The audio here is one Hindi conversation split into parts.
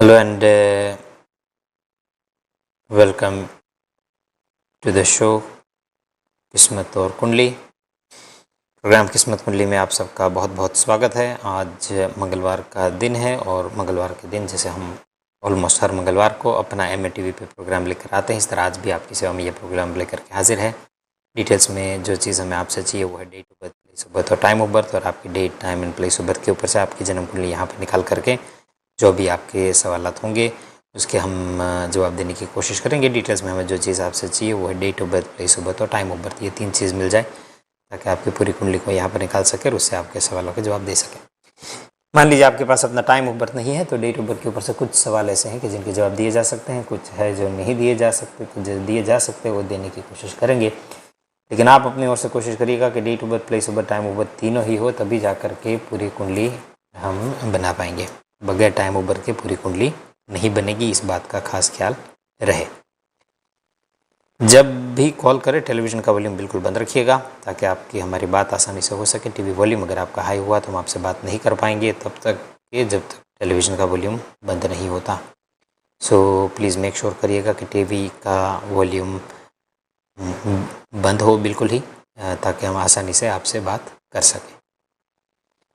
Hello and welcome to the show किस्मत और कुंडली। प्रोग्राम किस्मत कुंडली में आप सबका बहुत बहुत स्वागत है। आज मंगलवार का दिन है और मंगलवार के दिन जैसे हम ऑलमोस्ट हर मंगलवार को अपना MATV पे प्रोग्राम लेकर आते हैं, इस तरह आज भी आपकी सेवा में ये प्रोग्राम लेकर के हाजिर है। डिटेल्स में जो चीज़ हमें आपसे चाहिए वो है date of birth, place of birth और टाइम ऑफ बर्थ, और आपकी date, time and place of birth के ऊपर से आपकी जन्म कुंडली यहाँ पर निकाल करके जो भी आपके सवालात होंगे उसके हम जवाब देने की कोशिश करेंगे। डिटेल्स में हमें जो चीज़ आपसे चाहिए वो है date of birth, place of birth और टाइम ऑफ बर्थ। ये तीन चीज़ मिल जाए ताकि आपकी पूरी कुंडली को यहाँ पर निकाल सके और उससे आपके सवालों के जवाब दे सकें। मान लीजिए आपके पास अपना टाइम ऑफ बर्थ नहीं है तो डेट ऑफ बर्थ के ऊपर से कुछ सवाल ऐसे हैं कि जिनके जवाब दिए जा सकते हैं, कुछ है जो नहीं दिए जा सकते, तो जो दिए जा सकते हैं वो देने की कोशिश करेंगे। लेकिन आप अपनी ओर से कोशिश करिएगा कि date of birth, place of birth, time of birth तीनों ही हो, तभी जा कर के पूरी कुंडली हम बना पाएंगे। बगैर टाइम ऑफ बर्थ के पूरी कुंडली नहीं बनेगी, इस बात का खास ख्याल रहे। जब भी कॉल करें टेलीविज़न का वॉल्यूम बिल्कुल बंद रखिएगा ताकि आपकी हमारी बात आसानी से हो सके। टीवी वॉल्यूम अगर आपका हाई हुआ तो हम आपसे बात नहीं कर पाएंगे तब तक कि जब तक टेलीविज़न का वॉल्यूम बंद नहीं होता। सो प्लीज़ मेक श्योर करिएगा कि टीवी का वॉल्यूम बंद हो बिल्कुल ही, ताकि हम आसानी से आपसे बात कर सकें।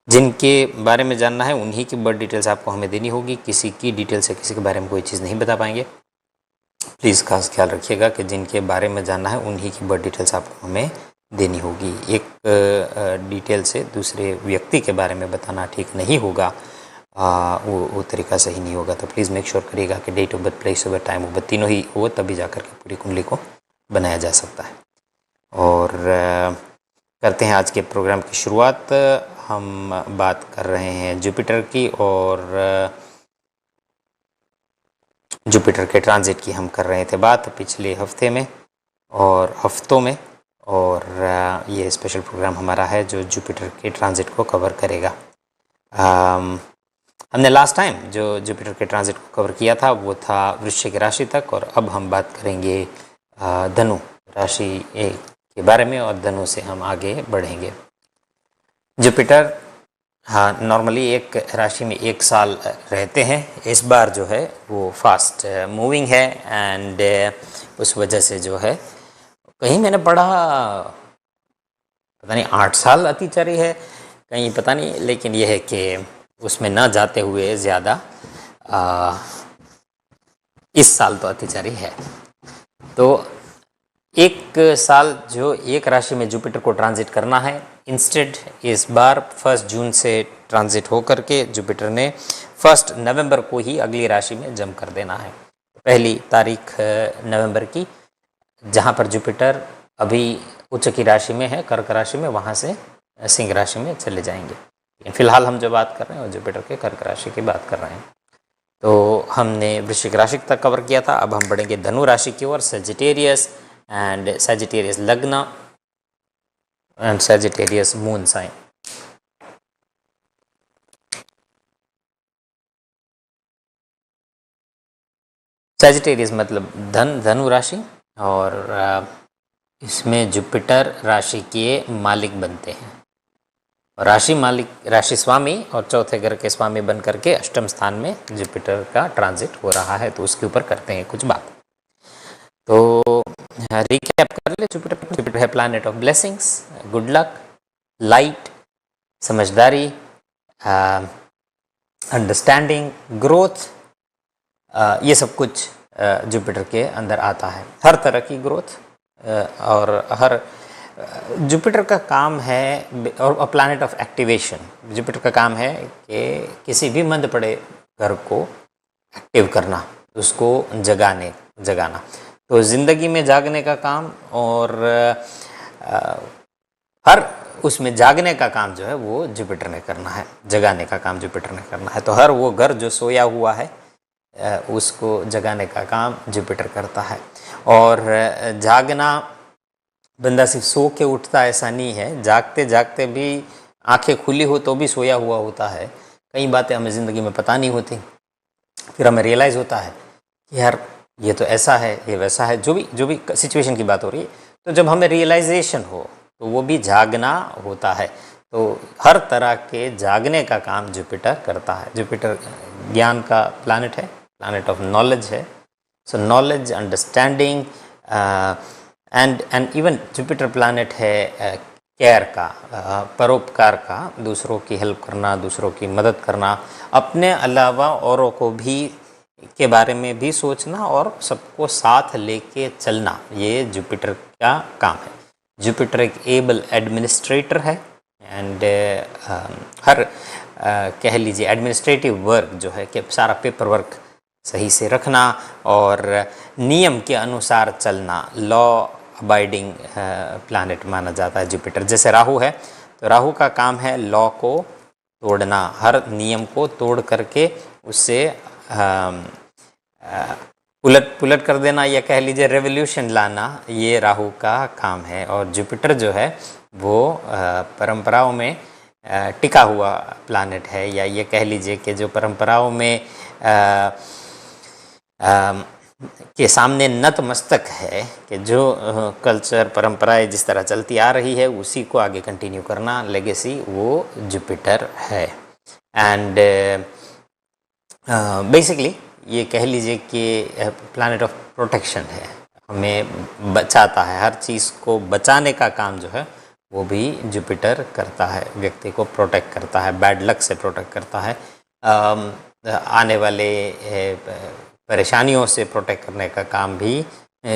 जिनके बारे में जानना है उन्हीं की बर्थ डिटेल्स आपको हमें देनी होगी। किसी की डिटेल से किसी के बारे में कोई चीज़ नहीं बता पाएंगे। प्लीज़ खास ख्याल रखिएगा कि जिनके बारे में जानना है उन्हीं की बर्थ डिटेल्स आपको हमें देनी होगी। एक डिटेल से दूसरे व्यक्ति के बारे में बताना ठीक नहीं होगा, वो तरीका सही नहीं होगा। तो प्लीज़ मेक श्योर करिएगा कि date of birth, place of birth, time of birth तीनों ही हो, तभी जा कर के पूरी कुंडली को बनाया जा सकता है। और करते हैं आज के प्रोग्राम की शुरुआत। हम बात कर रहे हैं जुपिटर की, और जुपिटर के ट्रांजिट की हम कर रहे थे बात पिछले हफ्ते में और हफ्तों में, और ये स्पेशल प्रोग्राम हमारा है जो जुपिटर के ट्रांजिट को कवर करेगा। हमने लास्ट टाइम जो जुपिटर के ट्रांजिट को कवर किया था वो था वृश्चिक राशि तक, और अब हम बात करेंगे धनु राशि के बारे में, और धनु से हम आगे बढ़ेंगे। जुपिटर नॉर्मली एक राशि में एक साल रहते हैं। इस बार जो है वो फास्ट मूविंग है, एंड उस वजह से जो है कहीं मैंने पढ़ा पता नहीं 8 साल अतिचारी है, कहीं पता नहीं, लेकिन यह है कि उसमें न जाते हुए ज़्यादा इस साल तो अतिचारी है। तो एक साल जो एक राशि में जुपिटर को ट्रांजिट करना है, इंस्टेड इस बार 1 जून से ट्रांजिट होकर के जुपिटर ने 1 नवंबर को ही अगली राशि में जंप कर देना है। पहली तारीख नवंबर की, जहां पर जुपिटर अभी उच्च की राशि में है, कर्क राशि में, वहां से सिंह राशि में चले जाएंगे। फिलहाल हम जो बात कर रहे हैं वो जुपिटर के कर्क राशि की बात कर रहे हैं। तो हमने वृश्चिक राशि तक कवर किया था, अब हम बढ़ेंगे धनु राशि की ओर। सेजिटेरियस एंड सेजिटेरियस लग्न and Sagittarius moon sign. Sagittarius मतलब धनु राशि, और इसमें जुपिटर राशि के मालिक बनते हैं, और राशि मालिक, राशि स्वामी और चौथे घर के स्वामी बन करके अष्टम स्थान में जुपिटर का ट्रांजिट हो रहा है। तो उसके ऊपर करते हैं कुछ बात। तो रिकैप कर ले। जुपिटर है planet of blessings, good luck, light, समझदारी, अंडरस्टैंडिंग, ग्रोथ, ये सब कुछ जुपिटर के अंदर आता है। हर तरह की ग्रोथ, और हर जुपिटर का काम है, और प्लैनेट ऑफ एक्टिवेशन। जुपिटर का काम है कि किसी भी मंद पड़े घर को एक्टिव करना, उसको जगाना। तो ज़िंदगी में जागने का काम, और हर उसमें जागने का काम जो है वो जुपिटर ने करना है, जगाने का काम जुपिटर ने करना है। तो हर वो घर जो सोया हुआ है उसको जगाने का काम जुपिटर करता है। और जागना, बंदा सिर्फ सो के उठता ऐसा नहीं है, जागते जागते भी आंखें खुली हो तो भी सोया हुआ होता है। कई बातें हमें ज़िंदगी में पता नहीं होती, फिर हमें रियलाइज़ होता है कि यार ये तो ऐसा है, ये वैसा है, जो भी सिचुएशन की बात हो रही है। तो जब हमें रियलाइजेशन हो तो वो भी जागना होता है। तो हर तरह के जागने का काम जुपिटर करता है। जुपिटर ज्ञान का प्लैनेट है, प्लानट ऑफ नॉलेज है। सो knowledge, understanding and even Jupiter planet है केयर का, परोपकार का, दूसरों की हेल्प करना, दूसरों की मदद करना, अपने अलावा औरों को भी के बारे में भी सोचना और सबको साथ लेके चलना, ये जुपिटर का काम है। जुपिटर एक एबल एडमिनिस्ट्रेटर है एंड हर कह लीजिए एडमिनिस्ट्रेटिव वर्क जो है कि सारा पेपर वर्क सही से रखना और नियम के अनुसार चलना, लॉ अबाइडिंग प्लैनेट माना जाता है जुपिटर। जैसे राहु है तो राहु का काम है लॉ को तोड़ना, हर नियम को तोड़ करके उससे उलट कर देना या कह लीजिए रेवोल्यूशन लाना, ये राहु का काम है। और जुपिटर जो है वो परंपराओं में टिका हुआ प्लैनेट है, या ये कह लीजिए कि जो परंपराओं में के सामने नतमस्तक है कि जो कल्चर परंपराएं जिस तरह चलती आ रही है उसी को आगे कंटिन्यू करना, लेगेसी, वो जुपिटर है। एंड बेसिकली ये कह लीजिए कि प्लैनेट ऑफ प्रोटेक्शन है, हमें बचाता है, हर चीज़ को बचाने का काम जो है वो भी जुपिटर करता है, व्यक्ति को प्रोटेक्ट करता है, बैड लक से प्रोटेक्ट करता है, आने वाले परेशानियों से प्रोटेक्ट करने का काम भी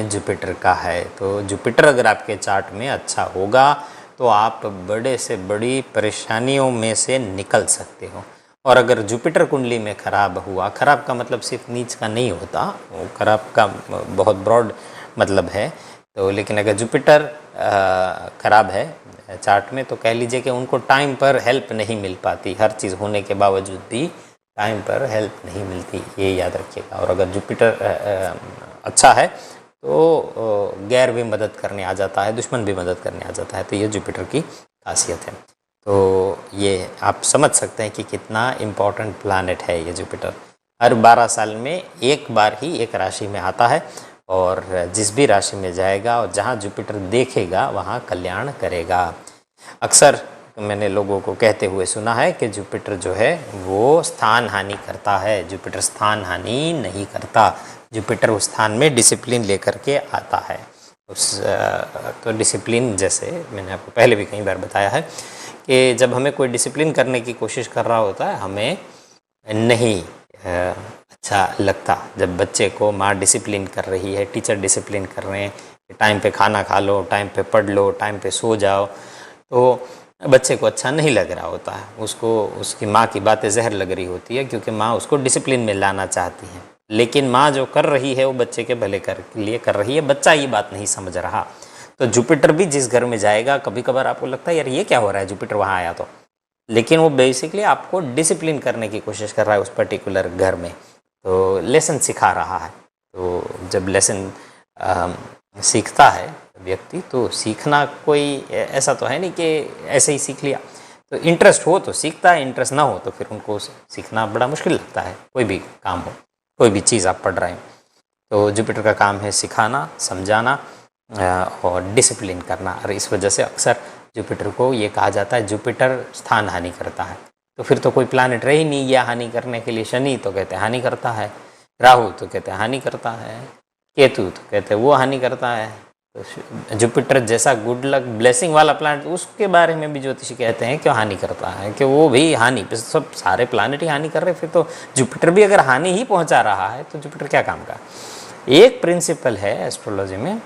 जुपिटर का है। तो जुपिटर अगर आपके चार्ट में अच्छा होगा तो आप बड़े से बड़ी परेशानियों में से निकल सकते हो। और अगर जुपिटर कुंडली में खराब हुआ, खराब का मतलब सिर्फ नीच का नहीं होता, वो खराब का बहुत ब्रॉड मतलब है, तो लेकिन अगर जुपिटर खराब है चार्ट में तो कह लीजिए कि उनको टाइम पर हेल्प नहीं मिल पाती, हर चीज़ होने के बावजूद भी टाइम पर हेल्प नहीं मिलती, ये याद रखिएगा। और अगर जुपिटर अच्छा है तो गैर भी मदद करने आ जाता है, दुश्मन भी मदद करने आ जाता है, तो ये जुपिटर की खासियत है। तो ये आप समझ सकते हैं कि कितना इम्पोर्टेंट प्लैनेट है ये जुपिटर। हर 12 साल में एक बार ही एक राशि में आता है और जिस भी राशि में जाएगा और जहाँ जुपिटर देखेगा वहाँ कल्याण करेगा। अक्सर मैंने लोगों को कहते हुए सुना है कि जुपिटर जो है वो स्थान हानि करता है, जुपिटर स्थान हानि नहीं करता, जुपिटर उस स्थान में डिसिप्लिन लेकर के आता है। तो डिसिप्लिन, जैसे मैंने आपको पहले भी कई बार बताया है कि जब हमें कोई डिसिप्लिन करने की कोशिश कर रहा होता है हमें नहीं अच्छा लगता। जब बच्चे को माँ डिसिप्लिन कर रही है, टीचर डिसिप्लिन कर रहे हैं, टाइम पे खाना खा लो, टाइम पे पढ़ लो, टाइम पे सो जाओ, तो बच्चे को अच्छा नहीं लग रहा होता है, उसको उसकी माँ की बातें जहर लग रही होती है, क्योंकि माँ उसको डिसिप्लिन में लाना चाहती है। लेकिन माँ जो कर रही है वो बच्चे के भले के लिए कर रही है, बच्चा ये बात नहीं समझ रहा। तो जुपिटर भी जिस घर में जाएगा, कभी कभार आपको लगता है यार ये क्या हो रहा है, जुपिटर वहाँ आया तो, लेकिन वो बेसिकली आपको डिसिप्लिन करने की कोशिश कर रहा है उस पर्टिकुलर घर में, तो लेसन सिखा रहा है। तो जब लेसन सीखता है व्यक्ति, तो सीखना कोई ऐसा तो है नहीं कि ऐसे ही सीख लिया, तो इंटरेस्ट हो तो सीखता है, इंटरेस्ट ना हो तो फिर उनको सीखना बड़ा मुश्किल लगता है। कोई भी काम हो, कोई भी चीज़ आप पढ़ रहे हैं, तो जुपिटर का काम है सिखाना, समझाना और डिसिप्लिन करना। और इस वजह से अक्सर जुपिटर को ये कहा जाता है जुपिटर स्थान हानि करता है। तो फिर तो कोई प्लैनेट रही नहीं या हानि करने के लिए। शनि तो कहते हैं हानि करता है, राहु तो कहते हैं हानि करता है, केतु तो कहते हैं वो हानि करता है। तो जुपिटर जैसा गुड लक ब्लेसिंग वाला प्लैनेट, उसके बारे में भी ज्योतिषी कहते हैं कि हानि करता है, कि वो भी हानि, सब सारे प्लैनेट ही हानि कर रहे हैं, फिर तो जुपिटर भी अगर हानि ही पहुंचा रहा है तो जुपिटर क्या काम का। एक प्रिंसिपल है एस्ट्रोलॉजी में,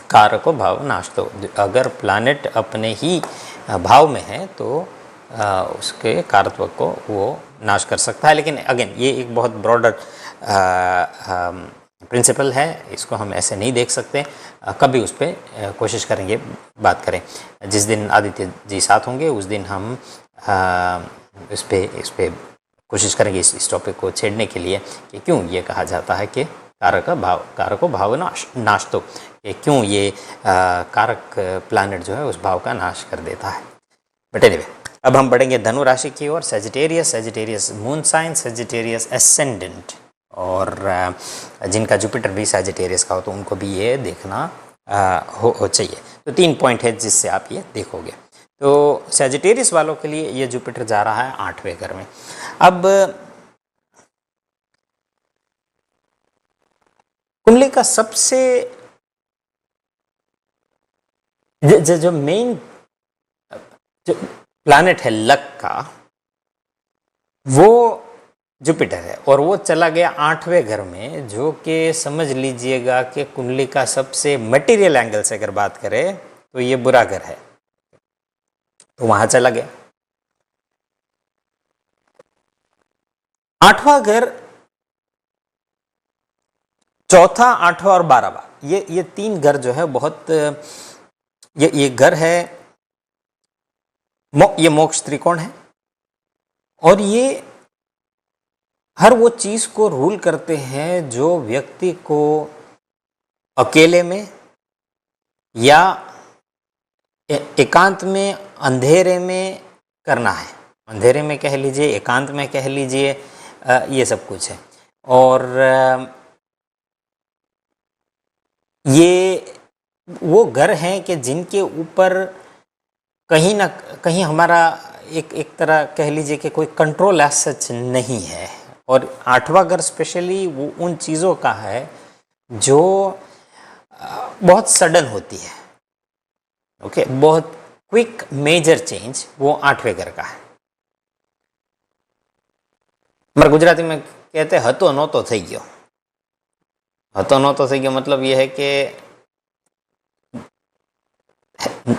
कारको भाव नाश। तो अगर प्लैनेट अपने ही भाव में है तो उसके कारत्व को वो नाश कर सकता है। लेकिन अगेन ये एक बहुत ब्रॉडर प्रिंसिपल है, इसको हम ऐसे नहीं देख सकते। कभी उस पर कोशिश करेंगे बात करें, जिस दिन आदित्य जी साथ होंगे उस दिन हम इस पे कोशिश करेंगे इस टॉपिक को छेड़ने के लिए कि क्यों ये कहा जाता है कि कारको भाव नाश, तो क्यों ये कारक प्लैनेट जो है उस भाव का नाश कर देता है। बट एनीवे, अब हम बढ़ेंगे धनु राशि की ओर। Sagittarius moon sign, Sagittarius ascendant, और जिनका जुपिटर भी सेजिटेरियस का हो तो उनको भी ये देखना हो चाहिए। तो 3 पॉइंट है जिससे आप ये देखोगे। तो सेजिटेरियस वालों के लिए ये जुपिटर जा रहा है 8वें घर में। अब कुंडली का सबसे जो मेन जो प्लैनेट है लक का, वो जुपिटर है, और वो चला गया 8वें घर में, जो कि समझ लीजिएगा कि कुंडली का सबसे मटेरियल एंगल से अगर बात करें तो ये बुरा घर है, तो वहां चला गया। 8वां घर, चौथा, 8वां और 12वां, ये 3 घर जो है बहुत, ये घर है, ये मोक्ष त्रिकोण है, और ये हर वो चीज को रूल करते हैं जो व्यक्ति को अकेले में या एकांत में, अंधेरे में करना है। अंधेरे में कह लीजिए, एकांत में कह लीजिए, ये सब कुछ है। और ये वो घर हैं कि जिनके ऊपर कहीं ना कहीं हमारा एक तरह कह लीजिए कि कोई कंट्रोल एज सच नहीं है। और 8वां घर स्पेशली वो उन चीज़ों का है जो बहुत सडन होती है। ओके, बहुत क्विक मेजर चेंज वो 8वें घर का है। मगर गुजराती में कहते हैं हतो नहोतो થઈ ગયો। हतो नहोतो થઈ ગયો मतलब यह है कि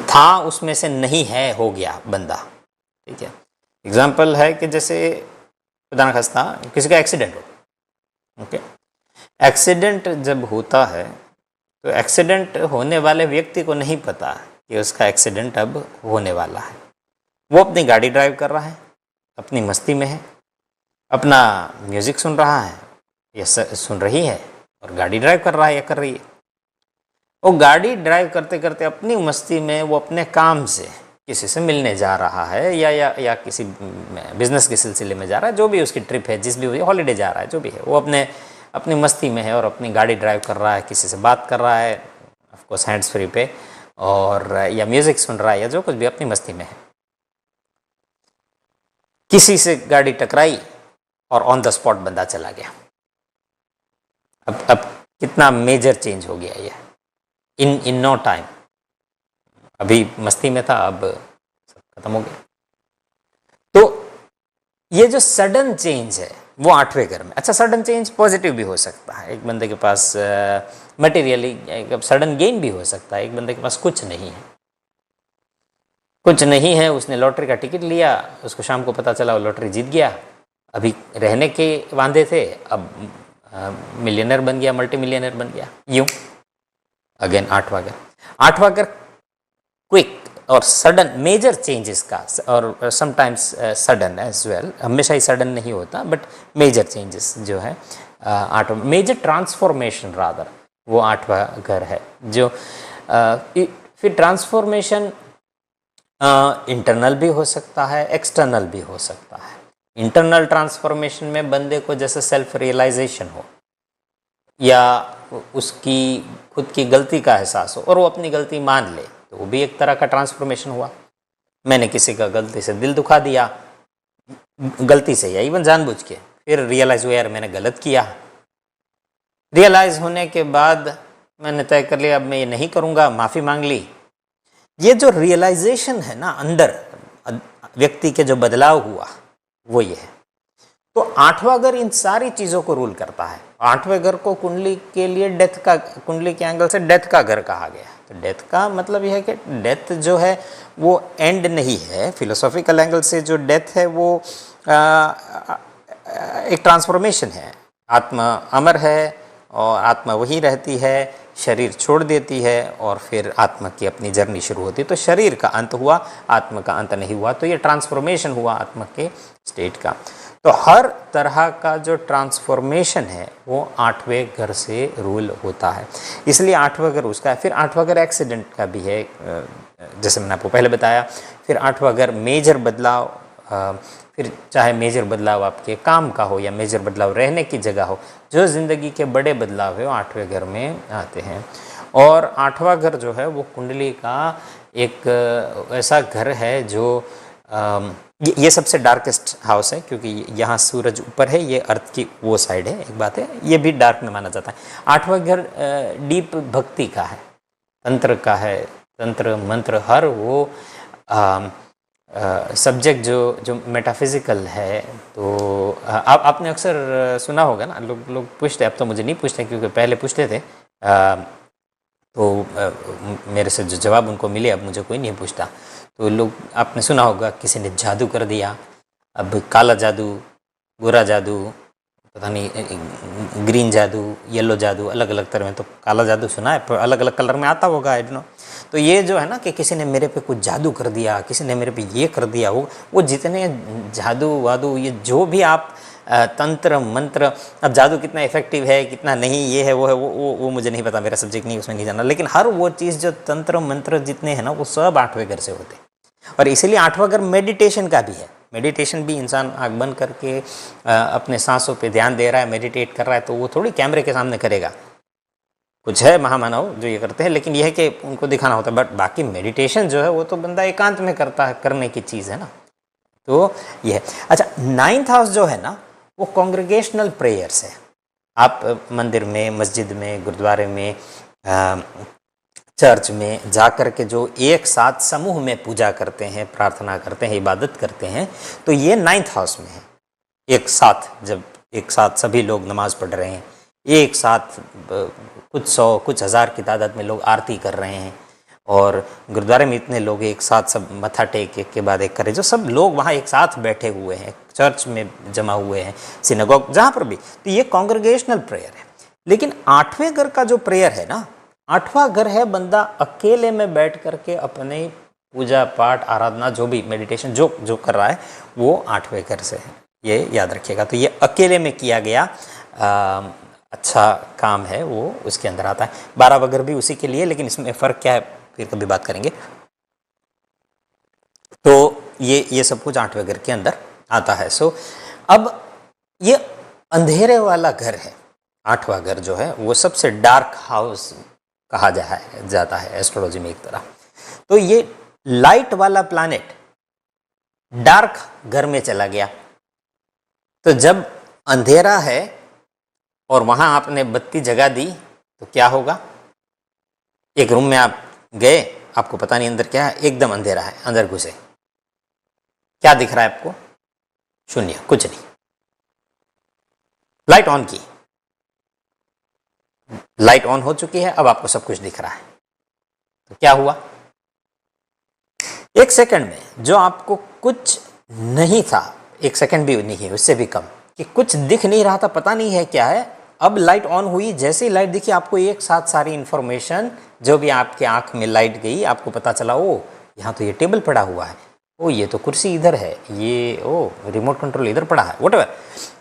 था उसमें से नहीं है, हो गया बंदा। ठीक है, एग्जाम्पल है कि जैसे खुदा न खास्ता किसी का एक्सीडेंट हो। ओके, एक्सीडेंट जब होता है तो एक्सीडेंट होने वाले व्यक्ति को नहीं पता कि उसका एक्सीडेंट अब होने वाला है। वो अपनी गाड़ी ड्राइव कर रहा है, अपनी मस्ती में है, अपना म्यूजिक सुन रहा है या सुन रही है, और गाड़ी ड्राइव कर रहा है या कर रही है। वो गाड़ी ड्राइव करते करते अपनी मस्ती में वो अपने काम से किसी से मिलने जा रहा है या किसी बिजनेस के सिलसिले में जा रहा है, जो भी उसकी ट्रिप है, जिस भी हॉलीडे जा रहा है, जो भी है, वो अपनी मस्ती में है और अपनी गाड़ी ड्राइव कर रहा है, किसी से बात कर रहा है, ऑफकोर्स हैंड्स फ्री पे, और या म्यूजिक सुन रहा है या जो कुछ भी, अपनी मस्ती में है। किसी से गाड़ी टकराई और ऑन द स्पॉट बंदा चला गया। अब कितना मेजर चेंज हो गया ये इन नो टाइम। अभी मस्ती में था, अब सब खत्म हो गया। तो ये जो सडन चेंज है वो 8वें घर में। अच्छा, सडन चेंज पॉजिटिव भी हो सकता है, एक बंदे के पास मटेरियली सडन गेन भी हो सकता है। एक बंदे के पास कुछ नहीं है, कुछ नहीं है, उसने लॉटरी का टिकट लिया, उसको शाम को पता चला वो लॉटरी जीत गया। अभी रहने के वांदे थे, अब मिलियनर बन गया, मल्टी मिलियनर बन गया। यूं अगेन 8वां घर। 8वां घर क्विक और सडन मेजर चेंजेस का, और समटाइम्स सडन एज वेल, हमेशा ही सडन नहीं होता, बट मेजर चेंजेस जो है 8वां, मेजर ट्रांसफॉर्मेशन रादर, वो 8वां घर है। जो फिर ट्रांसफॉर्मेशन इंटरनल भी हो सकता है, एक्सटर्नल भी हो सकता है। इंटरनल ट्रांसफॉर्मेशन में बंदे को जैसे सेल्फ रियलाइजेशन हो या उसकी खुद की गलती का एहसास हो और वो अपनी गलती मान ले, तो वो भी एक तरह का ट्रांसफॉर्मेशन हुआ। मैंने किसी का गलती से दिल दुखा दिया, गलती से या इवन जानबूझ के, फिर रियलाइज हुआ यार मैंने गलत किया। रियलाइज होने के बाद मैंने तय कर लिया अब मैं ये नहीं करूँगा, माफ़ी मांग ली। ये जो रियलाइजेशन है ना अंदर व्यक्ति के जो बदलाव हुआ वो ये है। तो 8वां घर इन सारी चीज़ों को रूल करता है। 8वें घर को कुंडली के लिए डेथ का, कुंडली के एंगल से डेथ का घर कहा गया। तो डेथ का मतलब यह है कि डेथ जो है वो एंड नहीं है। फिलोसॉफिकल एंगल से जो डेथ है वो एक ट्रांसफॉर्मेशन है। आत्मा अमर है और आत्मा वही रहती है, शरीर छोड़ देती है और फिर आत्मा की अपनी जर्नी शुरू होती है। तो शरीर का अंत हुआ, आत्मा का अंत नहीं हुआ। तो ये ट्रांसफॉर्मेशन हुआ आत्मा के स्टेट का। तो हर तरह का जो ट्रांसफॉर्मेशन है वो 8वें घर से रूल होता है, इसलिए 8वां घर उसका है। फिर 8वां घर एक्सीडेंट का भी है, जैसे मैंने आपको पहले बताया। फिर 8वां घर मेजर बदलाव, फिर चाहे मेजर बदलाव आपके काम का हो या मेजर बदलाव रहने की जगह हो, जो ज़िंदगी के बड़े बदलाव है वो 8वें घर में आते हैं। और 8वां घर जो है वो कुंडली का एक ऐसा घर है जो ये सबसे डार्केस्ट हाउस है, क्योंकि यहाँ सूरज ऊपर है, ये अर्थ की वो साइड है, एक बात है, ये भी डार्क में माना जाता है। 8वां घर डीप भक्ति का है, तंत्र का है, तंत्र मंत्र हर वो सब्जेक्ट जो मेटाफिजिकल है। तो आपने अक्सर सुना होगा ना, लोग पूछते, अब तो मुझे नहीं पूछते क्योंकि पहले पूछते थे, तो मेरे से जो जवाब उनको मिले अब मुझे कोई नहीं पूछता। तो लोग, आपने सुना होगा किसी ने जादू कर दिया, अब काला जादू, गोरा जादू, पता नहीं ग्रीन जादू, येलो जादू, अलग अलग तरह में। तो काला जादू सुना है, पर अलग अलग कलर में आता होगा, आई डोंट नो। तो ये जो है ना कि किसी ने मेरे पे कुछ जादू कर दिया, किसी ने मेरे पे ये कर दिया, वो जितने जादू वादू, ये जो भी आप तंत्र मंत्र, अब जादू कितना इफेक्टिव है कितना नहीं, ये है वो है, वो मुझे नहीं पता, मेरा सब्जेक्ट नहीं, उसमें नहीं जाना। लेकिन हर वो चीज़ जो तंत्र मंत्र जितने हैं ना, वो सब 8वें घर से होते हैं। और इसीलिए 8वां घर मेडिटेशन का भी है। मेडिटेशन भी इंसान आँख बंद करके अपने सांसों पे ध्यान दे रहा है, मेडिटेट कर रहा है, तो वो थोड़ी कैमरे के सामने करेगा। कुछ है महामानव जो ये करते हैं, लेकिन यह है कि उनको दिखाना होता है। बट बाकी मेडिटेशन जो है वो तो बंदा एकांत में करता है, करने की चीज़ है ना। तो ये है। अच्छा, 9th हाउस जो है ना, वो कॉन्ग्रीगेशनल प्रेयर्स है। आप मंदिर में, मस्जिद में, गुरुद्वारे में, चर्च में जा कर के जो एक साथ समूह में पूजा करते हैं, प्रार्थना करते हैं, इबादत करते हैं, तो ये 9th हाउस में है। एक साथ, जब एक साथ सभी लोग नमाज पढ़ रहे हैं, एक साथ कुछ 100 कुछ 1000 की तादाद में लोग आरती कर रहे हैं, और गुरुद्वारे में इतने लोग एक साथ सब मत्था टेक एक के बाद एक करें, जो सब लोग वहाँ एक साथ बैठे हुए हैं, चर्च में जमा हुए हैं, सिनेगॉग, जहाँ पर भी। तो ये कॉन्ग्रीगेशनल प्रेयर है। लेकिन 8वें घर का जो प्रेयर है ना, 8वां घर है बंदा अकेले में बैठ करके अपने पूजा पाठ आराधना जो भी मेडिटेशन जो कर रहा है, वो 8वें घर से है, ये याद रखिएगा। तो ये अकेले में किया गया अच्छा काम है, वो उसके अंदर आता है। 12वां घर भी उसी के लिए, लेकिन इसमें फ़र्क क्या है फिर कभी बात करेंगे। तो ये सब कुछ 8वें घर के अंदर आता है। सो अब ये अंधेरे वाला घर है, 8वां घर जो है वो सबसे डार्क हाउस कहा जाता है एस्ट्रोलॉजी में एक तरह। तो ये लाइट वाला प्लैनेट डार्क घर में चला गया, तो जब अंधेरा है और वहां आपने बत्ती जगा दी तो क्या होगा? एक रूम में आप गए, आपको पता नहीं अंदर क्या है, एकदम अंधेरा है, अंदर घुसे, क्या दिख रहा है आपको? शून्य, कुछ नहीं। लाइट ऑन की, लाइट ऑन हो चुकी है, अब आपको सब कुछ दिख रहा है। तो क्या हुआ? एक सेकंड में जो आपको कुछ नहीं था, एक सेकंड भी नहीं है, उससे भी कम, कि कुछ दिख नहीं रहा था, पता नहीं है क्या है, अब लाइट ऑन हुई, जैसे ही लाइट दिखी आपको एक साथ सारी इंफॉर्मेशन जो भी आपके आंख में लाइट गई, आपको पता चला ओ यहाँ तो ये टेबल पड़ा हुआ है, ओ ये तो कुर्सी इधर है, ये ओ रिमोट कंट्रोल इधर पड़ा है, व्हाटएवर।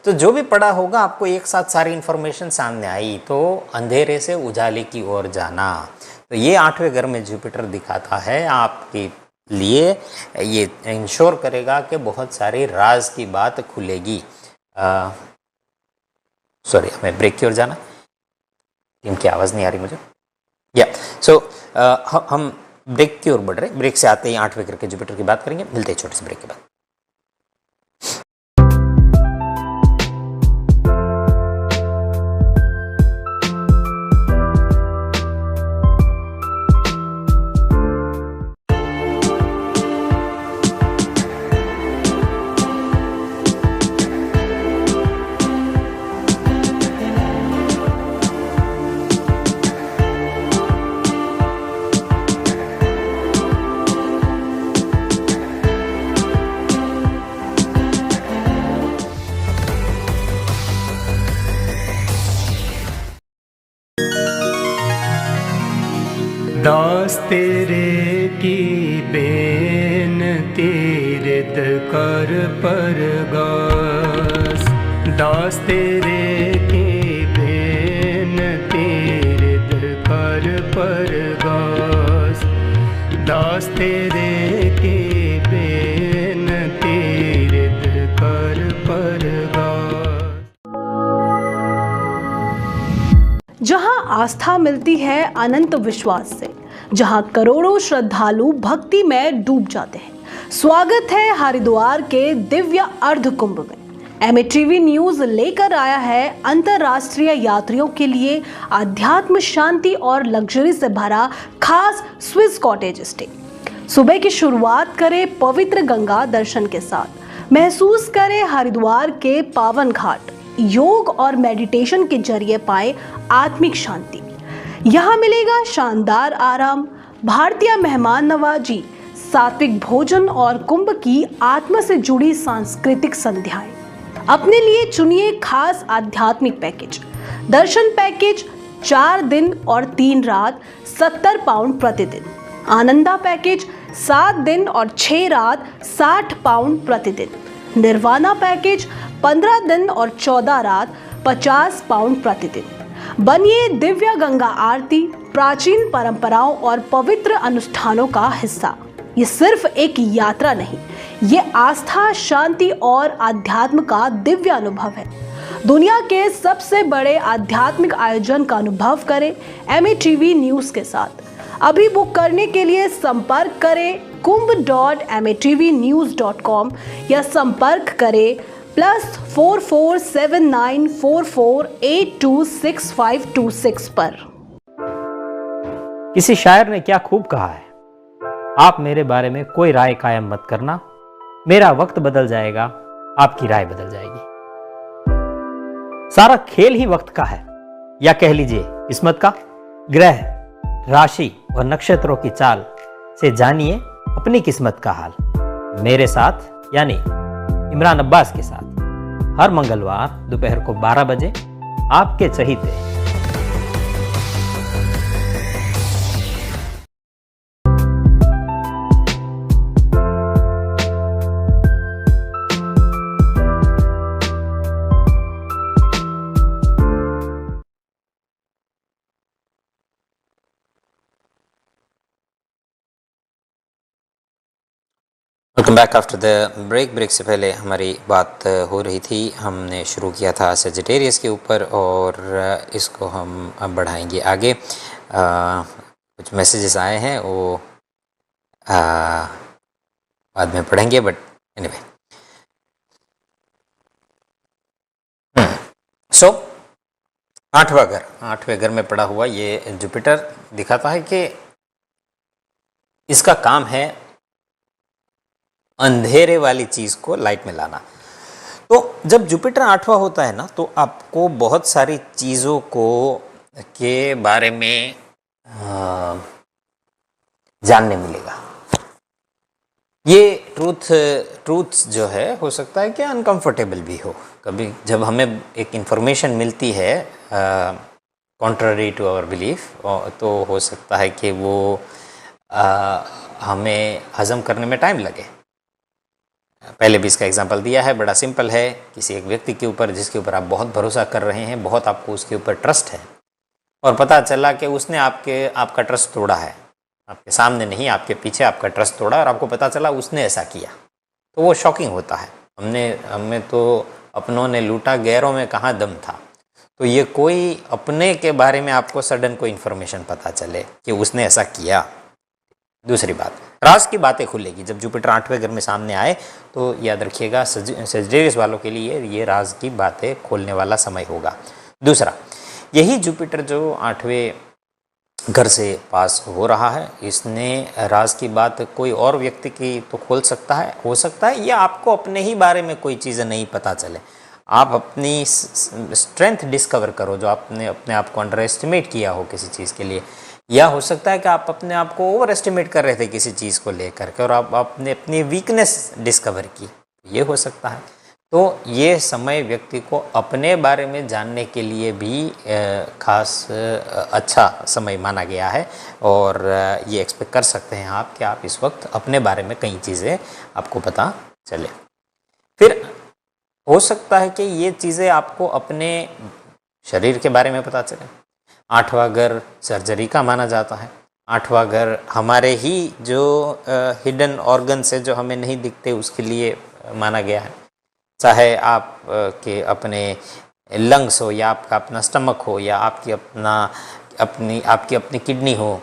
तो जो भी पड़ा होगा आपको एक साथ सारी इंफॉर्मेशन सामने आई। तो अंधेरे से उजाले की ओर जाना, तो ये 8वें घर में जुपिटर दिखाता है आपके लिए, ये इंश्योर करेगा कि बहुत सारे राज की बात खुलेगी। सॉरी, हमें ब्रेक की ओर जाना, टीम की आवाज़ नहीं आ रही मुझे। हम ब्रेक की ओर बढ़ रहे, ब्रेक से आते ही 8वें घर के जुपिटर की बात करेंगे। मिलते हैं छोटे से ब्रेक के बाद। दास तेरे की बेनती रिद कर परगास, दास तेरे की बेनती रिद कर परगास, दास तेरे की बेनती रिद कर परगास। जहां आस्था मिलती है अनंत विश्वास से, जहां करोड़ों श्रद्धालु भक्ति में डूब जाते हैं, स्वागत है हरिद्वार के दिव्य अर्ध कुंभ में। MATV न्यूज लेकर आया है अंतर्राष्ट्रीय यात्रियों के लिए आध्यात्म, शांति और लग्जरी से भरा खास स्विस कॉटेज स्टे। सुबह की शुरुआत करें पवित्र गंगा दर्शन के साथ, महसूस करें हरिद्वार के पावन घाट, योग और मेडिटेशन के जरिए पाए आत्मिक शांति। यहाँ मिलेगा शानदार आराम, भारतीय मेहमान नवाजी, सात्विक भोजन और कुंभ की आत्मा से जुड़ी सांस्कृतिक संध्याएं। अपने लिए चुनिए खास आध्यात्मिक पैकेज। दर्शन पैकेज 4 दिन और 3 रात 70 पाउंड प्रतिदिन। आनंदा पैकेज 7 दिन और 6 रात 60 पाउंड प्रतिदिन। निर्वाणा पैकेज 15 दिन और 14 रात 50 पाउंड प्रतिदिन। बनिए दिव्य गंगा आरती, प्राचीन परंपराओं और पवित्र अनुष्ठानों का हिस्सा। ये सिर्फ एक यात्रा नहीं, ये आस्था, शांति और आध्यात्म का दिव्य अनुभव है। दुनिया के सबसे बड़े आध्यात्मिक आयोजन का अनुभव करें MATV न्यूज के साथ। अभी बुक करने के लिए संपर्क करें kumbh.matvnews.com या संपर्क करें +447944826526 पर। किसी शायर ने क्या खूब कहा है, आप मेरे बारे में कोई राय कायम मत करना, मेरा वक्त बदल जाएगा, आपकी राय बदल जाएगी। सारा खेल ही वक्त का है, या कह लीजिए किस्मत का। ग्रह, राशि और नक्षत्रों की चाल से जानिए अपनी किस्मत का हाल। मेरे साथ यानी इमरान अब्बास के साथ हर मंगलवार दोपहर को 12 बजे आपके चहीते welcome back after the break से पहले हमारी बात हो रही थी, हमने शुरू किया था सेजिटेरियस के ऊपर और इसको हम अब बढ़ाएंगे आगे। कुछ मैसेजेस आए हैं वो बाद में पढ़ेंगे, बट एनीवे। सो 8वें घर में पड़ा हुआ ये जुपिटर दिखाता है कि इसका काम है अंधेरे वाली चीज को लाइट में लाना। तो जब जुपिटर 8वां होता है ना, तो आपको बहुत सारी चीजों को के बारे में जानने मिलेगा। ये ट्रूथ जो है हो सकता है कि अनकंफर्टेबल भी हो। कभी जब हमें एक इंफॉर्मेशन मिलती है कॉन्ट्ररी टू आवर बिलीफ, तो हो सकता है कि वो हमें हजम करने में टाइम लगे। पहले भी इसका एग्जांपल दिया है, बड़ा सिंपल है। किसी एक व्यक्ति के ऊपर जिसके ऊपर आप बहुत भरोसा कर रहे हैं, बहुत आपको उसके ऊपर ट्रस्ट है, और पता चला कि उसने आपका ट्रस्ट तोड़ा है। आपके सामने नहीं, आपके पीछे आपका ट्रस्ट तोड़ा, और आपको पता चला उसने ऐसा किया, तो वो शॉकिंग होता है। हमें तो अपनों ने लूटा, गैरों में कहाँ दम था। तो ये कोई अपने के बारे में आपको सडन कोई इन्फॉर्मेशन पता चले कि उसने ऐसा किया। दूसरी बात, राज की बातें खुलेगी। जब जुपिटर 8वें घर में सामने आए तो याद रखिएगा, सेजिटेरियस वालों के लिए ये राज की बातें खोलने वाला समय होगा। दूसरा, यही जुपिटर जो 8वें घर से पास हो रहा है, इसने राज की बात कोई और व्यक्ति की तो खोल सकता है, हो सकता है, या आपको अपने ही बारे में कोई चीज़ें नहीं पता चले। आप अपनी स्ट्रेंथ डिस्कवर करो, जो आपने अपने आप को अंडर एस्टिमेट किया हो किसी चीज़ के लिए, या हो सकता है कि आप अपने आप को ओवर एस्टिमेट कर रहे थे किसी चीज़ को लेकर के, और आपने अपनी वीकनेस डिस्कवर की, ये हो सकता है। तो ये समय व्यक्ति को अपने बारे में जानने के लिए भी खास अच्छा समय माना गया है, और ये एक्सपेक्ट कर सकते हैं आप कि आप इस वक्त अपने बारे में कई चीज़ें आपको पता चले। फिर हो सकता है कि ये चीज़ें आपको अपने शरीर के बारे में पता चले। 8वां घर सर्जरी का माना जाता है। 8वां घर हमारे ही जो हिडन ऑर्गन से जो हमें नहीं दिखते उसके लिए माना गया है। चाहे आप के अपने लंग्स हो, या आपका अपना स्टमक हो, या आपकी अपनी किडनी हो।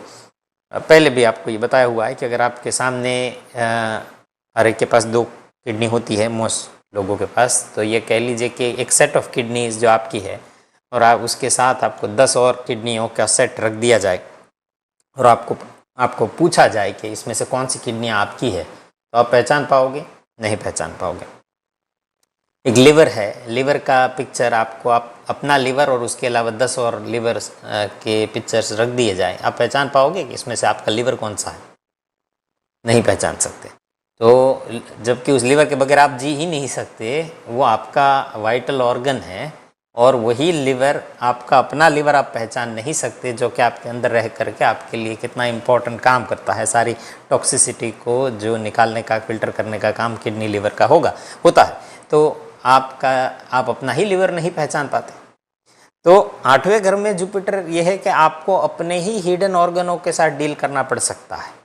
पहले भी आपको ये बताया हुआ है कि अगर आपके सामने हर एक के पास 2 किडनी होती है मोस्ट लोगों के पास। तो ये कह लीजिए कि एक सेट ऑफ किडनीज जो आपकी है और आप उसके साथ आपको 10 और किडनियों का सेट रख दिया जाए और आपको पूछा जाए कि इसमें से कौन सी किडनी आपकी है, तो आप पहचान पाओगे? नहीं पहचान पाओगे। एक लिवर है, लिवर का पिक्चर आपको आप अपना लिवर और उसके अलावा 10 और लिवर के पिक्चर्स रख दिए जाए, आप पहचान पाओगे कि इसमें से आपका लिवर कौन सा है? नहीं पहचान सकते। तो जबकि उस लिवर के बगैर आप जी ही नहीं सकते, वो आपका वाइटल ऑर्गन है और वही लिवर आपका अपना लिवर आप पहचान नहीं सकते, जो कि आपके अंदर रह करके आपके लिए कितना इम्पोर्टेंट काम करता है। सारी टॉक्सिसिटी को जो निकालने का, फिल्टर करने का काम किडनी लिवर का होता है। तो आप अपना ही लिवर नहीं पहचान पाते। तो 8वें घर में जुपिटर ये है कि आपको अपने ही हिडन ऑर्गनों के साथ डील करना पड़ सकता है।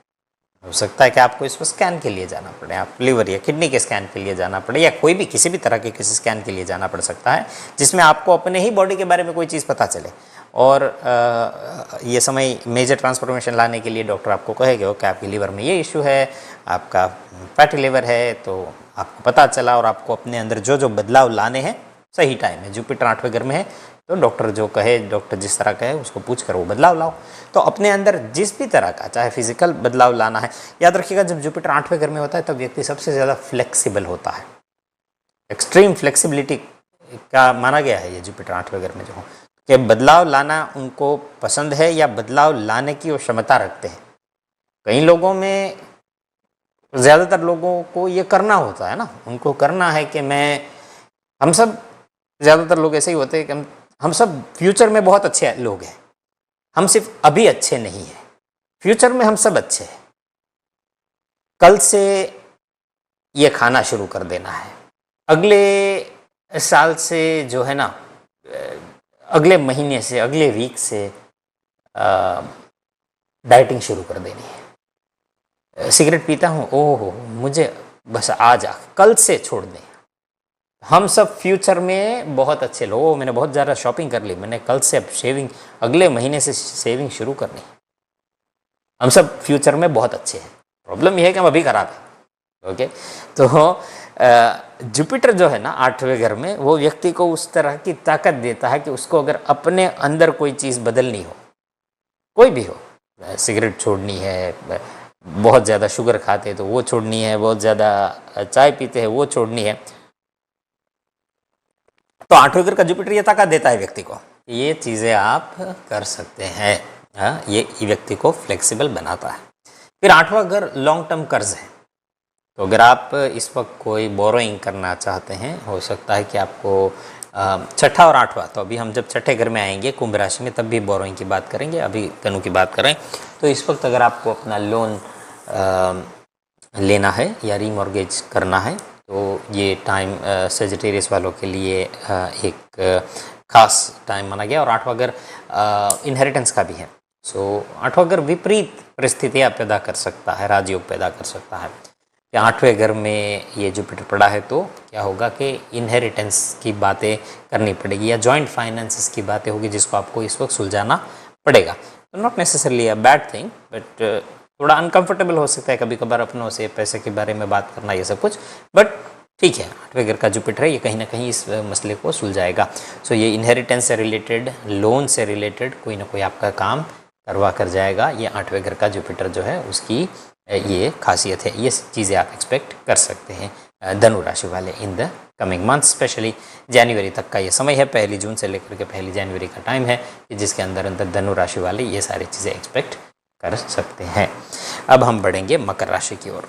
हो सकता है कि आपको इस पर स्कैन के लिए जाना पड़े, आप लिवर या किडनी के स्कैन के लिए जाना पड़े, या कोई भी किसी भी तरह के किसी स्कैन के लिए जाना पड़ सकता है, जिसमें आपको अपने ही बॉडी के बारे में कोई चीज़ पता चले। और ये समय मेजर ट्रांसफॉर्मेशन लाने के लिए डॉक्टर आपको कहेगा कि आपके लिवर में ये इशू है, आपका फैटी लिवर है, तो आपको पता चला और आपको अपने अंदर जो जो बदलाव लाने हैं सही टाइम है। जुपिटर 8वें घर में है तो डॉक्टर जो कहे, डॉक्टर जिस तरह का है उसको पूछ कर वो बदलाव लाओ। तो अपने अंदर जिस भी तरह का, चाहे फिजिकल बदलाव लाना है, याद रखिएगा जब जुपिटर 8वें घर में होता है तब व्यक्ति सबसे ज़्यादा फ्लेक्सिबल होता है। एक्सट्रीम फ्लेक्सिबिलिटी का माना गया है ये जुपिटर 8वें घर में जो हो, कि बदलाव लाना उनको पसंद है या बदलाव लाने की वो क्षमता रखते हैं। कई लोगों में, ज़्यादातर लोगों को ये करना होता है ना, उनको करना है कि हम सब ज़्यादातर लोग ऐसे ही होते हैं कि हम सब फ्यूचर में बहुत अच्छे लोग हैं, हम सिर्फ अभी अच्छे नहीं हैं, फ्यूचर में हम सब अच्छे हैं। कल से ये खाना शुरू कर देना है, अगले साल से जो है ना, अगले महीने से, अगले वीक से डाइटिंग शुरू कर देनी है। सिगरेट पीता हूँ, ओहो मुझे बस आज कल से छोड़ दें। हम सब फ्यूचर में बहुत अच्छे लोग, मैंने बहुत ज़्यादा शॉपिंग कर ली, मैंने कल से अब शेविंग, अगले महीने से शेविंग शुरू करनी। हम सब फ्यूचर में बहुत अच्छे हैं, प्रॉब्लम यह है कि हम अभी खराब हैं। ओके, तो जुपिटर जो है ना 8वें घर में, वो व्यक्ति को उस तरह की ताकत देता है कि उसको अगर अपने अंदर कोई चीज़ बदलनी हो, कोई भी हो, सिगरेट छोड़नी है, बहुत ज़्यादा शुगर खाते हैं तो वो छोड़नी है, बहुत ज़्यादा चाय पीते हैं वो छोड़नी है, तो 8वें घर का जुपिटर ये ताकत देता है व्यक्ति को, ये चीज़ें आप कर सकते हैं। ये व्यक्ति को फ्लेक्सिबल बनाता है। फिर 8वां घर लॉन्ग टर्म कर्ज है। तो अगर आप इस वक्त कोई बोरोइंग करना चाहते हैं, हो सकता है कि आपको 6ठा और 8वां, तो अभी हम जब 6ठे घर में आएंगे कुंभ राशि में तब भी बोरोइंग की बात करेंगे, अभी धनु की बात करें। तो इस वक्त अगर आपको अपना लोन लेना है या रीमॉर्गेज करना है, तो ये टाइम सेजिटेरियस वालों के लिए एक खास टाइम माना गया। और 8वां घर इनहेरिटेंस का भी है। सो 8वां घर विपरीत परिस्थितियाँ पैदा कर सकता है, राजयोग पैदा कर सकता है। कि 8वें घर में ये जुपिटर पड़ा है तो क्या होगा कि इनहेरिटेंस की बातें करनी पड़ेगी या जॉइंट फाइनेंसेस की बातें होगी, जिसको आपको इस वक्त सुलझाना पड़ेगा। तो not necessarily a bad thing, but थोड़ा अनकंफर्टेबल हो सकता है कभी कभार अपनों से पैसे के बारे में बात करना, ये सब कुछ, बट ठीक है। 8वें घर का जुपिटर है, ये कहीं ना कहीं इस मसले को सुलझाएगा। सो ये इनहेरिटेंस से रिलेटेड, लोन से रिलेटेड कोई ना कोई आपका काम करवा कर जाएगा। ये 8वें घर का जुपिटर जो है उसकी ये खासियत है। ये चीज़ें आप एक्सपेक्ट कर सकते हैं धनु राशि वाले in the coming month, specially जनवरी तक का ये समय है। 1 जून से लेकर के 1 जनवरी का टाइम है, जिसके अंदर धनु राशि वाले ये सारी चीज़ें एक्सपेक्ट कर सकते हैं। अब हम बढ़ेंगे मकर राशि की ओर।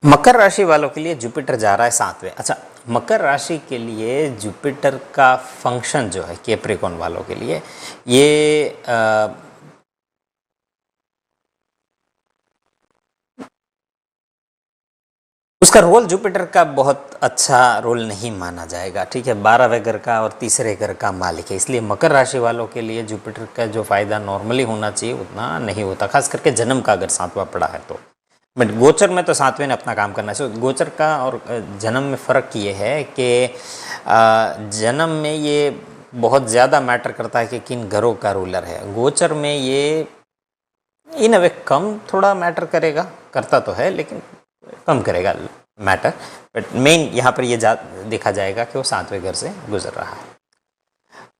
मकर राशि वालों के लिए जुपिटर जा रहा है 7वें। अच्छा, मकर राशि के लिए जुपिटर का फंक्शन जो है कैप्रिकॉर्न वालों के लिए, ये उसका रोल जुपिटर का बहुत अच्छा रोल नहीं माना जाएगा। ठीक है, 12वें घर का और 3रे घर का मालिक है, इसलिए मकर राशि वालों के लिए जुपिटर का जो फायदा नॉर्मली होना चाहिए उतना नहीं होता, खास करके जन्म का अगर 7वां पड़ा है तो। बट गोचर में तो सातवें ने अपना काम करना है। गोचर का और जन्म में फ़र्क ये है कि जन्म में ये बहुत ज़्यादा मैटर करता है कि किन घरों का रूलर है। गोचर में ये इन अ वे कम थोड़ा मैटर करेगा, करता तो है लेकिन कम करेगा मैटर, बट मेन यहाँ पर ये देखा जाएगा कि वो सातवें घर से गुजर रहा है।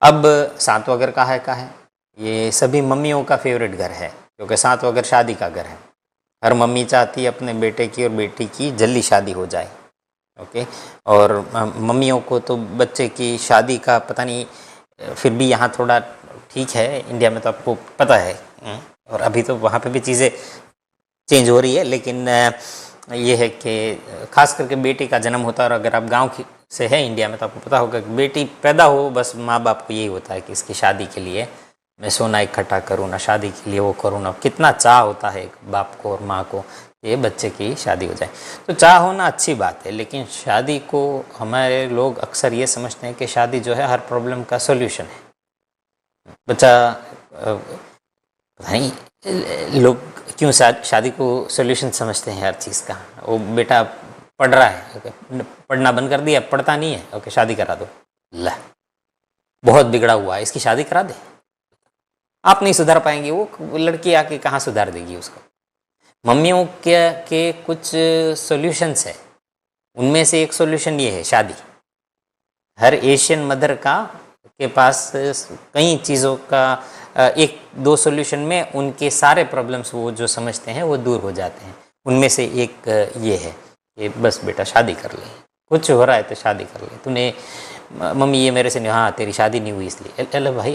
अब सातवां घर का है ये सभी मम्मियों का फेवरेट घर है, क्योंकि सातवां घर शादी का घर है। हर मम्मी चाहती है अपने बेटे की और बेटी की जल्दी शादी हो जाए, ओके। और मम्मियों को तो बच्चे की शादी का पता नहीं, फिर भी यहाँ थोड़ा ठीक है, इंडिया में तो आपको पता है, और अभी तो वहाँ पे भी चीज़ें चेंज हो रही है, लेकिन ये है कि खास करके बेटी का जन्म होता है। और अगर आप गांव से हैं इंडिया में तो आपको पता होगा कि बेटी पैदा हो, बस माँ बाप को यही होता है कि इसकी शादी के लिए मैं सोना इकट्ठा करूँ ना, शादी के लिए वो करूँ ना। कितना चाह होता है एक बाप को और माँ को ये बच्चे की शादी हो जाए। तो चाह होना अच्छी बात है, लेकिन शादी को हमारे लोग अक्सर ये समझते हैं कि शादी जो है हर प्रॉब्लम का सोल्यूशन है। बच्चा पता नहीं लोग क्यों शादी को सोल्यूशन समझते हैं हर चीज़ का। वो बेटा पढ़ रहा है, ओके, पढ़ना बंद कर दिया, पढ़ता नहीं है, ओके, शादी करा दो। ला, बहुत बिगड़ा हुआ है, इसकी शादी करा दे। आप नहीं सुधार पाएंगे, वो लड़की आके कहाँ सुधार देगी उसको। मम्मियों के कुछ सॉल्यूशंस है, उनमें से एक सॉल्यूशन ये है शादी। हर एशियन मदर के पास कई चीज़ों का एक दो सॉल्यूशन में उनके सारे प्रॉब्लम्स वो जो समझते हैं वो दूर हो जाते हैं। उनमें से एक ये है कि बस बेटा शादी कर ले, कुछ हो रहा है तो शादी कर ले। तूने मम्मी ये मेरे से नहीं, हाँ तेरी शादी नहीं हुई इसलिए। अरे भाई,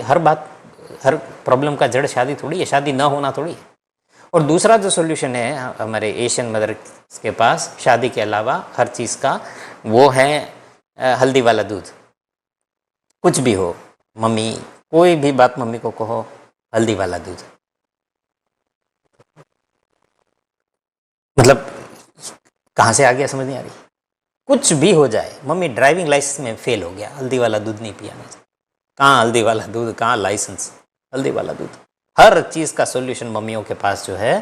हर प्रॉब्लम का जड़ शादी थोड़ी है, शादी ना होना थोड़ी है। और दूसरा जो सॉल्यूशन है हमारे एशियन मदर के पास शादी के अलावा हर चीज़ का, वो है हल्दी वाला दूध। कुछ भी हो, मम्मी कोई भी बात मम्मी को कहो, हल्दी वाला दूध। मतलब कहाँ से आ गया समझ नहीं आ रही। कुछ भी हो जाए, मम्मी ड्राइविंग लाइसेंस में फेल हो गया, हल्दी वाला दूध नहीं पियाना। कहाँ हल्दी वाला दूध, कहाँ लाइसेंस, हल्दी वाला दूध। हर चीज़ का सॉल्यूशन मम्मियों के पास जो है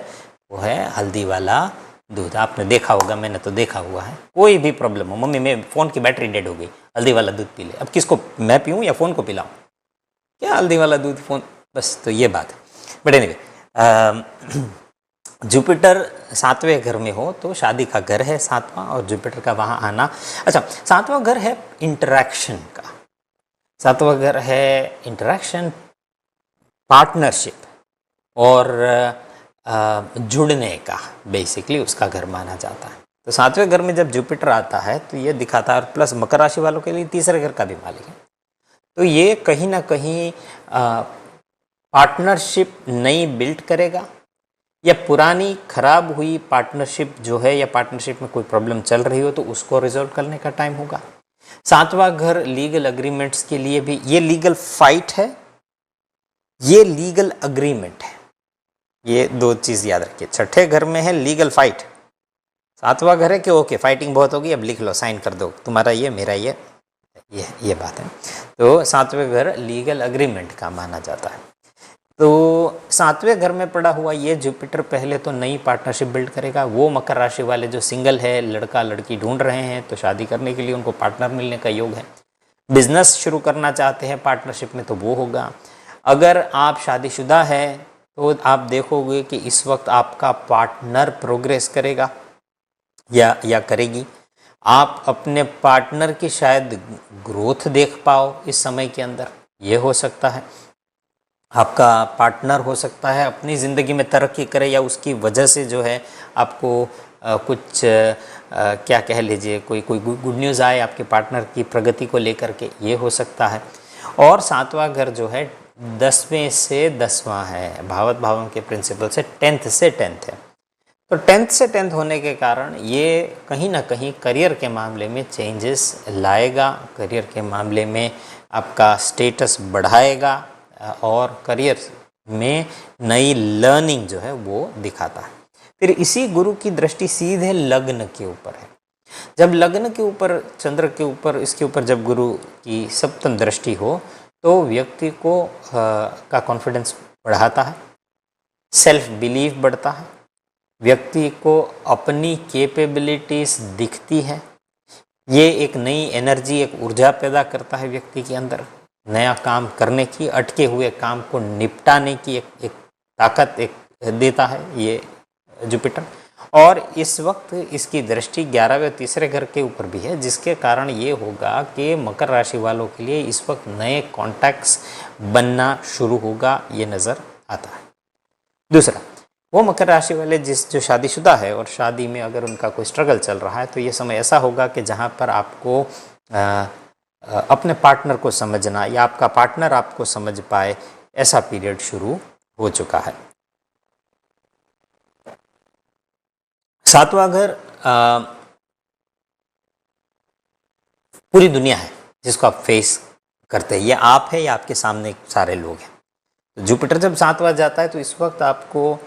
वो है हल्दी वाला दूध। आपने देखा होगा, मैंने तो देखा हुआ है। कोई भी प्रॉब्लम हो, मम्मी मेरे फ़ोन की बैटरी डेड हो गई, हल्दी वाला दूध पी ले। अब किसको, मैं पीऊँ या फ़ोन को पिलाऊँ? क्या हल्दी वाला दूध, फ़ोन, बस। तो ये बात है। बट एनीवे, जुपिटर सातवें घर में हो तो शादी का घर है सातवां, और जुपिटर का वहाँ आना। अच्छा, सातवां घर है इंटरेक्शन का, सातवां घर है इंटरेक्शन, पार्टनरशिप और जुड़ने का, बेसिकली उसका घर माना जाता है। तो सातवें घर में जब जुपिटर आता है तो ये दिखाता है, और प्लस मकर राशि वालों के लिए तीसरे घर का भी मालिक है। तो ये कहीं ना कहीं पार्टनरशिप नई बिल्ड करेगा, या पुरानी खराब हुई पार्टनरशिप जो है, या पार्टनरशिप में कोई प्रॉब्लम चल रही हो तो उसको रिजॉल्व करने का टाइम होगा। सातवां घर लीगल अग्रीमेंट्स के लिए भी, ये लीगल फाइट है, ये लीगल अग्रीमेंट है। ये दो चीज़ याद रखिए। छठे घर में है लीगल फाइट, सातवां घर है कि ओके फाइटिंग बहुत होगी, अब लिख लो, साइन कर दो, तुम्हारा ये मेरा ये बात है। तो सातवें घर लीगल अग्रीमेंट का माना जाता है। तो सातवें घर में पड़ा हुआ ये जुपिटर पहले तो नई पार्टनरशिप बिल्ड करेगा। वो मकर राशि वाले जो सिंगल है, लड़का लड़की ढूंढ रहे हैं, तो शादी करने के लिए उनको पार्टनर मिलने का योग है। बिजनेस शुरू करना चाहते हैं पार्टनरशिप में तो वो होगा। अगर आप शादीशुदा है तो आप देखोगे कि इस वक्त आपका पार्टनर प्रोग्रेस करेगा या करेगी। आप अपने पार्टनर की शायद ग्रोथ देख पाओ इस समय के अंदर, ये हो सकता है। आपका पार्टनर हो सकता है अपनी ज़िंदगी में तरक्की करे, या उसकी वजह से जो है आपको कुछ क्या कह लीजिए, कोई गुड न्यूज़ आए आपके पार्टनर की प्रगति को लेकर के, ये हो सकता है। और सातवां घर जो है 10वें से 10वां है, भावत भावों के प्रिंसिपल से 10th से 10th है। तो 10th से 10th होने के कारण ये कहीं ना कहीं करियर के मामले में चेंजेस लाएगा, करियर के मामले में आपका स्टेटस बढ़ाएगा, और करियर में नई लर्निंग जो है वो दिखाता है। फिर इसी गुरु की दृष्टि सीधे लग्न के ऊपर है। जब लग्न के ऊपर, चंद्र के ऊपर, इसके ऊपर जब गुरु की सप्तम दृष्टि हो तो व्यक्ति को का कॉन्फिडेंस बढ़ाता है, सेल्फ बिलीव बढ़ता है, व्यक्ति को अपनी कैपेबिलिटीज दिखती है, ये एक नई एनर्जी, एक ऊर्जा पैदा करता है व्यक्ति के अंदर, नया काम करने की, अटके हुए काम को निपटाने की एक ताकत एक देता है ये जुपिटर। और इस वक्त इसकी दृष्टि 11वें और तीसरे घर के ऊपर भी है, जिसके कारण ये होगा कि मकर राशि वालों के लिए इस वक्त नए कॉन्टैक्ट्स बनना शुरू होगा, ये नज़र आता है। दूसरा, वो मकर राशि वाले जो शादीशुदा है और शादी में अगर उनका कोई स्ट्रगल चल रहा है, तो ये समय ऐसा होगा कि जहाँ पर आपको अपने पार्टनर को समझना या आपका पार्टनर आपको समझ पाए, ऐसा पीरियड शुरू हो चुका है। 7वां घर पूरी दुनिया है जिसको आप फेस करते हैं, ये आप है या आपके सामने सारे लोग हैं। तो जुपिटर जब 7वां जाता है तो इस वक्त आपको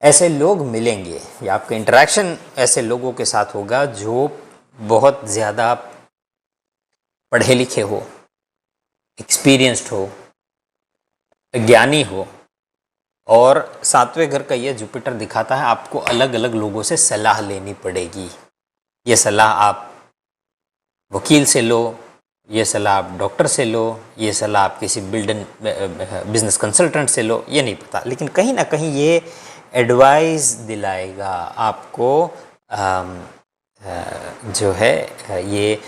ऐसे लोग मिलेंगे या आपका इंटरेक्शन ऐसे लोगों के साथ होगा जो बहुत ज़्यादा पढ़े लिखे हो, एक्सपीरियंस्ड हो, ज्ञानी हो। और 7वें घर का ये जुपिटर दिखाता है आपको अलग अलग लोगों से सलाह लेनी पड़ेगी। ये सलाह आप वकील से लो, ये सलाह आप डॉक्टर से लो, ये सलाह आप किसी बिजनेस कंसल्टेंट से लो, ये नहीं पता, लेकिन कहीं ना कहीं ये एडवाइस दिलाएगा आपको, जो है ये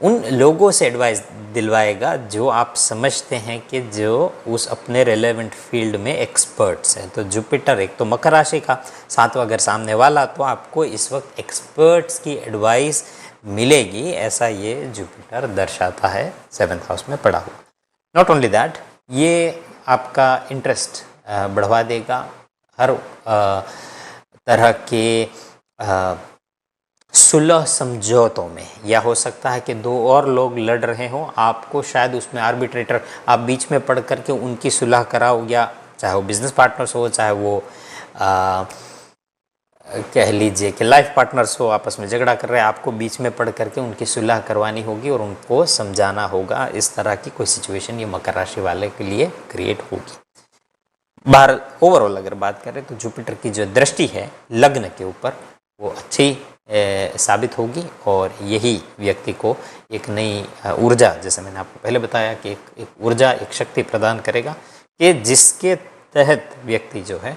उन लोगों से एडवाइस दिलवाएगा जो आप समझते हैं कि जो उस अपने रेलेवेंट फील्ड में एक्सपर्ट्स हैं। तो जुपिटर एक तो मकर राशि का 7वां घर सामने वाला, तो आपको इस वक्त एक्सपर्ट्स की एडवाइस मिलेगी, ऐसा ये जुपिटर दर्शाता है 7th हाउस में पड़ा हुआ। नॉट ओनली दैट, ये आपका इंटरेस्ट बढ़वा देगा हर तरह के सुलह समझौतों में, या हो सकता है कि 2 और लोग लड़ रहे हों, आपको शायद उसमें आर्बिट्रेटर आप बीच में पढ़ करके उनकी सुलह कराओ, या चाहे वो बिजनेस पार्टनर्स हो, चाहे वो कह लीजिए कि लाइफ पार्टनर्स हो, आपस में झगड़ा कर रहे हैं, आपको बीच में पढ़ करके उनकी सुलह करवानी होगी और उनको समझाना होगा। इस तरह की कोई सिचुएशन ये मकर राशि वाले के लिए क्रिएट होगी। बाहर ओवरऑल अगर बात करें तो जुपिटर की जो दृष्टि है लग्न के ऊपर वो अच्छी साबित होगी, और यही व्यक्ति को एक नई ऊर्जा, जैसे मैंने आपको पहले बताया कि एक ऊर्जा, एक शक्ति प्रदान करेगा कि जिसके तहत व्यक्ति जो है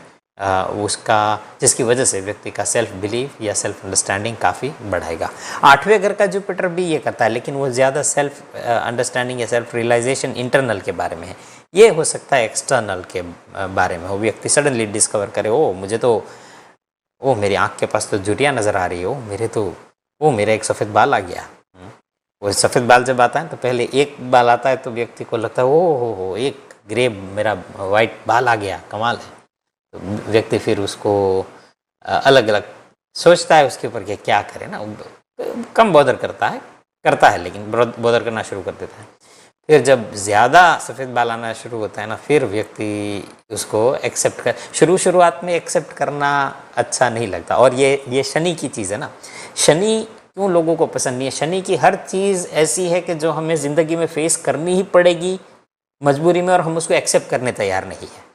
जिसकी वजह से व्यक्ति का सेल्फ बिलीव या सेल्फ अंडरस्टैंडिंग काफ़ी बढ़ाएगा। 8वें घर का जुपिटर भी ये करता है, लेकिन वो ज़्यादा सेल्फ अंडरस्टैंडिंग या सेल्फ रियलाइजेशन इंटरनल के बारे में है। ये हो सकता है एक्सटर्नल के बारे में हो, व्यक्ति सडनली डिस्कवर करे, मेरी आँख के पास तो झुर्रियाँ नज़र आ रही हो, मेरा एक सफ़ेद बाल आ गया। वो सफ़ेद बाल जब आता है तो पहले एक बाल आता है तो व्यक्ति को लगता है हो एक ग्रे मेरा वाइट बाल आ गया, कमाल है। तो व्यक्ति फिर उसको अलग अलग सोचता है उसके ऊपर कि क्या करे ना, कम बॉदर करता है लेकिन बॉदर करना शुरू कर देता है। फिर जब ज़्यादा सफ़ेद बाल आना शुरू होता है ना, फिर व्यक्ति उसको एक्सेप्ट कर, शुरुआत में एक्सेप्ट करना अच्छा नहीं लगता। और ये शनि की चीज़ है ना, शनि क्यों लोगों को पसंद नहीं है? शनि की हर चीज़ ऐसी है कि जो हमें ज़िंदगी में फेस करनी ही पड़ेगी मजबूरी में, और हम उसको एक्सेप्ट करने तैयार नहीं है।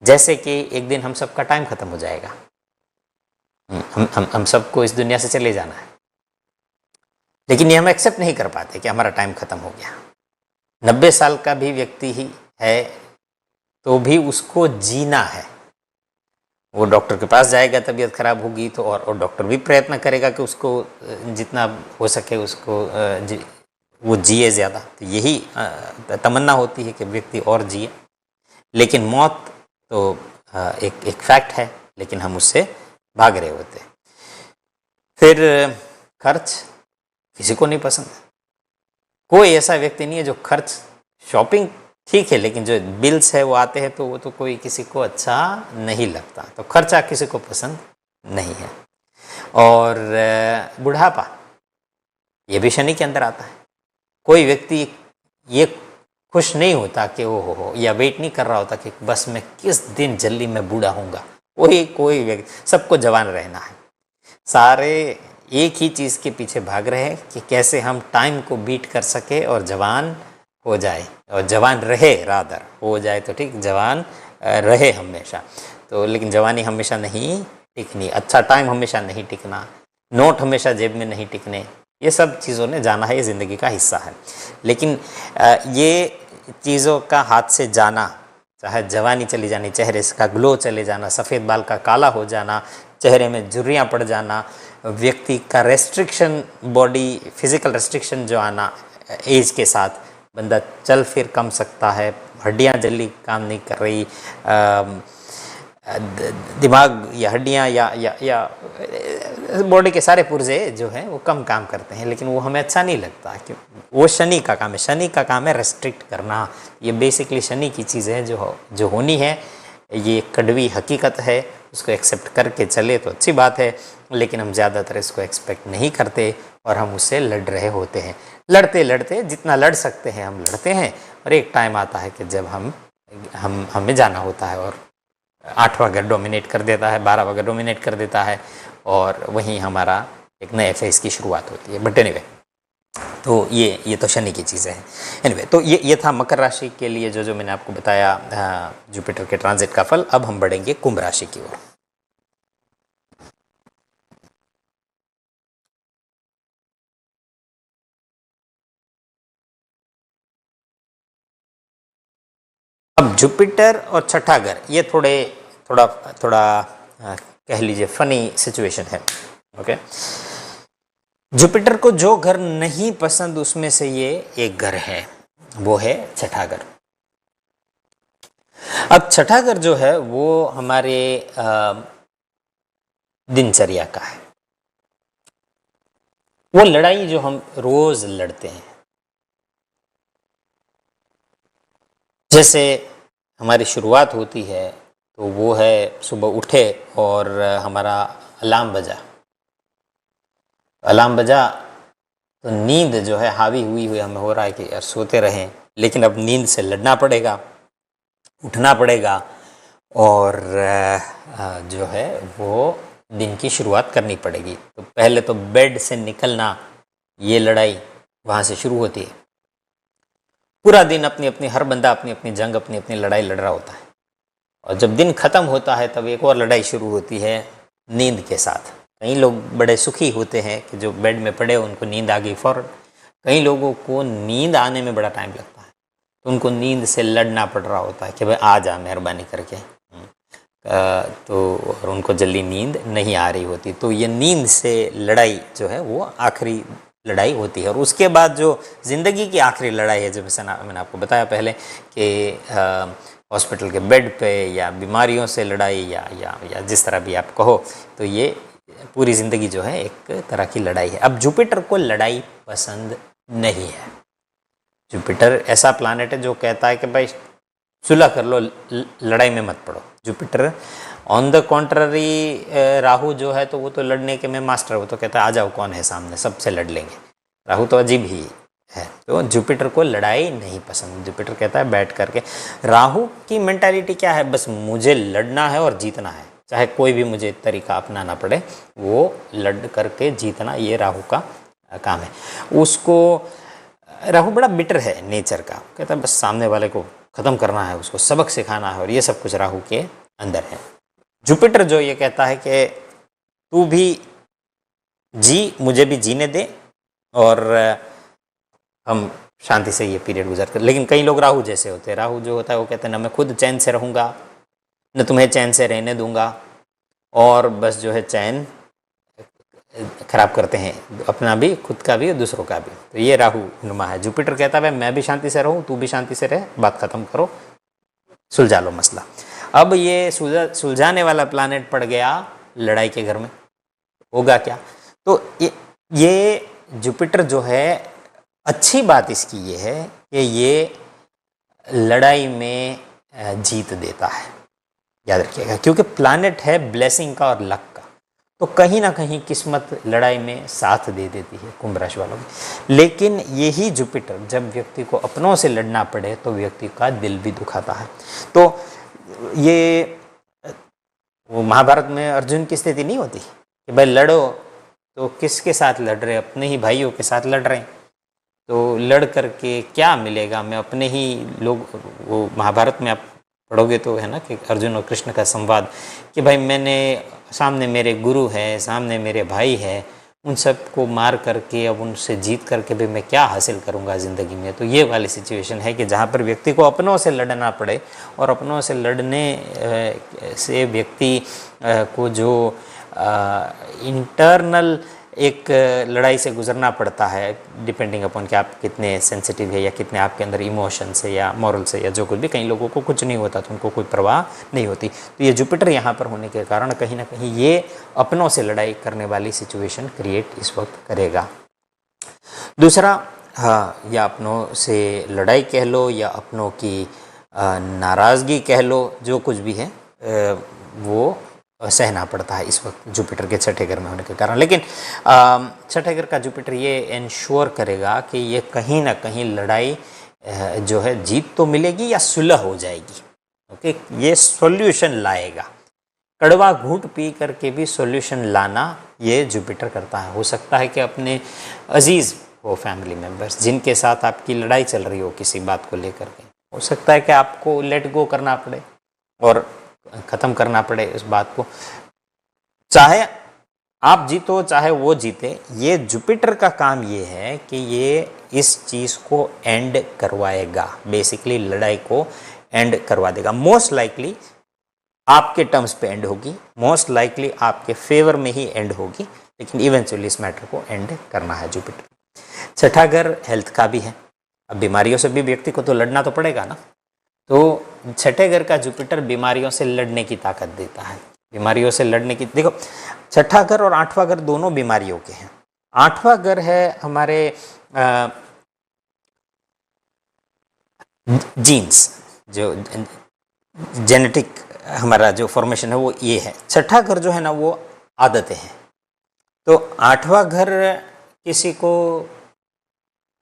जैसे कि एक दिन हम सबका टाइम ख़त्म हो जाएगा, हम सबको इस दुनिया से चले जाना है, लेकिन ये हम एक्सेप्ट नहीं कर पाते कि हमारा टाइम ख़त्म हो गया। 90 साल का भी व्यक्ति ही है तो भी उसको जीना है। वो डॉक्टर के पास जाएगा, तबीयत खराब होगी तो और डॉक्टर भी प्रयत्न करेगा कि उसको जितना हो सके उसको वो जिए ज़्यादा। तो यही तमन्ना होती है कि व्यक्ति और जिए, लेकिन मौत तो एक फैक्ट है, लेकिन हम उससे भाग रहे होते। फिर खर्च किसी को नहीं पसंद। कोई ऐसा व्यक्ति नहीं है जो खर्च, शॉपिंग ठीक है, लेकिन जो बिल्स है वो आते हैं तो वो तो कोई किसी को अच्छा नहीं लगता। तो खर्चा किसी को पसंद नहीं है। और बुढ़ापा ये भी शनि के अंदर आता है। कोई व्यक्ति ये खुश नहीं होता कि हो या वेट नहीं कर रहा होता कि बस मैं किस दिन जल्दी मैं बूढ़ा होऊंगा। कोई व्यक्ति, सबको जवान रहना है। सारे एक ही चीज़ के पीछे भाग रहे हैं कि कैसे हम टाइम को बीट कर सके और जवान हो जाए, और जवान रहे, रादर हो जाए तो ठीक, जवान रहे हमेशा। तो लेकिन जवानी हमेशा नहीं टिकनी, अच्छा टाइम हमेशा नहीं टिकना, नोट हमेशा जेब में नहीं टिकने, ये सब चीज़ों ने जाना है, ये ज़िंदगी का हिस्सा है। लेकिन ये चीज़ों का हाथ से जाना, चाहे जवानी चली जानी, चेहरे का ग्लो चले जाना, सफ़ेद बाल का काला हो जाना, चेहरे में झुर्रियाँ पड़ जाना, व्यक्ति का रेस्ट्रिक्शन, बॉडी फिजिकल रेस्ट्रिक्शन जो आना एज के साथ, बंदा चल फिर कम सकता है, हड्डियाँ जल्दी काम नहीं कर रही, दिमाग या हड्डियाँ या बॉडी के सारे पुर्जे जो हैं वो कम काम करते हैं, लेकिन वो हमें अच्छा नहीं लगता कि वो शनि का काम है। शनि का काम है रेस्ट्रिक्ट करना, ये बेसिकली शनि की चीज़ है जो होनी है, ये कड़वी हकीकत है, उसको एक्सेप्ट करके चले तो अच्छी बात है, लेकिन हम ज़्यादातर इसको एक्सपेक्ट नहीं करते और हम उससे लड़ रहे होते हैं। लड़ते लड़ते जितना लड़ सकते हैं हम लड़ते हैं, और एक टाइम आता है कि जब हमें जाना होता है और 8 वगैरह डोमिनेट कर देता है, 12 वगैरह डोमिनेट कर देता है, और वहीं हमारा एक नए फेज की शुरुआत होती है। बट एनीवे, तो ये तो शनि की चीज़ें हैं। एनीवे, तो ये था मकर राशि के लिए जो मैंने आपको बताया जुपिटर के ट्रांजिट का फल। अब हम बढ़ेंगे कुंभ राशि की ओर। अब जुपिटर और छठा घर, ये थोड़ा कह लीजिए फनी सिचुएशन है। ओके, जुपिटर को जो घर नहीं पसंद उसमें से ये एक घर है, वो है छठा घर। अब छठा घर जो है वो हमारे दिनचर्या का है, वो लड़ाई जो हम रोज लड़ते हैं। जैसे हमारी शुरुआत होती है तो वो है सुबह उठे और हमारा अलार्म बजा तो नींद जो है हावी हुई हमें हो रहा है कि यार सोते रहें, लेकिन अब नींद से लड़ना पड़ेगा, उठना पड़ेगा और जो है वो दिन की शुरुआत करनी पड़ेगी। तो पहले तो बेड से निकलना, ये लड़ाई वहाँ से शुरू होती है। पूरा दिन हर बंदा अपनी अपनी जंग, अपनी अपनी लड़ाई लड़ रहा होता है, और जब दिन ख़त्म होता है तब एक और लड़ाई शुरू होती है नींद के साथ। कई लोग बड़े सुखी होते हैं कि जो बेड में पड़े उनको नींद आ गई फ़ौरन, कई लोगों को नींद आने में बड़ा टाइम लगता है, तो उनको नींद से लड़ना पड़ रहा होता है कि भाई आ जा मेहरबानी करके, तो और उनको जल्दी नींद नहीं आ रही होती। तो ये नींद से लड़ाई जो है वो आखिरी लड़ाई होती है। और उसके बाद जो ज़िंदगी की आखिरी लड़ाई है, जो मैंने आपको बताया पहले कि हॉस्पिटल के बेड पे या बीमारियों से लड़ाई या जिस तरह भी आप कहो, तो ये पूरी ज़िंदगी जो है एक तरह की लड़ाई है। अब जुपिटर को लड़ाई पसंद नहीं है। जुपिटर ऐसा प्लानेट है जो कहता है कि भाई सुलह कर लो, लड़ाई में मत पड़ो। Jupiter on the contrary Rahu जो है तो वो तो लड़ने के में मास्टर, वो तो कहता है आ जाओ, कौन है सामने, सबसे लड़ लेंगे। राहु तो अजीब ही है, तो जुपिटर को लड़ाई नहीं पसंद। जुपिटर कहता है बैठ करके, राहु की मेंटालिटी क्या है, बस मुझे लड़ना है और जीतना है, चाहे कोई भी मुझे तरीका अपनाना पड़े, वो लड़ करके जीतना, ये राहु का काम है। उसको राहु बड़ा बिटर है नेचर का, कहता है बस सामने वाले को ख़त्म करना है, उसको सबक सिखाना है, और ये सब कुछ राहु के अंदर है। जुपिटर जो ये कहता है कि तू भी जी, मुझे भी जीने दे, और हम शांति से ये पीरियड गुजार कर। लेकिन कई लोग राहु जैसे होते हैं, राहु जो होता है वो कहते हैं ना मैं खुद चैन से रहूँगा, न तुम्हें चैन से रहने दूंगा, और बस जो है चैन खराब करते हैं, अपना भी, खुद का भी और दूसरों का भी। तो ये राहु नुमा है। जुपिटर कहता है मैं भी शांति से रहूँ, तू भी शांति से रह, बात खत्म करो, सुलझा लो मसला। अब ये सुलझाने वाला प्लानेट पड़ गया लड़ाई के घर में, होगा क्या? तो ये जुपिटर जो है, अच्छी बात इसकी ये है कि ये लड़ाई में जीत देता है, याद रखिएगा, क्योंकि प्लानेट है ब्लेसिंग का और लक का, तो कहीं ना कहीं किस्मत लड़ाई में साथ दे देती है कुंभ राशि वालों की। लेकिन यही जुपिटर जब व्यक्ति को अपनों से लड़ना पड़े तो व्यक्ति का दिल भी दुखाता है। तो ये वो महाभारत में अर्जुन की स्थिति नहीं होती कि भाई लड़ो, तो किसके साथ लड़ रहे, अपने ही भाइयों के साथ लड़ रहे हैं, तो लड़ करके क्या मिलेगा, मैं अपने ही लोग, वो महाभारत में आप पढ़ोगे तो है ना कि अर्जुन और कृष्ण का संवाद कि भाई मैंने सामने मेरे गुरु है, सामने मेरे भाई है, उन सब को मार करके अब उनसे जीत करके भी मैं क्या हासिल करूंगा ज़िंदगी में। तो ये वाली सिचुएशन है कि जहाँ पर व्यक्ति को अपनों से लड़ना पड़े, और अपनों से लड़ने से व्यक्ति को जो इंटरनल एक लड़ाई से गुजरना पड़ता है, डिपेंडिंग अपॉन कि आप कितने सेंसिटिव है या कितने आपके अंदर इमोशंस है या मॉरल्स है या जो कुछ भी। कई लोगों को कुछ नहीं होता तो उनको कोई परवाह नहीं होती। तो ये जुपिटर यहाँ पर होने के कारण कहीं ना कहीं ये अपनों से लड़ाई करने वाली सिचुएशन क्रिएट इस वक्त करेगा। दूसरा, हाँ, या अपनों से लड़ाई कह लो या अपनों की नाराज़गी कह लो, जो कुछ भी है वो सहना पड़ता है इस वक्त जुपिटर के छठे घर में होने के कारण। लेकिन छठे घर का जुपिटर ये इंश्योर करेगा कि ये कहीं ना कहीं लड़ाई जो है जीत तो मिलेगी या सुलह हो जाएगी। ओके, ये सॉल्यूशन लाएगा। कड़वा घूंट पी करके भी सॉल्यूशन लाना ये जुपिटर करता है। हो सकता है कि अपने अजीज़ हो, फैमिली मेम्बर्स जिनके साथ आपकी लड़ाई चल रही हो किसी बात को लेकर के, हो सकता है कि आपको लेट गो करना पड़े और ख़त्म करना पड़े उस बात को। चाहे आप जीतो चाहे वो जीते, ये जुपिटर का काम ये है कि ये इस चीज़ को एंड करवाएगा। बेसिकली लड़ाई को एंड करवा देगा। मोस्ट लाइकली आपके टर्म्स पे एंड होगी, मोस्ट लाइकली आपके फेवर में ही एंड होगी, लेकिन इवेंचुअली इस मैटर को एंड करना है जुपिटर। छठा घर हेल्थ का भी है। अब बीमारियों से भी व्यक्ति को तो लड़ना तो पड़ेगा ना। तो छठे घर का जुपिटर बीमारियों से लड़ने की ताकत देता है। बीमारियों से लड़ने की, देखो छठा घर और आठवां घर दोनों बीमारियों के हैं। आठवां घर है हमारे जीन्स, जो जेनेटिक हमारा जो फॉर्मेशन है वो ये है। छठा घर जो है ना वो आदतें हैं। तो आठवां घर किसी को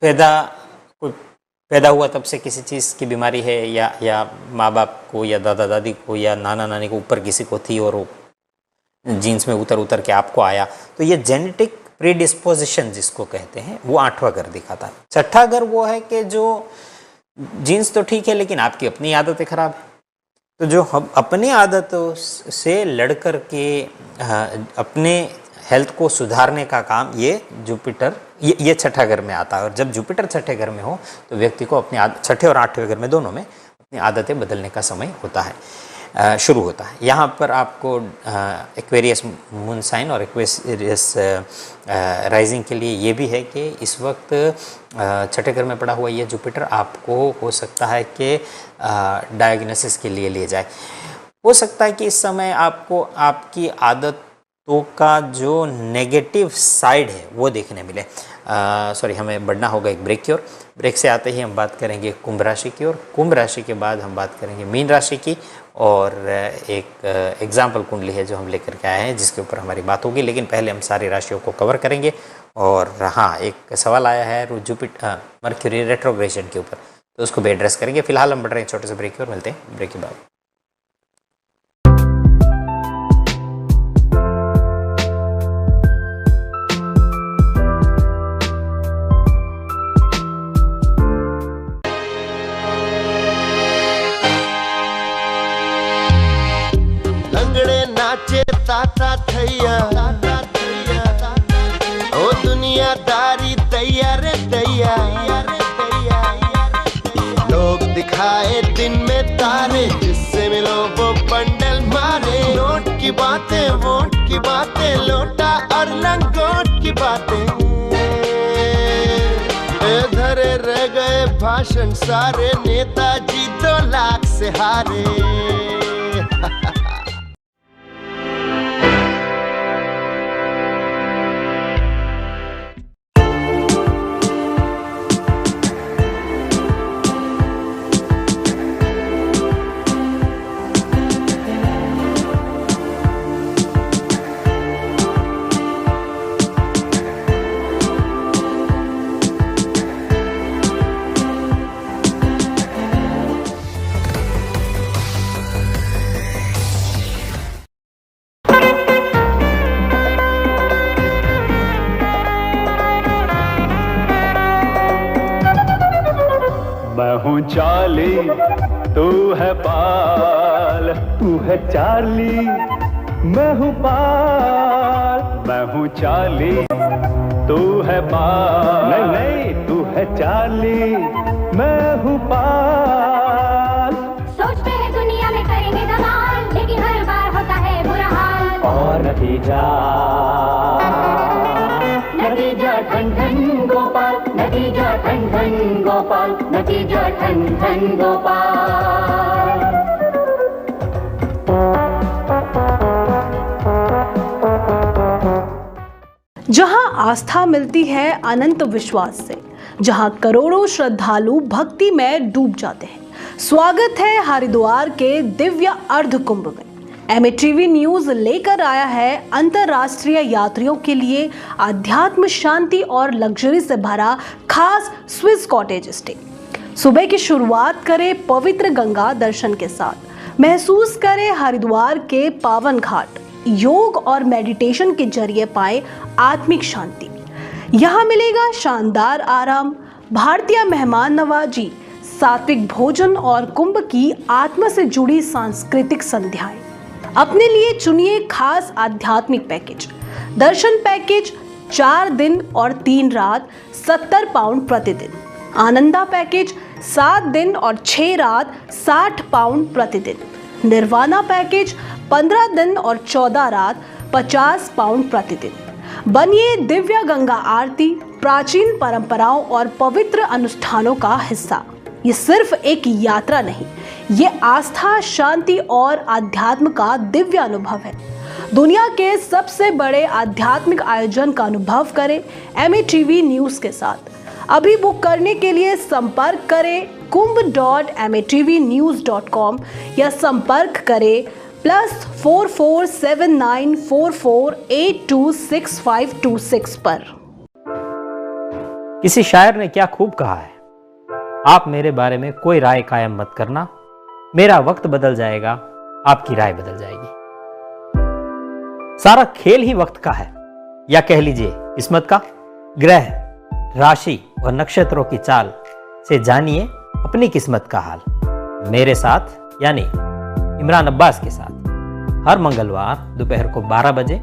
पैदा हुआ तब से किसी चीज़ की बीमारी है, या माँ बाप को या दादा दादी को या नाना नानी को ऊपर किसी को थी और वो जीन्स में उतर के आपको आया, तो ये जेनेटिक प्रीडिस्पोजिशन जिसको कहते हैं वो आठवां घर दिखाता है। छठा घर वो है कि जो जीन्स तो ठीक है लेकिन आपकी अपनी आदतें खराब है। तो जो हम अपनी आदतों से लड़ कर के अपने हेल्थ को सुधारने का काम ये जुपिटर ये छठा घर में आता है। और जब जुपिटर छठे घर में हो तो व्यक्ति को अपनी छठे और आठवें घर में दोनों में अपनी आदतें बदलने का समय होता है, शुरू होता है। यहाँ पर आपको एक्वेरियस मून साइन और एक्वेरियस राइजिंग के लिए ये भी है कि इस वक्त छठे घर में पड़ा हुआ ये जुपिटर आपको हो सकता है कि डायग्नोसिस के लिए ले जाए। हो सकता है कि इस समय आपको आपकी आदतों का जो नेगेटिव साइड है वो देखने मिले। सॉरी, हमें बढ़ना होगा एक ब्रेक की ओर। ब्रेक से आते ही हम बात करेंगे कुंभ राशि की ओर। कुंभ राशि के बाद हम बात करेंगे मीन राशि की, और एक एग्जाम्पल कुंडली है जो हम लेकर के आए हैं जिसके ऊपर हमारी बात होगी। लेकिन पहले हम सारी राशियों को कवर करेंगे। और हाँ, एक सवाल आया है जुपिटर मर्क्यूरी रेट्रोग्रेशन के ऊपर, तो उसको भी एड्रेस करेंगे। फिलहाल हम बढ़ रहे हैं छोटे से ब्रेक की ओर। मिलते हैं ब्रेक के बाद। ताता थैया ओ दुनियादारी तैयार तैयार, लोग दिखाए दिन में तारे, जिससे मिलो वो बंडल मारे। नोट की बातें, वोट की बातें, लोटा और लंगोट की बातें, धरे रह गए भाषण सारे, नेताजी 2 लाख से हारे। मैं हूँ चार्ली, तू है पाल, तू है चार्ली, मैं हूँ पाल, मैं हूँ चाली, तू है पाल, नहीं नहीं तू है चाली, मैं हूँ पाल। सोचते हैं दुनिया में करेंगे धमाल, लेकिन हर बार होता है बुरा हाल। और नतीजा नतीजा ठन ठन गोपाल, नतीजा ठन ठन गोपाल, नतीजा ठन ठन गोपाल। जहां आस्था मिलती है अनंत विश्वास से, जहां करोड़ों श्रद्धालु भक्ति में डूब जाते हैं, स्वागत है हरिद्वार के दिव्य अर्ध कुंभ में। एमएटीवी न्यूज लेकर आया है अंतर्राष्ट्रीय यात्रियों के लिए आध्यात्म, शांति और लग्जरी से भरा खास स्विस कॉटेज स्टे। सुबह की शुरुआत करें पवित्र गंगा दर्शन के साथ, महसूस करें हरिद्वार के पावन घाट, योग और मेडिटेशन के जरिए पाए आत्मिक शांति। यहाँ मिलेगा शानदार आराम, भारतीय मेहमान नवाजी, सात्विक भोजन और कुंभ की आत्मा से जुड़ी सांस्कृतिक संध्याएं। अपने लिए चुनिए खास आध्यात्मिक पैकेज। दर्शन पैकेज 4 दिन और 3 रात 70 पाउंड प्रतिदिन। आनंदा पैकेज 7 दिन और 6 रात 60 पाउंड प्रतिदिन। निर्वाणा पैकेज 15 दिन और 14 रात 50 पाउंड प्रतिदिन। बनिए दिव्य गंगा आरती, प्राचीन परंपराओं और पवित्र अनुष्ठानों का हिस्सा। ये सिर्फ एक यात्रा नहीं, ये आस्था, शांति और आध्यात्म का दिव्य अनुभव है। दुनिया के सबसे बड़े आध्यात्मिक आयोजन का अनुभव करें एमएटीवी न्यूज के साथ। अभी बुक करने के लिए संपर्क करें kumbh.matvnews.com या संपर्क करें +447944826526 पर। किसी शायर ने क्या खूब कहा है, आप मेरे बारे में कोई राय कायम मत करना, मेरा वक्त बदल जाएगा, आपकी राय बदल जाएगी। सारा खेल ही वक्त का है, या कह लीजिए किस्मत का। ग्रह, राशि और नक्षत्रों की चाल से जानिए अपनी किस्मत का हाल। मेरे साथ यानी इमरान अब्बास के साथ हर मंगलवार दोपहर को 12 बजे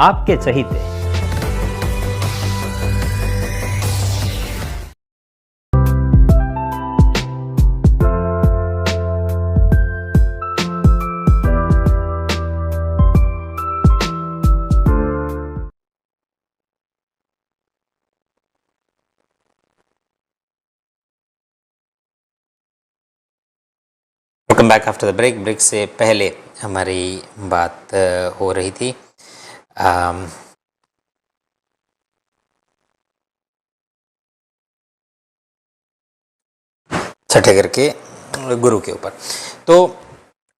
आपके चहीते welcome back after the break. Break से पहले हमारी बात हो रही थी छठे घर के गुरु के ऊपर। तो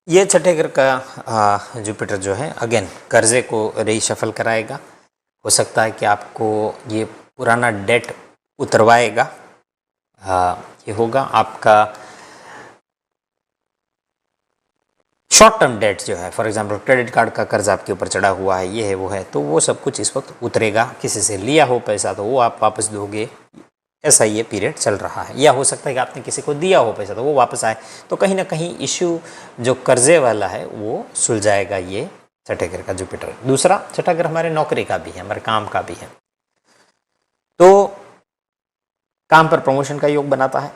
ये छठे घर का जुपिटर जो है अगेन कर्जे को रीशफल कराएगा। हो सकता है कि आपको ये पुराना डेट उतरवाएगा। ये होगा आपका शॉर्ट टर्म डेट जो है, फॉर एग्जांपल क्रेडिट कार्ड का कर्ज आपके ऊपर चढ़ा हुआ है, ये है वो है, तो वो सब कुछ इस वक्त उतरेगा। किसी से लिया हो पैसा तो वो आप वापस दोगे, ऐसा ये पीरियड चल रहा है। या हो सकता है कि आपने किसी को दिया हो पैसा तो वो वापस आए, तो कहीं ना कहीं इश्यू जो कर्जे वाला है वो सुलझाएगा ये छठे घर का जुपिटर। दूसरा, छठा घर हमारे नौकरी का भी है, हमारे काम का भी है, तो काम पर प्रमोशन का योग बनाता है।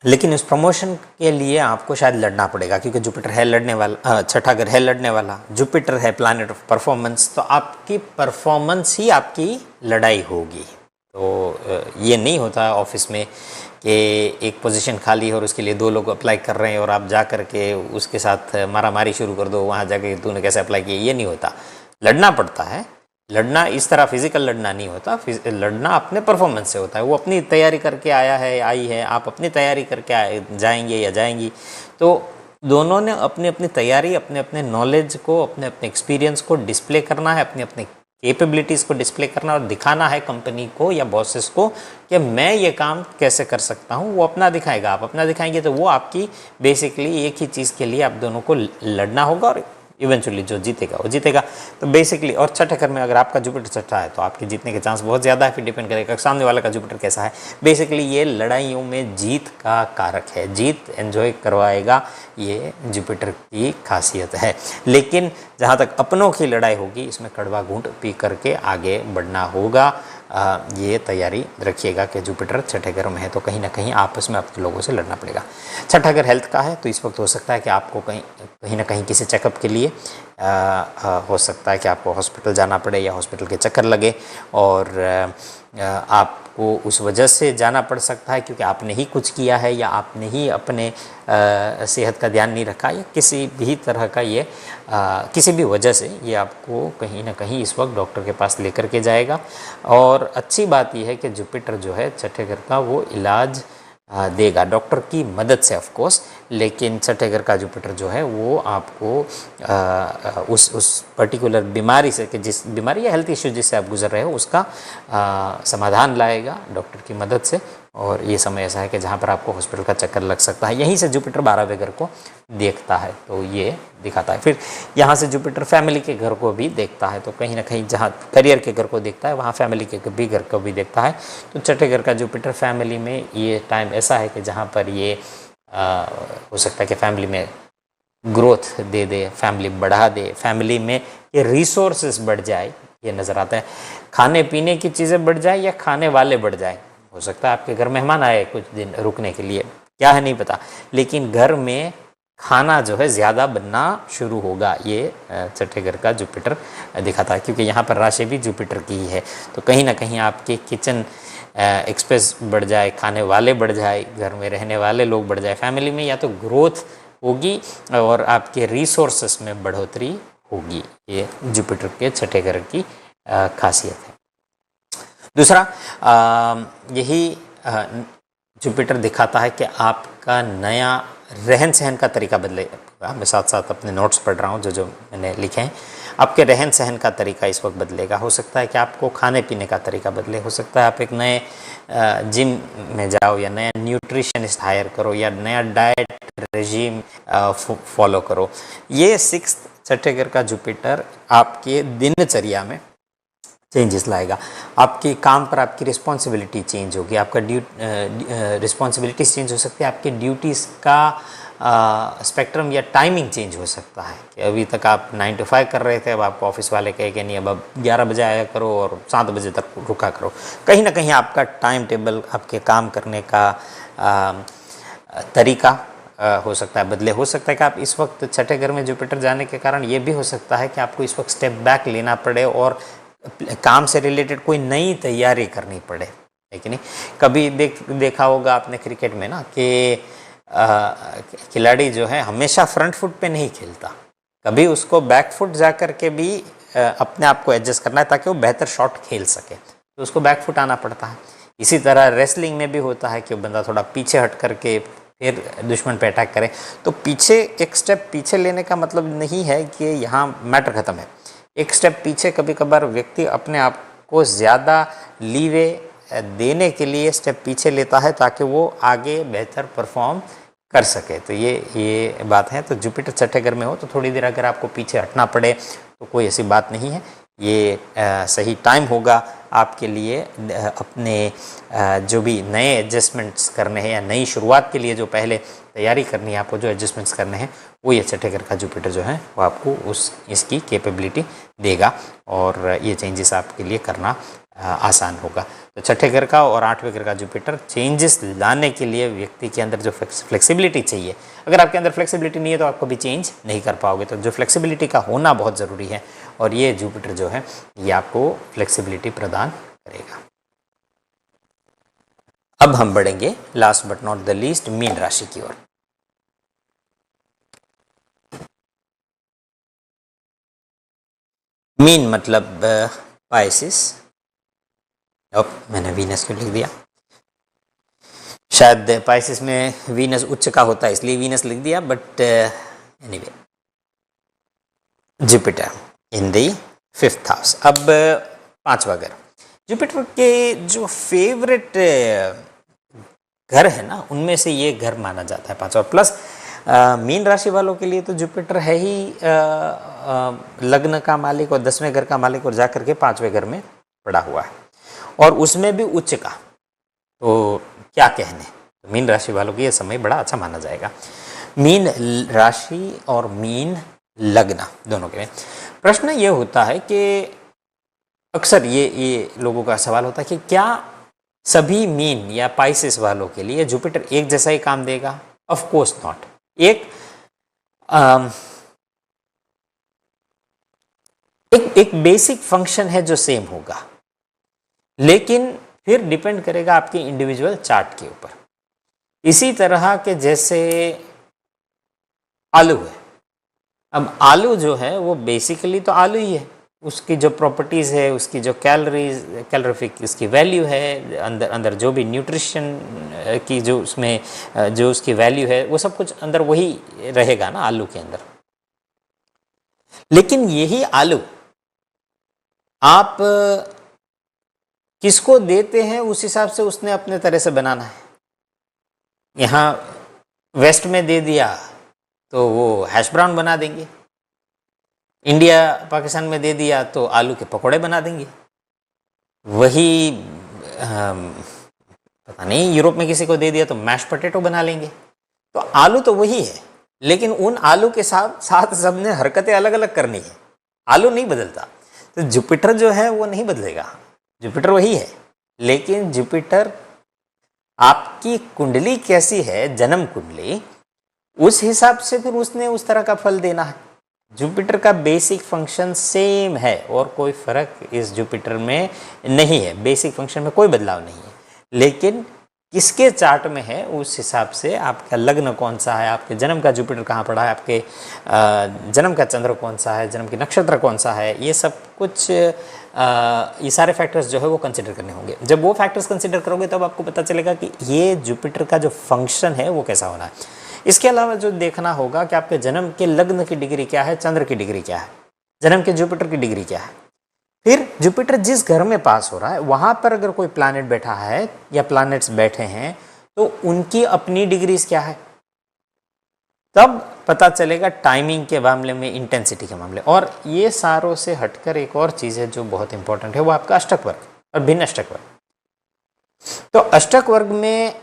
लेकिन उस प्रमोशन के लिए आपको शायद लड़ना पड़ेगा, क्योंकि जुपिटर है लड़ने वाला, छठा घर है लड़ने वाला, जुपिटर है प्लैनेट ऑफ परफॉर्मेंस, तो आपकी परफॉर्मेंस ही आपकी लड़ाई होगी। तो ये नहीं होता ऑफिस में कि एक पोजीशन खाली है और उसके लिए 2 लोग अप्लाई कर रहे हैं और आप जा कर के उसके साथ मारामारी शुरू कर दो, वहाँ जाके तूने कैसे अप्लाई किया, ये नहीं होता। लड़ना पड़ता है। लड़ना इस तरह फिजिकल लड़ना नहीं होता, लड़ना अपने परफॉर्मेंस से होता है। वो अपनी तैयारी करके आया है, आई है, आप अपनी तैयारी करके जाएंगे या जाएंगी, तो दोनों ने अपनी अपनी तैयारी, अपने अपने नॉलेज को, अपने अपने एक्सपीरियंस को डिस्प्ले करना है, अपने अपने कैपेबिलिटीज़ को डिस्प्ले करना और दिखाना है कंपनी को या बॉसेस को कि मैं ये काम कैसे कर सकता हूँ। वो अपना दिखाएगा, आप अपना दिखाएंगे, तो वो आपकी बेसिकली एक ही चीज़ के लिए आप दोनों को लड़ना होगा। और इवेंचुअली जो जीतेगा वो जीतेगा। तो बेसिकली, और छठे घर में अगर आपका जुपिटर छठा है तो आपके जीतने के चांस बहुत ज़्यादा है। फिर डिपेंड करेगा सामने वाले का जुपिटर कैसा है। बेसिकली ये लड़ाइयों में जीत का कारक है, जीत एंजॉय करवाएगा, ये जुपिटर की खासियत है। लेकिन जहाँ तक अपनों की लड़ाई होगी, इसमें कड़वा घूंट पी करके आगे बढ़ना होगा। ये तैयारी रखिएगा कि जुपिटर छठे घर में है तो कहीं ना कहीं आपस में अपने लोगों से लड़ना पड़ेगा। छठा घर हेल्थ का है तो इस वक्त हो सकता है कि आपको कहीं ना कहीं किसी चेकअप के लिए हो सकता है कि आपको हॉस्पिटल जाना पड़े या हॉस्पिटल के चक्कर लगे, और आपको उस वजह से जाना पड़ सकता है क्योंकि आपने ही कुछ किया है या आपने ही अपने सेहत का ध्यान नहीं रखा, या किसी भी तरह का ये किसी भी वजह से ये आपको कहीं ना कहीं इस वक्त डॉक्टर के पास लेकर के जाएगा। और अच्छी बात यह है कि जुपिटर जो है छठे घर का वो इलाज देगा डॉक्टर की मदद से ऑफ कोर्स, लेकिन छठे घर का जुपिटर जो है वो आपको उस पर्टिकुलर बीमारी से, कि जिस बीमारी या हेल्थ इश्यू जिससे आप गुजर रहे हो उसका समाधान लाएगा डॉक्टर की मदद से। और ये समय ऐसा है कि जहाँ पर आपको हॉस्पिटल का चक्कर लग सकता है। यहीं से जुपिटर 12वें घर को देखता है तो ये दिखाता है। फिर यहाँ से जुपिटर फैमिली के घर को भी देखता है, तो कहीं ना कहीं जहाँ करियर के घर को देखता है वहाँ फैमिली के भी घर को भी देखता है। तो छठे घर का जुपिटर फैमिली में ये टाइम ऐसा है कि जहाँ पर ये हो सकता है कि फैमिली में ग्रोथ दे दे, फैमिली बढ़ा दे, फैमिली में ये रिसोर्सेज बढ़ जाए, ये नज़र आता है। खाने पीने की चीज़ें बढ़ जाए या खाने वाले बढ़ जाए। हो सकता है आपके घर मेहमान आए कुछ दिन रुकने के लिए, क्या है नहीं पता, लेकिन घर में खाना जो है ज़्यादा बनना शुरू होगा, ये छठे घर का जुपिटर दिखाता है। क्योंकि यहाँ पर राशि भी जुपिटर की ही है, तो कहीं ना कहीं आपके किचन एक्सपेंस बढ़ जाए, खाने वाले बढ़ जाए, घर में रहने वाले लोग बढ़ जाए, फैमिली में या तो ग्रोथ होगी और आपके रिसोर्सेस में बढ़ोतरी होगी। ये जुपिटर के छठे घर की खासियत है। दूसरा यही जुपिटर दिखाता है कि आपका नया रहन सहन का तरीका बदलेगा। मैं साथ साथ अपने नोट्स पढ़ रहा हूँ जो मैंने लिखे हैं। आपके रहन सहन का तरीका इस वक्त बदलेगा। हो सकता है कि आपको खाने पीने का तरीका बदले, हो सकता है आप एक नए जिम में जाओ या नया न्यूट्रिशनिस्ट हायर करो या नया डाइट रेजिम फॉलो करो। ये छठे घर का जुपिटर आपके दिनचर्या में चेंजेस लाएगा। आपके काम पर आपकी रिस्पॉन्सिबिलिटी चेंज होगी, आपका रिस्पॉन्सिबिलिटीज चेंज हो सकती है, आपके ड्यूटीज़ का स्पेक्ट्रम या टाइमिंग चेंज हो सकता है कि अभी तक आप 9 to 5 कर रहे थे, अब आपको ऑफिस वाले कहे कि नहीं अब 11 बजे आया करो और 7 बजे तक रुका करो। कहीं ना कहीं आपका टाइम टेबल, आपके काम करने का तरीका हो सकता है बदले। हो सकता है कि आप इस वक्त छठे घर में जुपिटर जाने के कारण ये भी हो सकता है कि आपको इस वक्त स्टेप बैक लेना पड़े और काम से रिलेटेड कोई नई तैयारी करनी पड़े, है कि नहीं। कभी देखा होगा आपने क्रिकेट में ना कि खिलाड़ी जो है हमेशा फ्रंट फुट पे नहीं खेलता, कभी उसको बैक फुट जा कर के भी अपने आप को एडजस्ट करना है ताकि वो बेहतर शॉट खेल सके, तो उसको बैक फुट आना पड़ता है। इसी तरह रेसलिंग में भी होता है कि बंदा थोड़ा पीछे हट करके फिर दुश्मन पे अटैक करे। तो पीछे एक स्टेप पीछे लेने का मतलब नहीं है कि यहाँ मैटर ख़त्म है। एक स्टेप पीछे कभी कभार व्यक्ति अपने आप को ज़्यादा लीवे देने के लिए स्टेप पीछे लेता है ताकि वो आगे बेहतर परफॉर्म कर सके। तो ये बात है। तो जुपिटर छठे घर में हो तो थोड़ी देर अगर आपको पीछे हटना पड़े तो कोई ऐसी बात नहीं है, ये सही टाइम होगा आपके लिए अपने जो भी नए एडजस्टमेंट्स करने हैं या नई शुरुआत के लिए जो पहले तैयारी करनी है, आपको जो एडजस्टमेंट्स करने हैं वो ये छठे घर का जुपिटर जो है वो आपको इसकी कैपेबिलिटी देगा और ये चेंजेस आपके लिए करना आसान होगा। तो छठे घर का और 8वें घर का जुपिटर चेंजेस लाने के लिए व्यक्ति के अंदर जो फ्लेक्सिबिलिटी चाहिए, अगर आपके अंदर फ्लेक्सिबिलिटी नहीं है तो आपको भी चेंज नहीं कर पाओगे। तो जो फ्लेक्सिबिलिटी का होना बहुत ज़रूरी है और ये जुपिटर जो है ये आपको फ्लेक्सिबिलिटी प्रदान करेगा। अब हम बढ़ेंगे last but not the least mean राशि की ओर। मीन मतलब पाइसिस। अब मैंने वीनस क्यों लिख दिया, शायद पाइसिस में वीनस उच्च का होता है इसलिए वीनस लिख दिया, but anyway Jupiter in the 5th house. अब 5वां घर, जुपिटर के जो फेवरेट घर है ना उनमें से ये घर माना जाता है 5वां। प्लस मीन राशि वालों के लिए तो जुपिटर है ही लग्न का मालिक और 10वें घर का मालिक और जाकर के 5वें घर में पड़ा हुआ है और उसमें भी उच्च का। तो क्या कहने, तो मीन राशि वालों की यह समय बड़ा अच्छा माना जाएगा। मीन राशि और मीन लग्न दोनों के लिए प्रश्न ये होता है कि अक्सर ये लोगों का सवाल होता है कि क्या सभी मीन या पाइसेस वालों के लिए जुपिटर एक जैसा ही काम देगा? Of course not. एक बेसिक फंक्शन है जो सेम होगा, लेकिन फिर डिपेंड करेगा आपके इंडिविजुअल चार्ट के ऊपर। इसी तरह के जैसे आलू है, अब आलू जो है वो बेसिकली तो आलू ही है, उसकी जो प्रॉपर्टीज़ है, उसकी जो कैलोरीफिक उसकी वैल्यू है, अंदर जो भी न्यूट्रिशन की जो उसमें जो उसकी वैल्यू है वो सब कुछ अंदर वही रहेगा ना आलू के अंदर। लेकिन यही आलू आप किसको देते हैं उस हिसाब से उसने अपने तरह से बनाना है। यहाँ वेस्ट में दे दिया तो वो हैश ब्राउन बना देंगे, इंडिया पाकिस्तान में दे दिया तो आलू के पकोड़े बना देंगे। वही पता नहीं यूरोप में किसी को दे दिया तो मैश पोटैटो बना लेंगे। तो आलू तो वही है, लेकिन उन आलू के साथ सबने हरकतें अलग अलग करनी है। आलू नहीं बदलता, तो जुपिटर जो है वो नहीं बदलेगा, जुपिटर वही है। लेकिन जुपिटर आपकी कुंडली कैसी है, जन्म कुंडली, उस हिसाब से फिर उसने उस तरह का फल देना है। जुपिटर का बेसिक फंक्शन सेम है और कोई फर्क इस जुपिटर में नहीं है, बेसिक फंक्शन में कोई बदलाव नहीं है। लेकिन किसके चार्ट में है उस हिसाब से आपका लग्न कौन सा है, आपके जन्म का जुपिटर कहाँ पड़ा है, आपके जन्म का चंद्र कौन सा है, जन्म की नक्षत्र कौन सा है, ये सब कुछ ये सारे फैक्टर्स जो है वो कंसिडर करने होंगे। जब वो फैक्टर्स कंसिडर करोगे तब आपको पता चलेगा कि ये जुपिटर का जो फंक्शन है वो कैसा होना है। इसके अलावा जो देखना होगा कि आपके जन्म के लग्न की डिग्री क्या है, चंद्र की डिग्री क्या है, जन्म के जुपिटर की डिग्री क्या है। फिर जुपिटर जिस घर में पास हो रहा है वहाँ पर अगर कोई प्लैनेट बैठा है या प्लैनेट्स बैठे हैं तो उनकी अपनी डिग्रीज क्या है, तब पता चलेगा टाइमिंग के मामले में, इंटेंसिटी के मामले। और ये सारों से हटकर एक और चीज़ है जो बहुत इंपॉर्टेंट है, वो आपका अष्टक वर्ग और भिन्न अष्टक वर्ग। तो अष्टक वर्ग में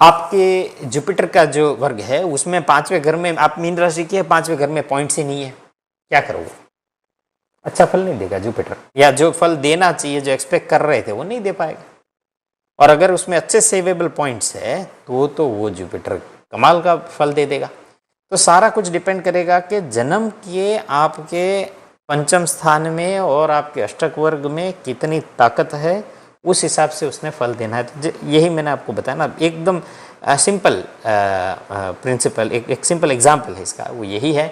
आपके जुपिटर का जो वर्ग है उसमें 5वें घर में आप मीन राशि की है, 5वें घर में पॉइंट्स ही नहीं है, क्या करोगे? अच्छा फल नहीं देगा जुपिटर, या जो फल देना चाहिए, जो एक्सपेक्ट कर रहे थे वो नहीं दे पाएगा। और अगर उसमें अच्छे सेवेबल पॉइंट्स है तो वो जुपिटर कमाल का फल दे देगा। तो सारा कुछ डिपेंड करेगा कि जन्म के आपके पंचम स्थान में और आपके अष्टक वर्ग में कितनी ताकत है, उस हिसाब से उसने फल देना है। तो यही मैंने आपको बताया ना, एकदम सिंपल प्रिंसिपल, एक सिंपल एग्जाम्पल है इसका, वो यही है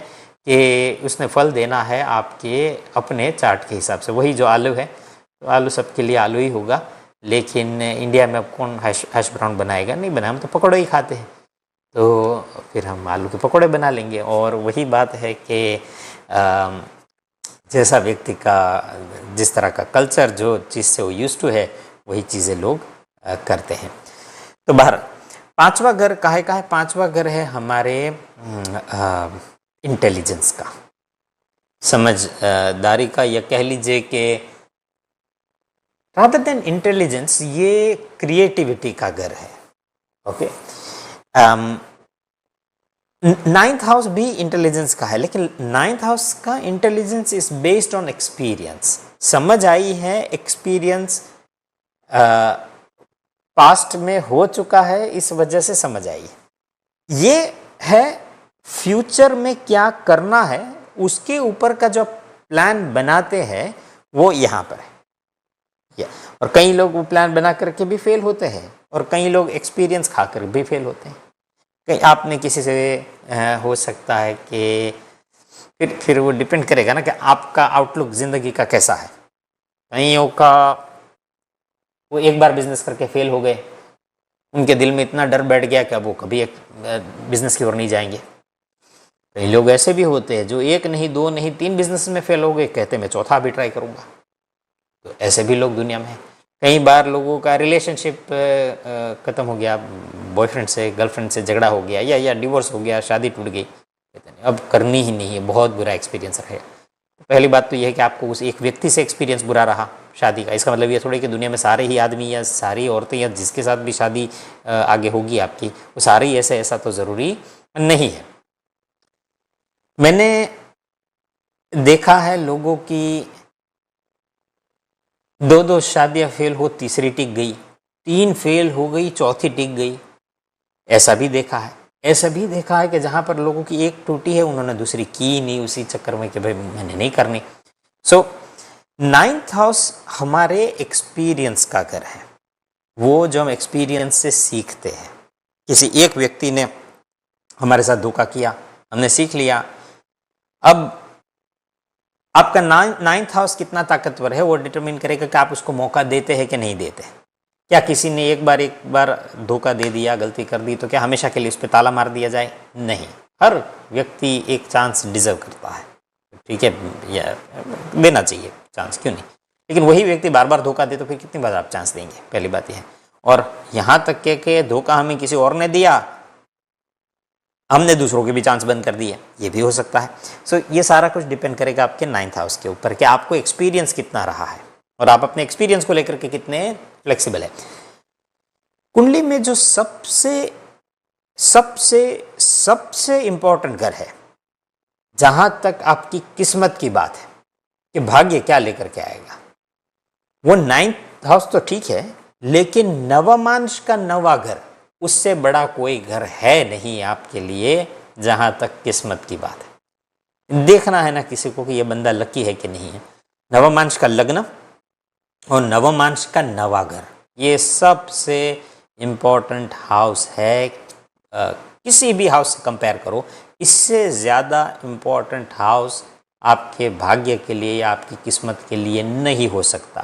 कि उसने फल देना है आपके अपने चार्ट के हिसाब से। वही जो आलू है, तो आलू सबके लिए आलू ही होगा, लेकिन इंडिया में अब कौन हैश ब्राउन बनाएगा? नहीं बनाए, हम तो पकौड़े ही खाते हैं, तो फिर हम आलू के पकौड़े बना लेंगे। और वही बात है कि जैसा व्यक्ति का जिस तरह का कल्चर, जो चीज़ से वो यूज्ड टू है, वही चीज़ें लोग करते हैं। तो बाहर 5वां घर काहे का है? 5वां घर है हमारे इंटेलिजेंस का, समझदारी का, या कह लीजिए कि रादर देन इंटेलिजेंस ये क्रिएटिविटी का घर है। ओके, 9th हाउस भी इंटेलिजेंस का है, लेकिन 9th हाउस का intelligence is based on experience. समझ आई है, एक्सपीरियंस पास्ट में हो चुका है, इस वजह से समझ आई है। ये है फ्यूचर में क्या करना है, उसके ऊपर का जो प्लान बनाते हैं वो यहाँ पर है। और कई लोग वो प्लान बना करके भी फेल होते हैं, और कई लोग एक्सपीरियंस खाकर भी फेल होते हैं। कहीं आपने किसी से हो सकता है कि फिर वो डिपेंड करेगा ना कि आपका आउटलुक ज़िंदगी का कैसा है। कईयों का वो एक बार बिजनेस करके फेल हो गए, उनके दिल में इतना डर बैठ गया कि अब वो कभी एक बिजनेस की ओर नहीं जाएंगे। कई लोग ऐसे भी होते हैं जो 1 नहीं 2 नहीं 3 बिजनेस में फेल हो गए, कहते मैं चौथा भी ट्राई करूँगा। तो ऐसे भी लोग दुनिया में हैं। कई बार लोगों का रिलेशनशिप ख़त्म हो गया, बॉयफ्रेंड से गर्लफ्रेंड से झगड़ा हो गया या डिवोर्स हो गया, शादी टूट गई, कहते हैं अब करनी ही नहीं है, बहुत बुरा एक्सपीरियंस रहा। पहली बात तो यह है कि आपको उस एक व्यक्ति से एक्सपीरियंस बुरा रहा शादी का, इसका मतलब ये थोड़ी कि दुनिया में सारे ही आदमी या सारी औरतें या जिसके साथ भी शादी आगे होगी आपकी वो सारे ही ऐसा तो ज़रूरी नहीं है। मैंने देखा है लोगों की 2 शादियां फेल हो, तीसरी टिक गई, 3 फेल हो गई, चौथी टिक गई, ऐसा भी देखा है। ऐसा भी देखा है कि जहाँ पर लोगों की एक टूटी है उन्होंने दूसरी की नहीं, उसी चक्कर में कि भाई मैंने नहीं करनी। सो 9th हाउस हमारे एक्सपीरियंस का घर है, वो जो हम एक्सपीरियंस से सीखते हैं। किसी एक व्यक्ति ने हमारे साथ धोखा किया, हमने सीख लिया। अब आपका 9th हाउस कितना ताकतवर है वो डिटरमिन करेगा कि आप उसको मौका देते हैं कि नहीं देते। क्या किसी ने एक बार धोखा दे दिया, गलती कर दी, तो क्या हमेशा के लिए उस पर ताला मार दिया जाए? नहीं, हर व्यक्ति एक चांस डिजर्व करता है, ठीक है, या देना चाहिए चांस, क्यों नहीं। लेकिन वही व्यक्ति बार बार धोखा दे तो फिर कितनी बार आप चांस देंगे? पहली बात यह है। और यहाँ तक के धोखा हमें किसी और ने दिया, हमने दूसरों के भी चांस बंद कर दिए, ये भी हो सकता है। सो ये सारा कुछ डिपेंड करेगा आपके 9th हाउस के ऊपर कि आपको एक्सपीरियंस कितना रहा है और आप अपने एक्सपीरियंस को लेकर के कितने फ्लेक्सिबल है। कुंडली में जो सबसे सबसे सबसे इंपॉर्टेंट घर है, जहां तक आपकी किस्मत की बात है कि भाग्य क्या लेकर के आएगा, वो 9th हाउस तो ठीक है, लेकिन नवमांश का 9वां घर, उससे बड़ा कोई घर है नहीं आपके लिए जहां तक किस्मत की बात है। देखना है ना किसी को कि ये बंदा लकी है कि नहीं है। नवमांश का लग्न और नवमांश का 9वां घर, ये सबसे इम्पोर्टेंट हाउस है। किसी भी हाउस से कंपेयर करो, इससे ज़्यादा इम्पोर्टेंट हाउस आपके भाग्य के लिए या आपकी किस्मत के लिए नहीं हो सकता।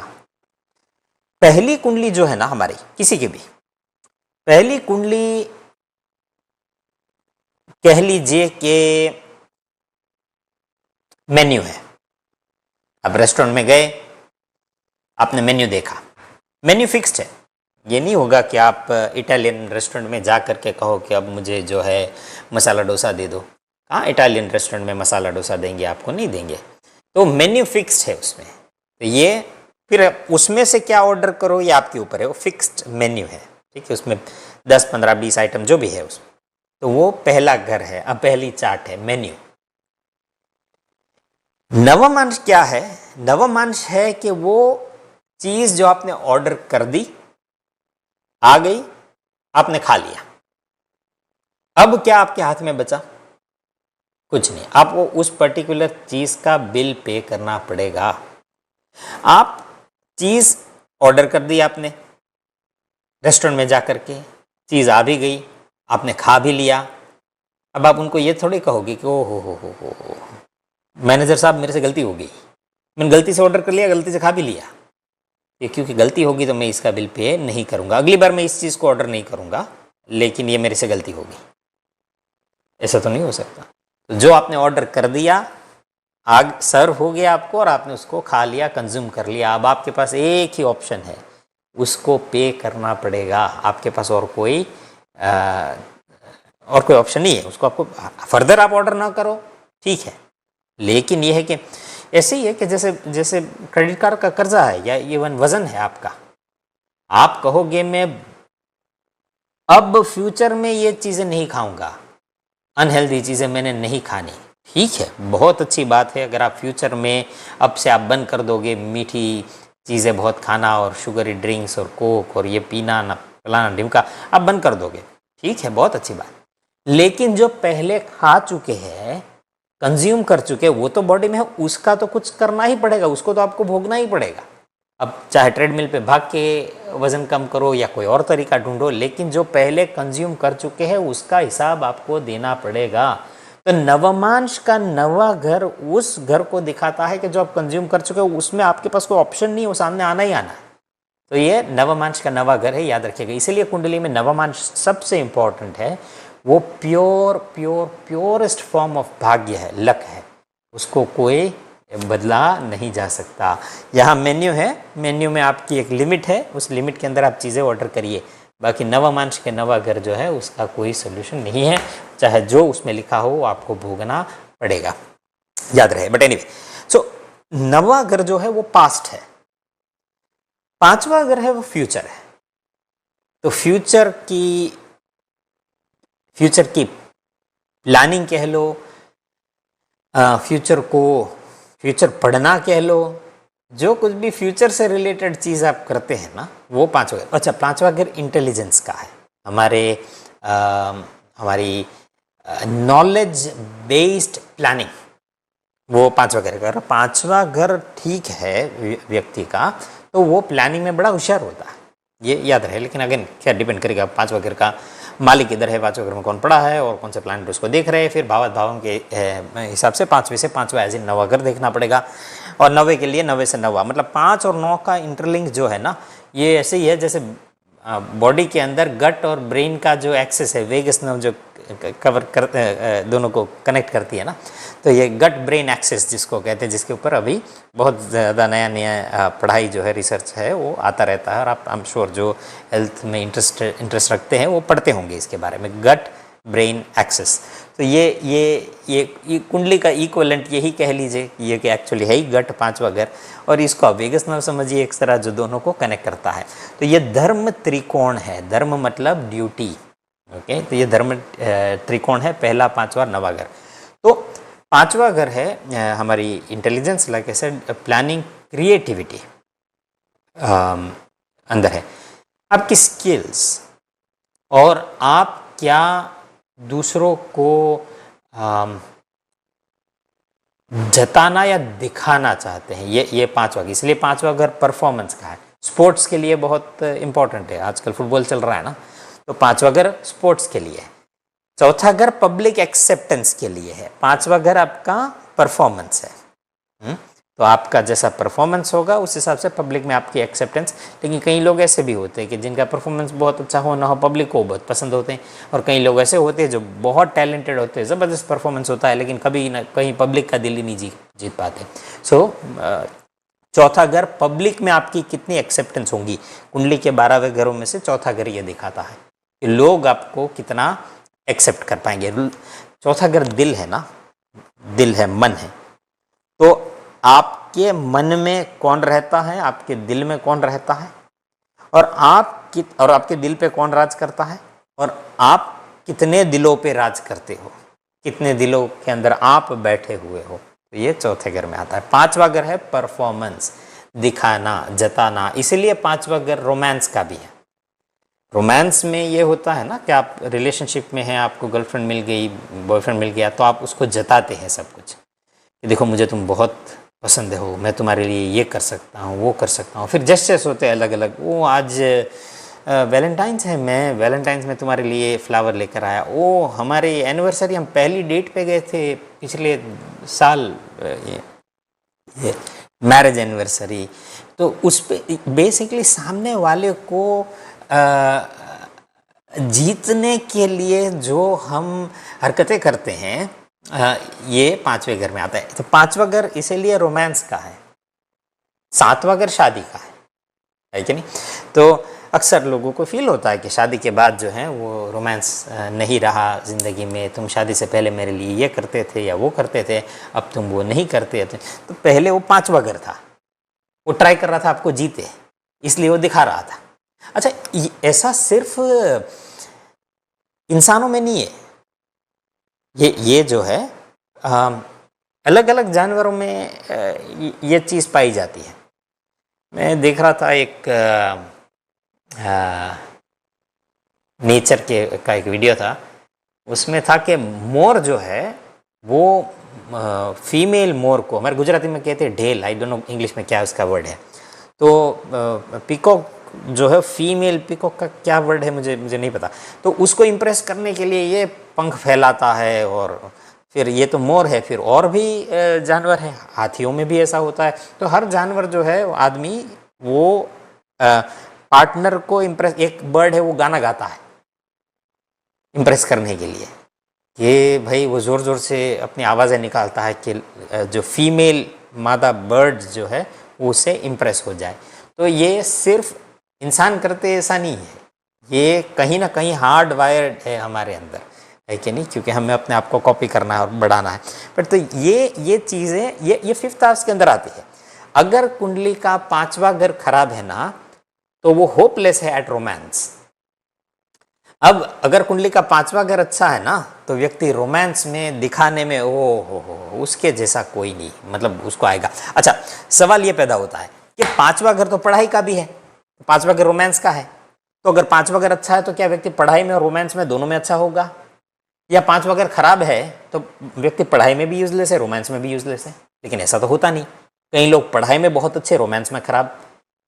पहली कुंडली जो है ना हमारी, किसी की भी पहली कुंडली, कह लीजिए कि मेन्यू है। आप रेस्टोरेंट में गए, आपने मेन्यू देखा, मेन्यू फिक्स्ड है। ये नहीं होगा कि आप इटालियन रेस्टोरेंट में जा कर के कहो कि अब मुझे जो है मसाला डोसा दे दो। कहाँ इटालियन रेस्टोरेंट में मसाला डोसा देंगे आपको? नहीं देंगे। तो मेन्यू फिक्स्ड है उसमें, तो ये फिर उसमें से क्या ऑर्डर करो ये आपके ऊपर है, वो फिक्स्ड मेन्यू है, ठीक है। उसमें 10, 15, 20 आइटम जो भी है उसमें, तो वो पहला घर है। अब पहली चार्ट है मेन्यू। नवमांश क्या है? नवमांश है कि वो चीज जो आपने ऑर्डर कर दी, आ गई, आपने खा लिया, अब क्या आपके हाथ में बचा? कुछ नहीं। आपको उस पर्टिकुलर चीज का बिल पे करना पड़ेगा। आप चीज ऑर्डर कर दी आपने रेस्टोरेंट में जाकर के, चीज आ भी गई, आपने खा भी लिया। अब आप उनको ये थोड़ी कहोगे कि ओ हो मैनेजर साहब मेरे से गलती हो गई, मैंने गलती से ऑर्डर कर लिया, गलती से खा भी लिया, ये क्योंकि गलती होगी तो मैं इसका बिल पे नहीं करूंगा, अगली बार मैं इस चीज़ को ऑर्डर नहीं करूंगा, लेकिन ये मेरे से गलती होगी। ऐसा तो नहीं हो सकता। तो जो आपने ऑर्डर कर दिया, आग सर्व हो गया आपको और आपने उसको खा लिया, कंज्यूम कर लिया। अब आपके पास एक ही ऑप्शन है, उसको पे करना पड़ेगा। आपके पास और कोई ऑप्शन नहीं है। उसको आपको फर्दर आप ऑर्डर ना करो, ठीक है, लेकिन यह है कि ऐसे ही है कि जैसे क्रेडिट कार्ड का कर्जा है या इवन वजन है आपका। आप कहोगे मैं अब फ्यूचर में ये चीज़ें नहीं खाऊंगा, अनहेल्दी चीज़ें मैंने नहीं खानी, ठीक है, बहुत अच्छी बात है। अगर आप फ्यूचर में अब से आप बंद कर दोगे मीठी चीज़ें बहुत खाना और शुगरी ड्रिंक्स और कोक और ये पीना ना फलाना ढिमका, आप बंद कर दोगे, ठीक है, बहुत अच्छी बात। लेकिन जो पहले खा चुके हैं, कंज्यूम कर चुके हैं, वो तो बॉडी में है, उसका तो कुछ करना ही पड़ेगा, उसको तो आपको भोगना ही पड़ेगा। अब चाहे ट्रेडमिल पे भाग के वजन कम करो या कोई और तरीका ढूंढो, लेकिन जो पहले कंज्यूम कर चुके हैं उसका हिसाब आपको देना पड़ेगा। तो नवमांश का 9वां घर उस घर को दिखाता है कि जो आप कंज्यूम कर चुके हो, उसमें आपके पास कोई ऑप्शन नहीं है, वो सामने आना ही आना है। तो ये नवमांश का 9वां घर है, याद रखिएगा। इसीलिए कुंडली में नवमांश सबसे इंपॉर्टेंट है। वो प्योरेस्ट फॉर्म ऑफ भाग्य है, लक है, उसको कोई बदला नहीं जा सकता। यहाँ मेन्यू है, मेन्यू में आपकी एक लिमिट है, उस लिमिट के अंदर आप चीज़ें ऑर्डर करिए। बाकी नवा मांस के नवा घर जो है उसका कोई सोल्यूशन नहीं है, चाहे जो उसमें लिखा हो वो आपको भोगना पड़ेगा, याद रहे। बट एनीवे, सो नवा घर जो है वो पास्ट है, पांचवा घर है वो फ्यूचर है। तो फ्यूचर की प्लानिंग कह लो, फ्यूचर पढ़ना कह लो, जो कुछ भी फ्यूचर से रिलेटेड चीज़ आप करते हैं ना, वो पांचवा घर। अच्छा, पांचवा घर इंटेलिजेंस का है, हमारी नॉलेज बेस्ड प्लानिंग, वो पांचवा घर का। पांचवा घर ठीक है व्यक्ति का, तो वो प्लानिंग में बड़ा होशियार होता है, ये याद रहे। लेकिन अगेन क्या डिपेंड करेगा पांचवा घर का मालिक किधर है, पांचवा घर में कौन पड़ा है और कौन से प्लानट उसको देख रहे हैं। फिर भावों के हिसाब से पांचवे से पांचवा एज इन नवा घर देखना पड़ेगा, और नवे के लिए नवे से नवा, मतलब 5 और 9 का इंटरलिंक जो है ना, ये ऐसे ही है जैसे बॉडी के अंदर गट और ब्रेन का जो एक्सेस है, वेगस नर्व जो कवर कर दोनों को कनेक्ट करती है ना, तो ये गट ब्रेन एक्सेस जिसको कहते हैं, जिसके ऊपर अभी बहुत ज़्यादा नया पढ़ाई जो है, रिसर्च है, वो आता रहता है। और आप आई एम श्योर जो हेल्थ में इंटरेस्ट रखते हैं वो पढ़ते होंगे इसके बारे में, गट ब्रेन एक्सेस। तो ये कुंडली का इक्विवेलेंट यही कह लीजिए, ये कि एक्चुअली है ही गट पांचवा घर, और इसको वेगस नर्व समझिए एक तरह जो दोनों को कनेक्ट करता है। तो ये धर्म त्रिकोण है, धर्म मतलब ड्यूटी, ओके। तो ये धर्म त्रिकोण है, पहला, पांचवा, नवा घर। तो पांचवा घर है हमारी intelligence, like I said, planning, creativity अंदर है, आपकी स्किल्स, और आप क्या दूसरों को जताना या दिखाना चाहते हैं, ये पांचवा। इसलिए पांचवा घर परफॉर्मेंस का है, स्पोर्ट्स के लिए बहुत इंपॉर्टेंट है। आजकल फुटबॉल चल रहा है ना, तो पांचवा घर स्पोर्ट्स के लिए है। चौथा घर पब्लिक एक्सेप्टेंस के लिए है, पांचवा घर आपका परफॉर्मेंस है। तो आपका जैसा परफॉर्मेंस होगा उस हिसाब से पब्लिक में आपकी एक्सेप्टेंस। लेकिन कई लोग ऐसे भी होते हैं कि जिनका परफॉर्मेंस बहुत अच्छा हो ना हो, पब्लिक को बहुत पसंद होते हैं। और कई लोग ऐसे होते हैं जो बहुत टैलेंटेड होते हैं, ज़बरदस्त परफॉर्मेंस होता है, लेकिन कभी ना कहीं पब्लिक का दिल ही नहीं जीत पाते। सो चौथा घर पब्लिक में आपकी कितनी एक्सेप्टेंस होंगी, कुंडली के 12वें घरों में से चौथा घर ये दिखाता है कि लोग आपको कितना एक्सेप्ट कर पाएंगे। चौथा घर दिल है ना, दिल है, मन है। तो आपके मन में कौन रहता है, आपके दिल में कौन रहता है, और आपके दिल पे कौन राज करता है, और आप कितने दिलों पे राज करते हो, कितने दिलों के अंदर आप बैठे हुए हो। तो ये चौथे घर में आता है। पांचवा घर है परफॉर्मेंस, दिखाना, जताना। इसीलिए पांचवा घर रोमांस का भी है। रोमांस में ये होता है ना कि आप रिलेशनशिप में हैं, आपको गर्लफ्रेंड मिल गई, बॉयफ्रेंड मिल गया, तो आप उसको जताते हैं सब कुछ कि देखो मुझे तुम बहुत पसंद हो, मैं तुम्हारे लिए ये कर सकता हूँ, वो कर सकता हूँ। फिर जेस्चर्स होते हैं अलग अलग। वो आज वैलेंटाइंस है, मैं वैलेंटाइंस में तुम्हारे लिए फ्लावर लेकर आया। वो हमारी एनिवर्सरी, हम पहली डेट पे गए थे पिछले साल, ये मैरिज एनिवर्सरी। तो उस पे बेसिकली सामने वाले को जीतने के लिए जो हम हरकतें करते हैं, ये पांचवें घर में आता है। तो पांचवा घर इसीलिए रोमांस का है, सातवां घर शादी का है कि नहीं। तो अक्सर लोगों को फील होता है कि शादी के बाद जो है वो रोमांस नहीं रहा ज़िंदगी में, तुम शादी से पहले मेरे लिए ये करते थे या वो करते थे, अब तुम वो नहीं करते थे। तो पहले वो पांचवा घर था, वो ट्राई कर रहा था आपको जीते, इसलिए वो दिखा रहा था। अच्छा, ऐसा सिर्फ इंसानों में नहीं है, ये जो है अलग अलग जानवरों में ये चीज़ पाई जाती है। मैं देख रहा था एक नेचर का एक वीडियो था, उसमें था कि मोर जो है वो फीमेल मोर को, हमारे गुजराती में कहते हैं ढेल, आई डोंट नो इंग्लिश में क्या उसका वर्ड है। तो पीकॉक जो है, फीमेल पीकॉक का क्या वर्ड है मुझे नहीं पता। तो उसको इम्प्रेस करने के लिए ये पंख फैलाता है, और फिर ये तो मोर है, फिर और भी जानवर है, हाथियों में भी ऐसा होता है। तो हर जानवर जो है, आदमी वो पार्टनर को इम्प्रेस, एक बर्ड है वो गाना गाता है इम्प्रेस करने के लिए कि भाई वो ज़ोर ज़ोर से अपनी आवाज़ें निकालता है कि जो फीमेल मादा बर्ड जो है उससे इम्प्रेस हो जाए। तो ये सिर्फ इंसान करते ऐसा नहीं है, ये कहीं ना कहीं हार्ड वायर्ड है हमारे अंदर, है कि नहीं, क्योंकि हमें अपने आप को कॉपी करना है और बढ़ाना है। बट तो ये चीज़ें ये फिफ्थ हाउस के अंदर आती है। अगर कुंडली का 5वां घर खराब है ना तो वो होपलेस है एट रोमांस। अब अगर कुंडली का 5वां घर अच्छा है ना तो व्यक्ति रोमांस में दिखाने में हो उसके जैसा कोई नहीं, मतलब उसको आएगा। अच्छा, सवाल ये पैदा होता है कि 5वां घर तो पढ़ाई का भी है, 5वां घर रोमांस का है, तो अगर 5वां घर अच्छा है तो क्या व्यक्ति पढ़ाई में और रोमांस में दोनों में अच्छा होगा? या 5वां घर खराब है तो व्यक्ति पढ़ाई में भी यूजलेस है, रोमांस में भी यूजलेस है? लेकिन ऐसा तो होता नहीं। कई लोग पढ़ाई में बहुत अच्छे, रोमांस में खराब,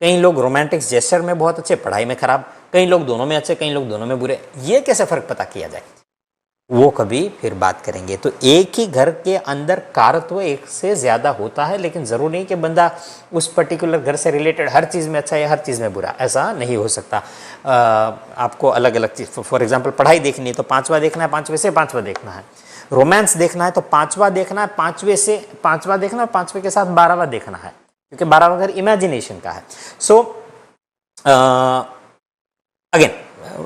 कई लोग रोमांटिक जेस्चर में बहुत अच्छे, पढ़ाई में खराब, कई लोग दोनों में अच्छे, कई लोग दोनों में बुरे। ये कैसे फर्क पता किया जाए, वो कभी फिर बात करेंगे। तो एक ही घर के अंदर कारत्व एक से ज़्यादा होता है, लेकिन ज़रूरी नहीं कि बंदा उस पर्टिकुलर घर से रिलेटेड हर चीज़ में अच्छा है, हर चीज़ में बुरा, ऐसा नहीं हो सकता। आपको अलग अलग चीज़, फॉर एग्जांपल पढ़ाई देखनी है तो 5वां देखना है, 5वें से 5वां देखना है। रोमांस देखना है तो 5वां देखना है, 5वें से 5वां देखना है, 5वें के साथ 12वां देखना है, क्योंकि 12वां घर इमेजिनेशन का है। सो अगेन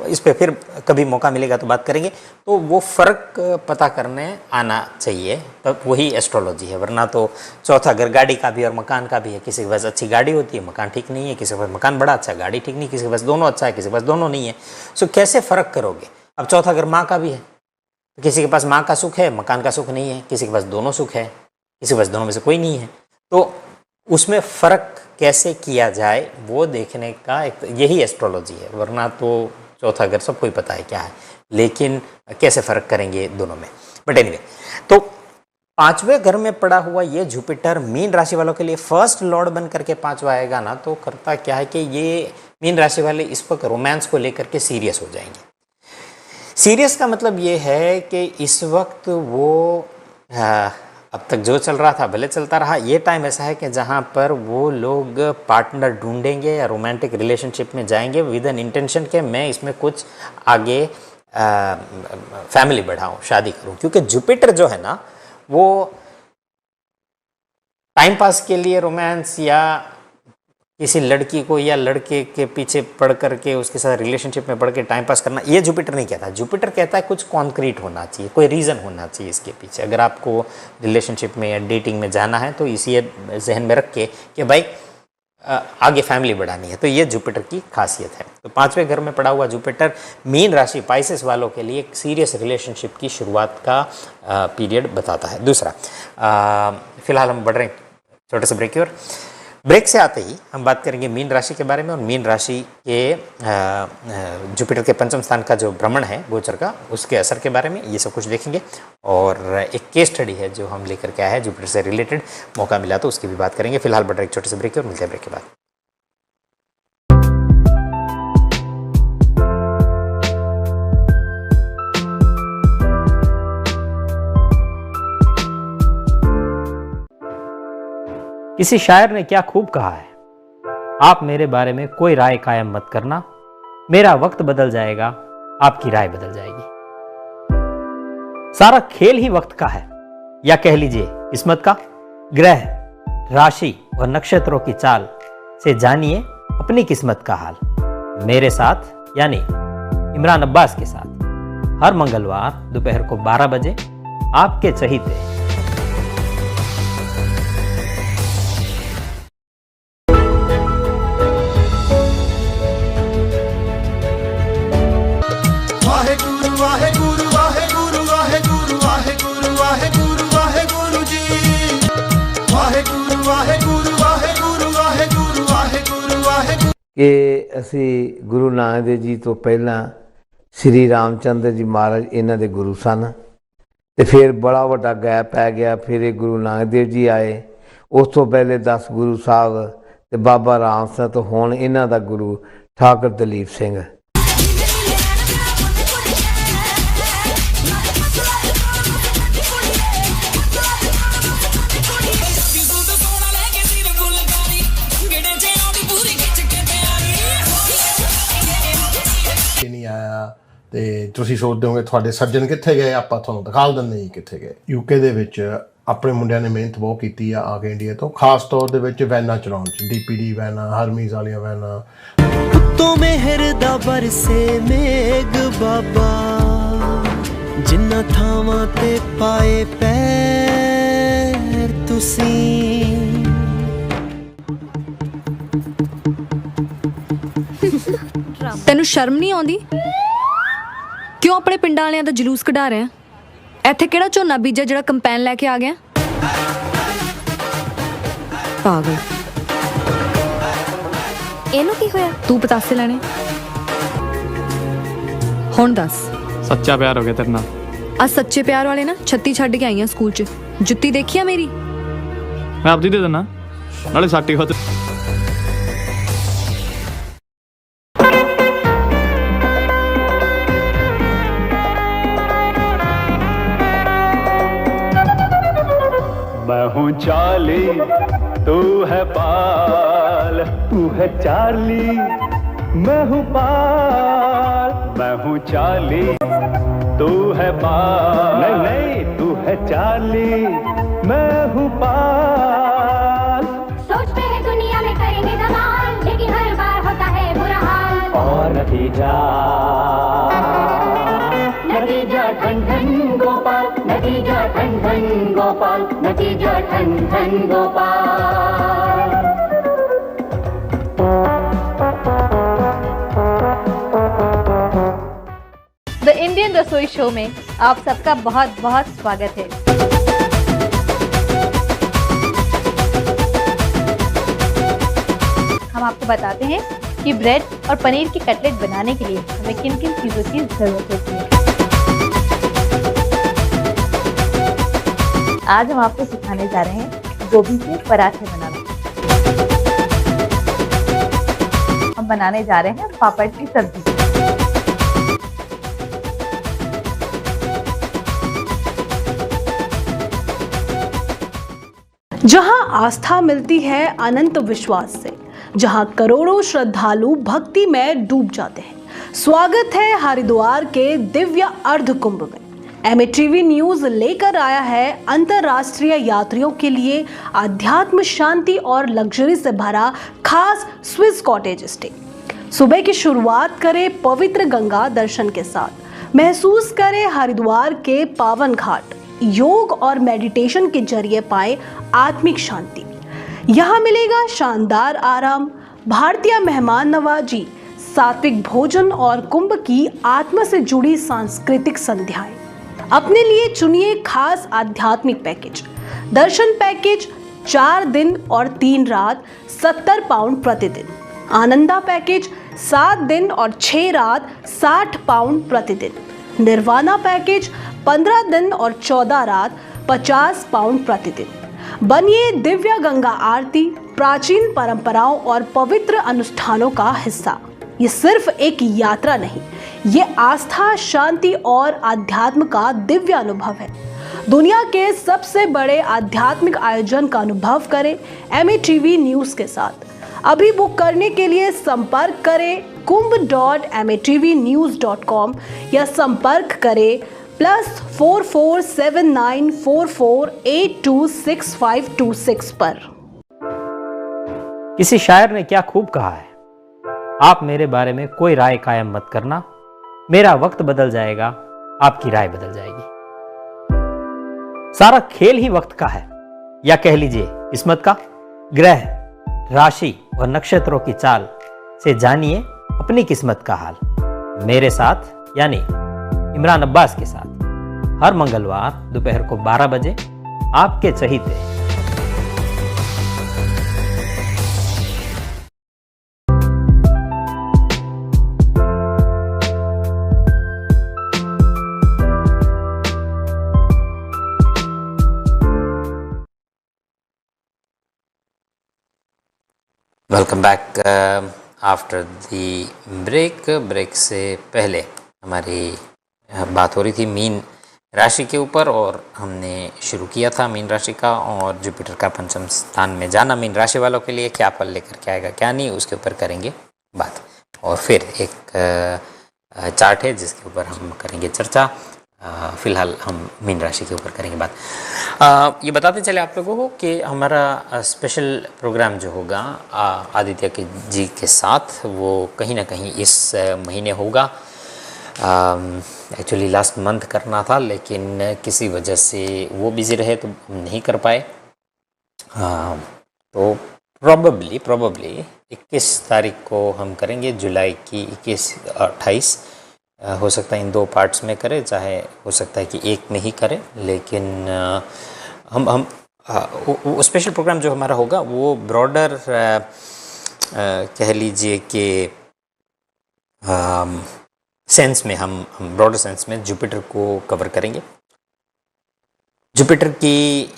इस पे फिर कभी मौका मिलेगा तो बात करेंगे। तो वो फ़र्क पता करने आना चाहिए, तब वही एस्ट्रोलॉजी है। वरना तो चौथा घर गाड़ी का भी और मकान का भी है। किसी के पास अच्छी गाड़ी होती है, मकान ठीक नहीं है, किसी के पास मकान बड़ा अच्छा, गाड़ी ठीक नहीं, किसी के पास दोनों अच्छा है, किसी के पास दोनों नहीं है। सो कैसे फ़र्क करोगे? अब चौथा घर माँ का भी है, तो किसी के पास माँ का सुख है, मकान का सुख नहीं है, किसी के पास दोनों सुख है, किसी के पास दोनों में से कोई नहीं है। तो उसमें फ़र्क कैसे किया जाए वो देखने का एक यही एस्ट्रोलॉजी है। वरना तो चौथा घर सबको ही पता है क्या है, लेकिन कैसे फ़र्क करेंगे दोनों में। बट एनीवे, तो 5वें घर में पड़ा हुआ ये जुपिटर मीन राशि वालों के लिए फर्स्ट लॉर्ड बन करके 5वां आएगा ना, तो करता क्या है कि ये मीन राशि वाले इस वक्त रोमांस को लेकर के सीरियस हो जाएंगे। सीरियस का मतलब ये है कि इस वक्त वो अब तक जो चल रहा था भले चलता रहा, ये टाइम ऐसा है कि जहाँ पर वो लोग पार्टनर ढूंढेंगे या रोमांटिक रिलेशनशिप में जाएंगे विद एन इंटेंशन के मैं इसमें कुछ आगे फैमिली बढ़ाऊं, शादी करूं। क्योंकि जुपिटर जो है ना वो टाइम पास के लिए रोमांस या किसी लड़की को या लड़के के पीछे पड़ करके उसके साथ रिलेशनशिप में पड़ के टाइम पास करना, ये जुपिटर नहीं कहता। जुपिटर कहता है कुछ कॉन्क्रीट होना चाहिए, कोई रीज़न होना चाहिए इसके पीछे। अगर आपको रिलेशनशिप में या डेटिंग में जाना है तो इसी जहन में रख के कि भाई आगे फैमिली बढ़ानी है, तो ये जुपिटर की खासियत है। तो 5वें घर में पड़ा हुआ जुपिटर मीन राशि पाइसेस वालों के लिए एक सीरियस रिलेशनशिप की शुरुआत का पीरियड बताता है। दूसरा, फिलहाल हम बढ़ रहे हैं छोटे से ब्रेक की ओर। ब्रेक से आते ही हम बात करेंगे मीन राशि के बारे में, और मीन राशि के जुपिटर के 5वें स्थान का जो भ्रमण है गोचर का, उसके असर के बारे में ये सब कुछ देखेंगे। और एक केस स्टडी है जो हम लेकर के आए हैं जुपिटर से रिलेटेड, मौका मिला तो उसकी भी बात करेंगे। फिलहाल बढ़ रहे एक छोटे से ब्रेक और मिलते हैं ब्रेक के बाद। किसी शायर ने क्या खूब कहा है, आप मेरे बारे में कोई राय कायम मत करना, मेरा वक्त बदल जाएगा, आपकी राय बदल जाएगी। सारा खेल ही वक्त का है, या कह लीजिए किस्मत का। ग्रह, राशि और नक्षत्रों की चाल से जानिए अपनी किस्मत का हाल। मेरे साथ यानी इमरान अब्बास के साथ हर मंगलवार दोपहर को 12 बजे आपके चहीते ਕਿ ਅਸੀਂ ਗੁਰੂ ਨਾਨਕ ਦੇਵ ਜੀ ਤੋਂ ਪਹਿਲਾਂ ਸ੍ਰੀ ਰਾਮਚੰਦਰ ਜੀ ਮਹਾਰਾਜ ਇਹਨਾਂ ਦੇ ਗੁਰੂ ਸਨ, ਤੇ ਫਿਰ ਬੜਾ ਵੱਡਾ ਗੈਪ ਪੈ ਗਿਆ। ਫਿਰ ਇਹ ਗੁਰੂ ਨਾਨਕ ਦੇਵ ਜੀ ਆਏ, ਉਸ ਤੋਂ ਪਹਿਲੇ 10 ਗੁਰੂ ਸਾਹਿਬ ਤੇ ਬਾਬਾ ਰਾਮ ਸਿੰਘ, ਤੋਂ ਹੁਣ ਇਹਨਾਂ ਦਾ ਗੁਰੂ ਠਾਕੁਰ ਦਲੀਪ ਸਿੰਘ। नहीं आया ਤੇ ਤੁਸੀਂ ਸੋਚਦੇ ਹੋਗੇ ਤੁਹਾਡੇ ਸੱਜਣ ਕਿੱਥੇ ਗਏ, ਆਪਾਂ ਤੁਹਾਨੂੰ ਦਿਖਾ ਦਿੰਦੇ ਜੀ ਕਿੱਥੇ ਗਏ। ਯੂਕੇ ਦੇ ਵਿੱਚ ਆਪਣੇ ਮੁੰਡਿਆਂ ਨੇ ਮਿਹਨਤ ਬਹੁਤ ਕੀਤੀ ਆ ਕੇ ਇੰਡੀਆ ਤੋਂ, ਖਾਸ ਤੌਰ ਦੇ ਵਿੱਚ ਵੈਨਾਂ ਚਲਾਉਣ 'ਚ, DPD ਵੈਨਾਂ, ਹਰਮੀਜ਼ ਵਾਲੀਆਂ ਵੈਨਾਂ। ਉੱਤੋਂ ਮਿਹਰ ਦਾ ਬਰਸੇ ਮੇਘ ਬਾਬਾ, ਜਿੰਨਾ ਥਾਵਾਂ ਤੇ ਪਾਏ ਪੈਰ ਤੁਸੀਂ। ਤੈਨੂੰ ਸ਼ਰਮ ਨਹੀਂ ਆਉਂਦੀ? ਕਿਉਂ ਆਪਣੇ ਪਿੰਡਾਂ ਵਾਲਿਆਂ ਦਾ ਜਲੂਸ ਕਢਾ ਰਿਹਾ? ਇੱਥੇ ਕਿਹੜਾ ਝੋਨਾ ਬੀਜਿਆ ਜਿਹੜਾ ਕੰਪੈਨ ਲੈ ਕੇ ਆ ਗਿਆ? ਪਾਗਲ। ਇਹਨੂੰ ਕੀ ਹੋਇਆ? ਤੂੰ ਪਤਾਸੇ ਲੈਣੇ? ਹੁਣ ਦੱਸ। ਸੱਚਾ ਪਿਆਰ ਹੋ ਗਿਆ ਤੇਰੇ ਨਾਲ। ਆ ਸੱਚੇ ਪਿਆਰ ਵਾਲੇ ਨਾ 36 ਛੱਡ ਕੇ ਆਈਆਂ ਸਕੂਲ 'ਚ। ਜੁੱਤੀ ਦੇਖੀ ਆ ਮੇਰੀ? ਮੈਂ ਆਪਦੀ ਦੇ ਦਿੰਦਾ, ਨਾਲੇ ਸਾਟੀ ਖਤ। मैं हूँ चार्ली, तू है पाल, तू है चार्ली, मैं हूँ पाल। मैं हूँ चार्ली, तू है पाल, नहीं नहीं तू है चार्ली, मैं हूँ पाल। सोचते हैं दुनिया में करेंगे धमाल, लेकिन हर बार होता है बुरा हाल। और नतीजा नतीजा ठन ठन गोपाल, नतीजा ठन ठन गोपाल, नतीजा ठन ठन गोपाल। द इंडियन रसोई शो में आप सबका बहुत बहुत स्वागत है। हम आपको बताते हैं कि ब्रेड और पनीर की कटलेट बनाने के लिए हमें किन किन चीज़ों की ज़रूरत होती है। आज हम आपको सिखाने जा रहे हैं गोभी के पराठे बनाना। हम बनाने जा रहे हैं पापड़ की सब्जी। जहां आस्था मिलती है अनंत विश्वास से, जहां करोड़ों श्रद्धालु भक्ति में डूब जाते हैं, स्वागत है हरिद्वार के दिव्य अर्ध कुंभ में। एमएटीवी न्यूज लेकर आया है अंतर्राष्ट्रीय यात्रियों के लिए आध्यात्म, शांति और लग्जरी से भरा खास स्विस कॉटेज स्टे। सुबह की शुरुआत करें पवित्र गंगा दर्शन के साथ, महसूस करें हरिद्वार के पावन घाट, योग और मेडिटेशन के जरिए पाए आत्मिक शांति। यहाँ मिलेगा शानदार आराम, भारतीय मेहमान नवाजी, सात्विक भोजन और कुंभ की आत्मा से जुड़ी सांस्कृतिक संध्याएं। अपने लिए चुनिए खास आध्यात्मिक पैकेज। दर्शन पैकेज 4 दिन और 3 रात 70 पाउंड प्रतिदिन। आनंदा पैकेज 7 दिन और 6 रात 60 पाउंड प्रतिदिन। निर्वाणा पैकेज 15 दिन और 14 रात 50 पाउंड प्रतिदिन। बनिए दिव्य गंगा आरती, प्राचीन परंपराओं और पवित्र अनुष्ठानों का हिस्सा। ये सिर्फ एक यात्रा नहीं, ये आस्था, शांति और आध्यात्म का दिव्य अनुभव है। दुनिया के सबसे बड़े आध्यात्मिक आयोजन का अनुभव करें एमएटीवी न्यूज के साथ। अभी बुक करने के लिए संपर्क करें kumbh.matvnews.com या संपर्क करें +44 7944 826526 पर। किसी शायर ने क्या खूब कहा है, आप मेरे बारे में कोई राय कायम मत करना, मेरा वक्त बदल जाएगा, आपकी राय बदल जाएगी। सारा खेल ही वक्त का है, या कह लीजिए किस्मत का। ग्रह, राशि और नक्षत्रों की चाल से जानिए अपनी किस्मत का हाल। मेरे साथ यानी इमरान अब्बास के साथ हर मंगलवार दोपहर को 12 बजे आपके चहीते welcome back after the break से पहले हमारी बात हो रही थी मीन राशि के ऊपर, और हमने शुरू किया था मीन राशि का, और जुपिटर का पंचम स्थान में जाना मीन राशि वालों के लिए क्या फल लेकर के आएगा क्या नहीं, उसके ऊपर करेंगे बात। और फिर एक चार्ट है जिसके ऊपर हम करेंगे चर्चा। फिलहाल हम मीन राशि के ऊपर करेंगे बात। ये बताते चले आप लोगों को कि हमारा स्पेशल प्रोग्राम जो होगा आदित्य जी के साथ, वो कहीं ना कहीं इस महीने होगा। एक्चुअली लास्ट मंथ करना था, लेकिन किसी वजह से वो बिज़ी रहे तो हम नहीं कर पाए। तो प्रोबेबली 21 तारीख को हम करेंगे, जुलाई की 21-28। हो सकता है इन 2 पार्ट्स में करें, चाहे हो सकता है कि एक में ही करें, लेकिन हम स्पेशल प्रोग्राम जो हमारा होगा वो ब्रॉडर कह लीजिए कि सेंस में हम ब्रॉडर सेंस में जुपिटर को कवर करेंगे। जुपिटर की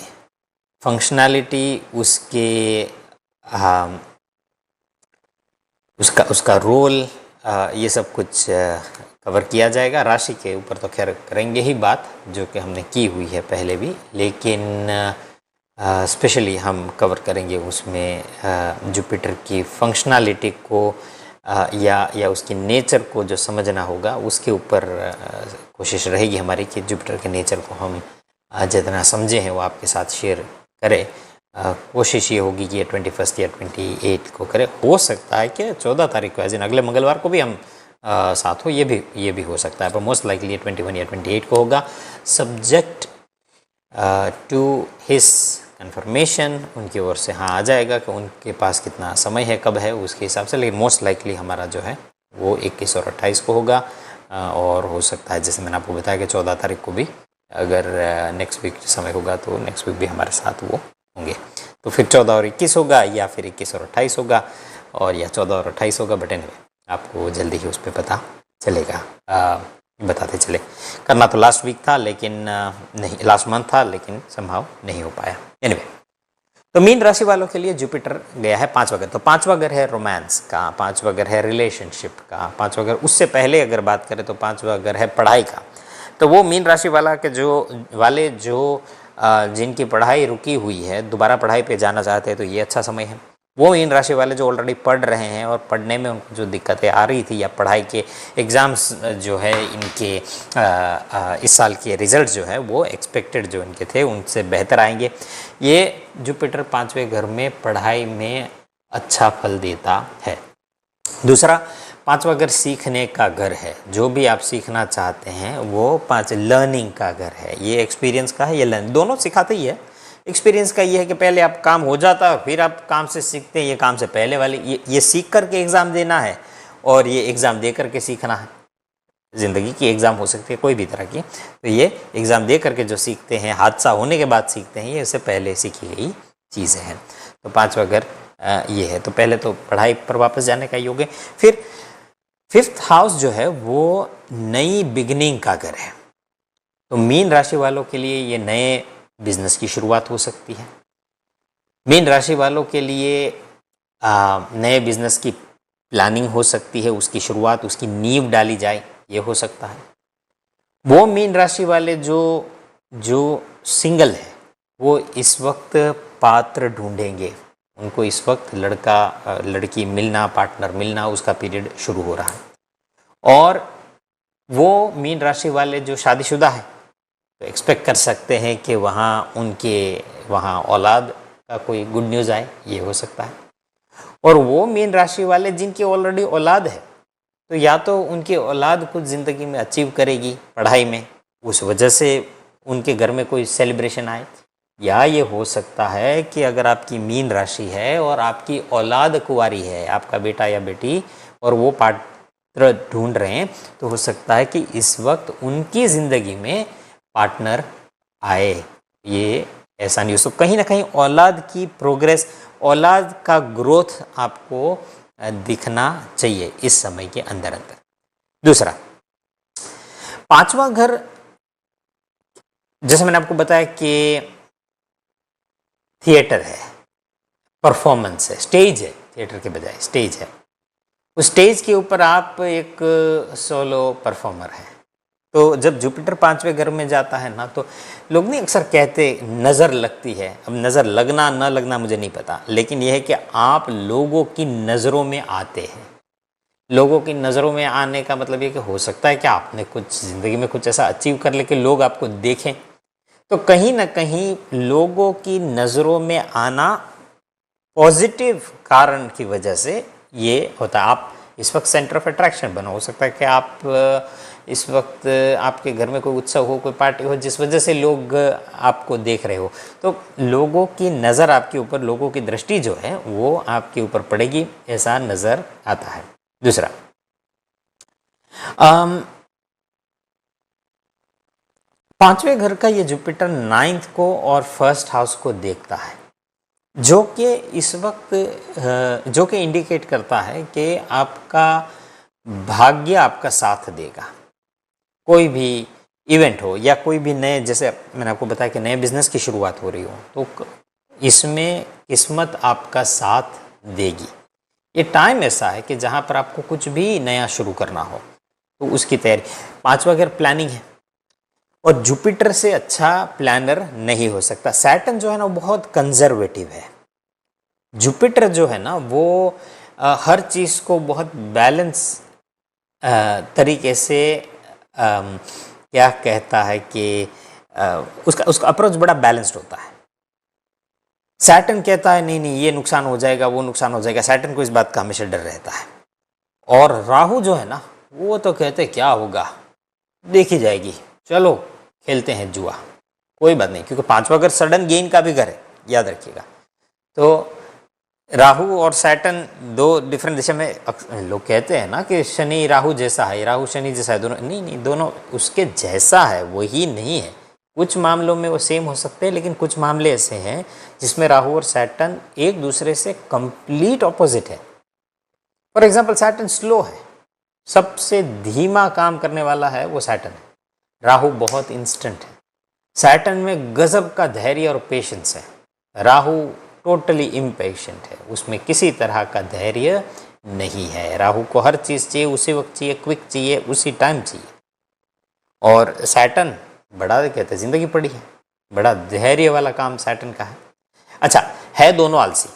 फंक्शनैलिटी, उसका रोल, ये सब कुछ कवर किया जाएगा। राशि के ऊपर तो खैर करेंगे ही बात, जो कि हमने की हुई है पहले भी, लेकिन स्पेशली हम कवर करेंगे उसमें जुपिटर की फंक्शनैलिटी को या उसकी नेचर को जो समझना होगा, उसके ऊपर कोशिश रहेगी हमारी कि जुपिटर के नेचर को हम जितना समझे हैं वो आपके साथ शेयर करें। कोशिश ये होगी कि ये 21 या 28 को करें। हो सकता है कि 14 तारीख को, एज इन अगले मंगलवार को भी हम साथ हो, ये भी हो सकता है, पर मोस्ट लाइकली 21 या 28 को होगा। सब्जेक्ट टू हिस कंफर्मेशन, उनकी ओर से हाँ आ जाएगा कि उनके पास कितना समय है, कब है, उसके हिसाब से। लेकिन मोस्ट लाइकली हमारा जो है वो 21 और 28 को होगा। और हो सकता है, जैसे मैंने आपको बताया, कि 14 तारीख को भी अगर नेक्स्ट वीक समय होगा तो नेक्स्ट वीक भी हमारे साथ वो होंगे। तो फिर 14 और 21 होगा, या फिर 21 और 28 होगा, और या 14 और 28 होगा। बट एनीवे आपको जल्दी ही उस पर पता चलेगा। बताते चले, करना तो लास्ट वीक था, लेकिन नहीं, लास्ट मंथ था, लेकिन संभव नहीं हो पाया। एनीवे, तो मीन राशि वालों के लिए जुपिटर गया है 5वां घर। तो 5वां घर है रोमांस का, 5वां घर है रिलेशनशिप का, 5वां घर, उससे पहले अगर बात करें तो 5वां घर है पढ़ाई का। तो वो मीन राशि वाला के जो जिनकी पढ़ाई रुकी हुई है, दोबारा पढ़ाई पे जाना चाहते हैं, तो ये अच्छा समय है। वो मीन राशि वाले जो ऑलरेडी पढ़ रहे हैं और पढ़ने में उनको जो दिक्कतें आ रही थी, या पढ़ाई के एग्ज़ाम्स जो है इनके इस साल के रिज़ल्ट जो है वो एक्सपेक्टेड जो इनके थे उनसे बेहतर आएंगे। ये जुपिटर 5वें घर में पढ़ाई में अच्छा फल देता है। दूसरा, 5वां घर सीखने का घर है। जो भी आप सीखना चाहते हैं वो 5 लर्निंग का घर है। ये एक्सपीरियंस का है, ये लर्निंग, दोनों सिखाते ही है। एक्सपीरियंस का ये है कि पहले आप काम हो जाता है, फिर आप काम से सीखते हैं। ये काम से पहले वाली ये सीख करके एग्ज़ाम देना है, और ये एग्ज़ाम दे करके सीखना है। ज़िंदगी की एग्ज़ाम हो सकती है कोई भी तरह की, तो ये एग्ज़ाम दे करके जो सीखते हैं, हादसा होने के बाद सीखते हैं, ये इससे पहले सीखी गई चीज़ें हैं। तो 5वां घर ये है। तो पहले तो पढ़ाई पर वापस जाने का योग है। फिर 5th हाउस जो है वो नई बिगनिंग का घर है। तो मीन राशि वालों के लिए ये नए बिजनेस की शुरुआत हो सकती है। मीन राशि वालों के लिए नए बिजनेस की प्लानिंग हो सकती है, उसकी शुरुआत, उसकी नींव डाली जाए, ये हो सकता है। वो मीन राशि वाले जो सिंगल है वो इस वक्त पात्र ढूंढेंगे। उनको इस वक्त लड़की मिलना, पार्टनर मिलना, उसका पीरियड शुरू हो रहा है। और वो मीन राशि वाले जो शादीशुदा है तो एक्सपेक्ट कर सकते हैं कि वहाँ औलाद का कोई गुड न्यूज़ आए, ये हो सकता है। और वो मीन राशि वाले जिनकी ऑलरेडी औलाद है, तो या तो उनकी औलाद कुछ ज़िंदगी में अचीव करेगी पढ़ाई में, उस वजह से उनके घर में कोई सेलिब्रेशन आए, या ये हो सकता है कि अगर आपकी मीन राशि है और आपकी औलाद कुंवारी है, आपका बेटा या बेटी, और वो पार्टनर ढूंढ रहे हैं, तो हो सकता है कि इस वक्त उनकी ज़िंदगी में पार्टनर आए। ये ऐसा नहीं हो। तो कहीं ना कहीं औलाद की प्रोग्रेस, औलाद का ग्रोथ आपको दिखना चाहिए इस समय के अंदर। दूसरा, 5वां घर, जैसे मैंने आपको बताया कि थिएटर है, परफॉर्मेंस है, स्टेज है, थिएटर के बजाय स्टेज है। उस स्टेज के ऊपर आप एक सोलो परफॉर्मर हैं। तो जब जुपिटर 5वें घर में जाता है ना, तो लोग नहीं अक्सर कहते नज़र लगती है। अब नज़र लगना ना लगना मुझे नहीं पता, लेकिन यह है कि आप लोगों की नज़रों में आते हैं। लोगों की नज़रों में आने का मतलब ये कि हो सकता है कि आपने कुछ ज़िंदगी में कुछ ऐसा अचीव कर ले कि लोग आपको देखें। तो कहीं ना कहीं लोगों की नज़रों में आना पॉजिटिव कारण की वजह से ये होता है। आप इस वक्त सेंटर ऑफ अट्रैक्शन बनो, हो सकता है कि आप इस वक्त आपके घर में कोई उत्सव हो, कोई पार्टी हो, जिस वजह से लोग आपको देख रहे हो, तो लोगों की नज़र आपके ऊपर, लोगों की दृष्टि जो है वो आपके ऊपर पड़ेगी, ऐसा नज़र आता है। दूसरा, पांचवें घर का ये जुपिटर 9th को और 1st हाउस को देखता है, जो कि इस वक्त जो कि इंडिकेट करता है कि आपका भाग्य आपका साथ देगा। कोई भी इवेंट हो या कोई भी नए, जैसे मैंने आपको बताया कि नए बिजनेस की शुरुआत हो रही हो, तो इसमें किस्मत आपका साथ देगी। ये टाइम ऐसा है कि जहाँ पर आपको कुछ भी नया शुरू करना हो तो उसकी तैयारी। पांचवा घर प्लानिंग है, और जुपिटर से अच्छा प्लानर नहीं हो सकता। सैटर्न जो है ना वो बहुत कंजर्वेटिव है। जुपिटर जो है ना वो हर चीज़ को बहुत बैलेंस तरीके से क्या कहता है कि उसका अप्रोच बड़ा बैलेंस्ड होता है। सैटर्न कहता है नहीं नहीं ये नुकसान हो जाएगा, वो नुकसान हो जाएगा, सैटर्न को इस बात का हमेशा डर रहता है। और राहु जो है ना वो तो कहते क्या होगा देखी जाएगी, चलो खेलते हैं जुआ, कोई बात नहीं, क्योंकि पांचवा घर सडन गेन का भी घर है, याद रखिएगा। तो राहु और सैटर्न दो डिफरेंट दिशा में, लोग कहते हैं ना कि शनि राहु जैसा है, राहु शनि जैसा है, दोनों नहीं, दोनों उसके जैसा है, वही नहीं है। कुछ मामलों में वो सेम हो सकते हैं, लेकिन कुछ मामले ऐसे हैं जिसमें राहु और सैटर्न एक दूसरे से कंप्लीट ऑपोजिट है। फॉर एग्जाम्पल सैटर्न स्लो है, सबसे धीमा काम करने वाला है वो सैटर्न है। राहु बहुत इंस्टेंट है। सैटर्न में गजब का धैर्य और पेशेंस है, राहु टोटली इम्पेशेंट है, उसमें किसी तरह का धैर्य नहीं है। राहु को हर चीज़ चाहिए, उसी वक्त चाहिए, क्विक चाहिए, उसी टाइम चाहिए। और सैटर्न बड़ा कहते हैं जिंदगी पड़ी है, बड़ा धैर्य वाला काम सैटर्न का है। अच्छा, है दोनों आलसी,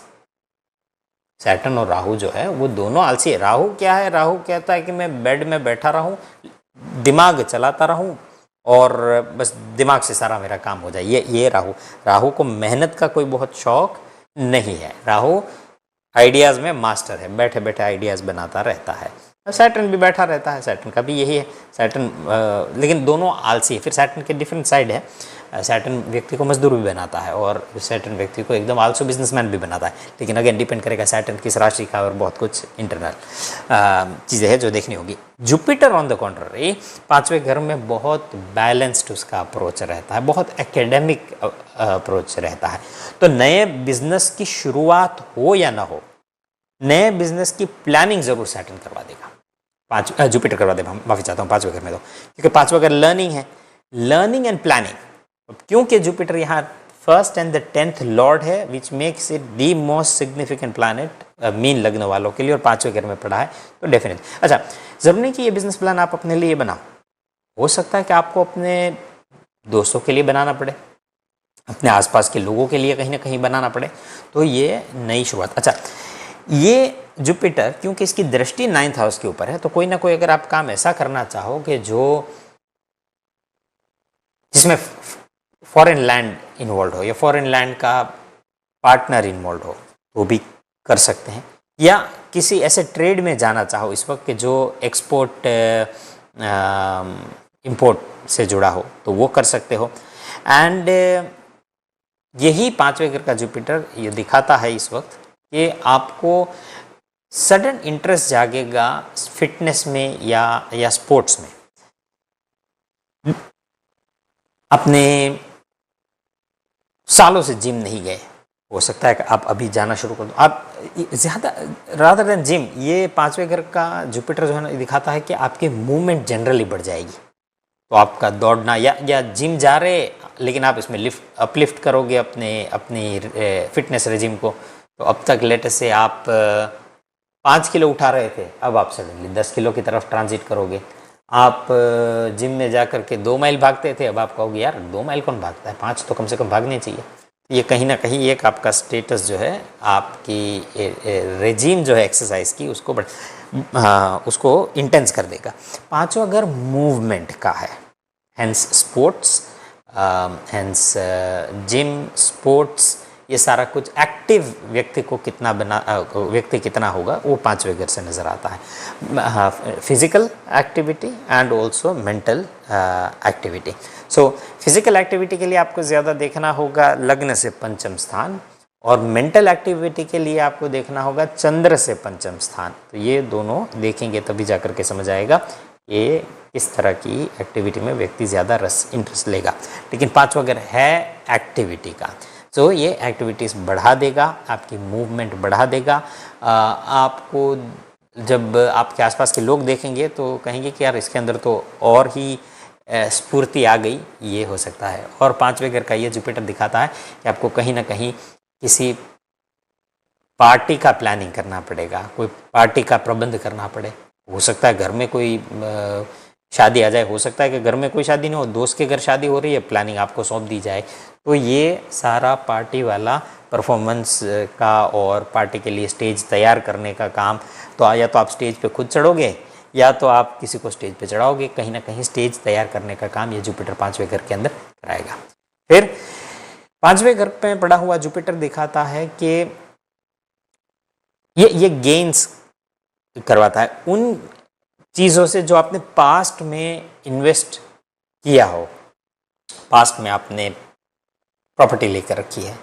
सैटर्न और राहु जो है वो दोनों आलसी है। राहु क्या है, राहु कहता है कि मैं बेड में बैठा रहूं, दिमाग चलाता रहूं और बस दिमाग से सारा मेरा काम हो जाए, ये राहु को मेहनत का कोई बहुत शौक नहीं है। राहु आइडियाज़ में मास्टर है, बैठे बैठे आइडियाज़ बनाता रहता है। सैटर्न भी बैठा रहता है, सैटर्न का भी यही है। सैटर्न लेकिन दोनों आलसी है। फिर सैटर्न के डिफरेंट साइड है। सैटर्न व्यक्ति को मजदूर भी बनाता है और सैटर्न व्यक्ति को एकदम आल्सो बिजनेसमैन भी बनाता है। लेकिन अगेन डिपेंड करेगा सैटर्न किस राशि का, और बहुत कुछ इंटरनल चीज़ें हैं जो देखनी होगी। जुपिटर ऑन द कॉन्ट्ररी पांचवें घर में बहुत बैलेंस्ड उसका अप्रोच रहता है, बहुत एकेडमिक अप्रोच रहता है। तो नए बिजनेस की शुरुआत हो या ना हो, नए बिजनेस की प्लानिंग जरूर सैटर्न करवा देगा, जुपिटर करवा देगा, माफी चाहता हूँ पांचवें घर में, तो क्योंकि पांचवें घर लर्निंग है, लर्निंग एंड प्लानिंग। क्योंकि जुपिटर यहाँ 1st and the 10th lord है, which makes it the most significant planet मीन लग्न वालों के लिए, और पांचवें घर में पड़ा है तो डेफिनेट। अच्छा, जरूरी नहीं कि ये बिजनेस प्लान आप अपने लिए बनाओ, हो सकता है कि आपको अपने दोस्तों के लिए बनाना पड़े, अपने आसपास के लोगों के लिए कहीं ना कहीं बनाना पड़े, तो ये नई शुरुआत। अच्छा, ये जुपिटर क्योंकि इसकी दृष्टि 9th हाउस के ऊपर है, तो कोई ना कोई अगर आप काम ऐसा करना चाहो कि जिसमें फॉरेन लैंड इन्वॉल्व हो या फॉरेन लैंड का पार्टनर इन्वॉल्व हो, वो भी कर सकते हैं। या किसी ऐसे ट्रेड में जाना चाहो इस वक्त के जो एक्सपोर्ट इंपोर्ट से जुड़ा हो, तो वो कर सकते हो। एंड यही पांचवें घर का जुपिटर ये दिखाता है इस वक्त कि आपको सडन इंटरेस्ट जागेगा फिटनेस में या स्पोर्ट्स में। अपने सालों से जिम नहीं गए, हो सकता है कि आप अभी जाना शुरू कर दो। आप ज़्यादा रादर देन जिम, ये पांचवें घर का जुपिटर जो है ना दिखाता है कि आपकी मूवमेंट जनरली बढ़ जाएगी। तो आपका दौड़ना या जिम जा रहे लेकिन आप इसमें अपलिफ्ट करोगे अपनी फिटनेस रेजिम को, तो अब तक लेटेस्ट से आप 5 किलो उठा रहे थे, अब आप सडनली 10 किलो की तरफ ट्रांजिट करोगे। आप जिम में जा कर के 2 माइल भागते थे, अब आप कहोगे यार 2 माइल कौन भागता है, 5 तो कम से कम भागने चाहिए। ये कहीं ना कहीं एक आपका स्टेटस जो है, आपकी रेजिम जो है एक्सरसाइज की, उसको इंटेंस कर देगा। पांचवा घर मूवमेंट का है, hence sports, hence gym, sports, ये सारा कुछ एक्टिव व्यक्ति को व्यक्ति कितना होगा वो 5वें घर से नज़र आता है। Physical activity and also mental activity. So physical activity के लिए आपको ज़्यादा देखना होगा लग्न से पंचम स्थान, और मेंटल एक्टिविटी के लिए आपको देखना होगा चंद्र से पंचम स्थान। तो ये दोनों देखेंगे तभी जाकर के समझ आएगा ये किस तरह की एक्टिविटी में व्यक्ति ज़्यादा इंटरेस्ट लेगा। लेकिन 5वां घर है एक्टिविटी का, तो ये एक्टिविटीज़ बढ़ा देगा, आपकी मूवमेंट बढ़ा देगा। आपको जब आपके आसपास के लोग देखेंगे तो कहेंगे कि यार इसके अंदर तो और ही स्फूर्ति आ गई, ये हो सकता है। और 5वें घर का ये जुपिटर दिखाता है कि आपको कहीं ना कहीं किसी पार्टी का प्लानिंग करना पड़ेगा, कोई पार्टी का प्रबंध करना पड़े। हो सकता है घर में कोई शादी आ जाए, हो सकता है कि घर में कोई शादी नहीं हो, दोस्त के घर शादी हो रही है, प्लानिंग आपको सौंप दी जाए। तो ये सारा पार्टी वाला परफॉर्मेंस का और पार्टी के लिए स्टेज तैयार करने का काम, तो या तो आप स्टेज पे खुद चढ़ोगे या तो आप किसी को स्टेज पे चढ़ाओगे। कहीं ना कहीं स्टेज तैयार करने का काम ये जुपिटर 5वें घर के अंदर कराएगा। फिर 5वें घर पे पड़ा हुआ जुपिटर दिखाता है कि ये गेन्स करवाता है उन चीज़ों से जो आपने पास्ट में इन्वेस्ट किया हो। पास्ट में आपने प्रॉपर्टी लेकर रखी है,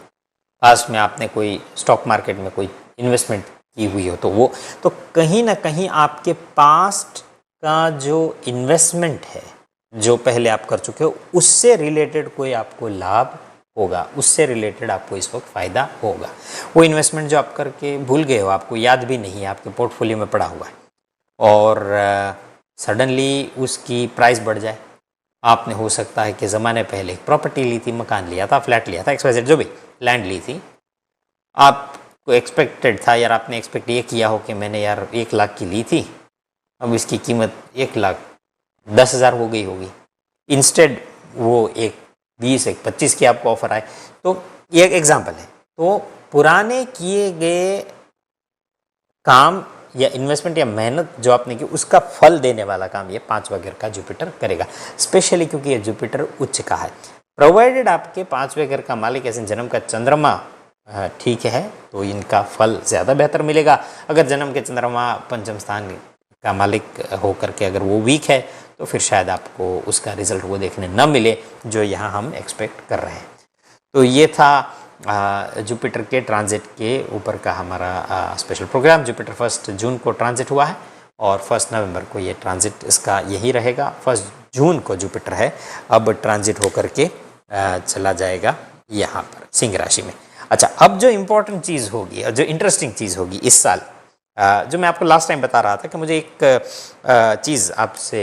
पास्ट में आपने कोई स्टॉक मार्केट में कोई इन्वेस्टमेंट की हुई हो, तो वो तो कहीं ना कहीं आपके पास्ट का जो इन्वेस्टमेंट है जो पहले आप कर चुके हो उससे रिलेटेड कोई आपको लाभ होगा, उससे रिलेटेड आपको इस वक्त फ़ायदा होगा। वो इन्वेस्टमेंट जो आप करके भूल गए हो, आपको याद भी नहीं है, आपके पोर्टफोलियो में पड़ा हुआ है और सडनली उसकी प्राइस बढ़ जाए। आपने हो सकता है कि ज़माने पहले एक प्रॉपर्टी ली थी, मकान लिया था, फ्लैट लिया था, एक्सवाइजेड जो भी लैंड ली थी, आपको एक्सपेक्टेड था यार, आपने एक्सपेक्ट ये किया हो कि मैंने यार 1 लाख की ली थी, अब इसकी कीमत 1,10,000 हो गई होगी। इंस्टेड वो एक 20, एक 25 की आपको ऑफर आए। तो ये एक एग्जाम्पल है। तो पुराने किए गए काम या इन्वेस्टमेंट या मेहनत जो आपने की उसका फल देने वाला काम ये 5वां घर का जुपिटर करेगा, स्पेशली क्योंकि ये जुपिटर उच्च का है। प्रोवाइडेड आपके 5वें घर का मालिक ऐसे जन्म का चंद्रमा ठीक है तो इनका फल ज़्यादा बेहतर मिलेगा। अगर जन्म के चंद्रमा पंचम स्थान का मालिक होकर के अगर वो वीक है तो फिर शायद आपको उसका रिजल्ट वो देखने न मिले जो यहाँ हम एक्सपेक्ट कर रहे हैं। तो ये था जुपिटर के ट्रांजिट के ऊपर का हमारा स्पेशल प्रोग्राम। जुपिटर 1 जून को ट्रांजिट हुआ है और 1 नवंबर को ये ट्रांजिट इसका यही रहेगा। 1 जून को जुपिटर है, अब ट्रांजिट होकर के चला जाएगा यहाँ पर सिंह राशि में। अच्छा, अब जो इम्पोर्टेंट चीज़ होगी और जो इंटरेस्टिंग चीज़ होगी इस साल, जो मैं आपको लास्ट टाइम बता रहा था कि मुझे एक चीज़ आपसे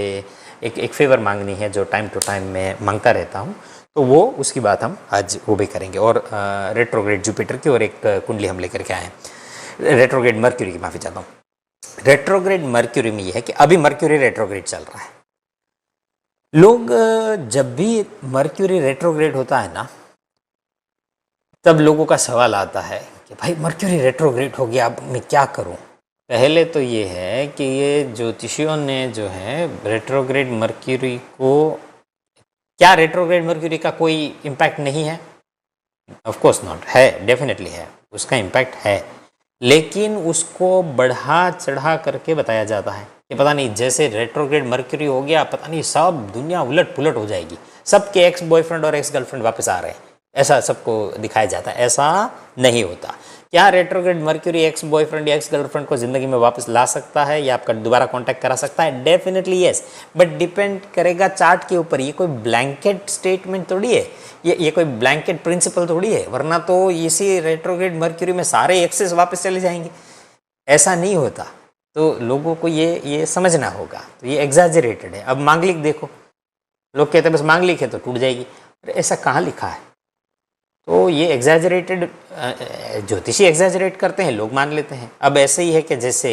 एक फेवर मांगनी है जो टाइम टू टाइम मैं मांगता रहता हूँ, तो वो उसकी बात हम आज वो भी करेंगे। और रेट्रोग्रेड जुपिटर की और एक कुंडली हम लेकर के आए हैं। रेट्रोग्रेड मर्क्यूरी की, माफ़ी चाहता हूँ। रेट्रोग्रेड मर्क्यूरी में ये है कि अभी मर्क्यूरी रेट्रोग्रेड चल रहा है। लोग जब भी मर्क्यूरी रेट्रोग्रेड होता है ना, तब लोगों का सवाल आता है कि भाई मर्क्यूरी रेट्रोग्रेड हो गया, अब मैं क्या करूं। पहले तो ये है कि ये ज्योतिषियों ने जो है रेट्रोग्रेड मर्क्यूरी को, क्या रेट्रोग्रेड मर्क्यूरी का कोई इम्पैक्ट नहीं है? ऑफ कोर्स नॉट, है, डेफिनेटली है, उसका इम्पैक्ट है, लेकिन उसको बढ़ा चढ़ा करके बताया जाता है कि पता नहीं जैसे रेट्रोग्रेड मर्क्यूरी हो गया, पता नहीं सब दुनिया उलट पुलट हो जाएगी, सबके एक्स बॉयफ्रेंड और एक्स गर्लफ्रेंड वापस आ रहे हैं, ऐसा सबको दिखाया जाता है। ऐसा नहीं होता। क्या रेट्रोग्रेड मर्क्यूरी एक्स बॉयफ्रेंड या एक्स गर्लफ्रेंड को ज़िंदगी में वापस ला सकता है या आपका दोबारा कांटेक्ट करा सकता है? डेफिनेटली यस, बट डिपेंड करेगा चार्ट के ऊपर। ये कोई ब्लैंकेट स्टेटमेंट थोड़ी है, ये कोई ब्लैंकेट प्रिंसिपल थोड़ी है, वरना तो इसी रेट्रोग्रेड मर्क्यूरी में सारे एक्सेस वापस चले जाएंगे। ऐसा नहीं होता, तो लोगों को ये समझना होगा। तो ये एग्जैजरेटेड है। अब मांगलिक देखो, लोग कहते हैं बस मांगलिक है तो टूट जाएगी, ऐसा कहाँ लिखा है? तो ये एग्जैजरेटेड, ज्योतिषी एग्जैजरेट करते हैं, लोग मान लेते हैं। अब ऐसे ही है कि जैसे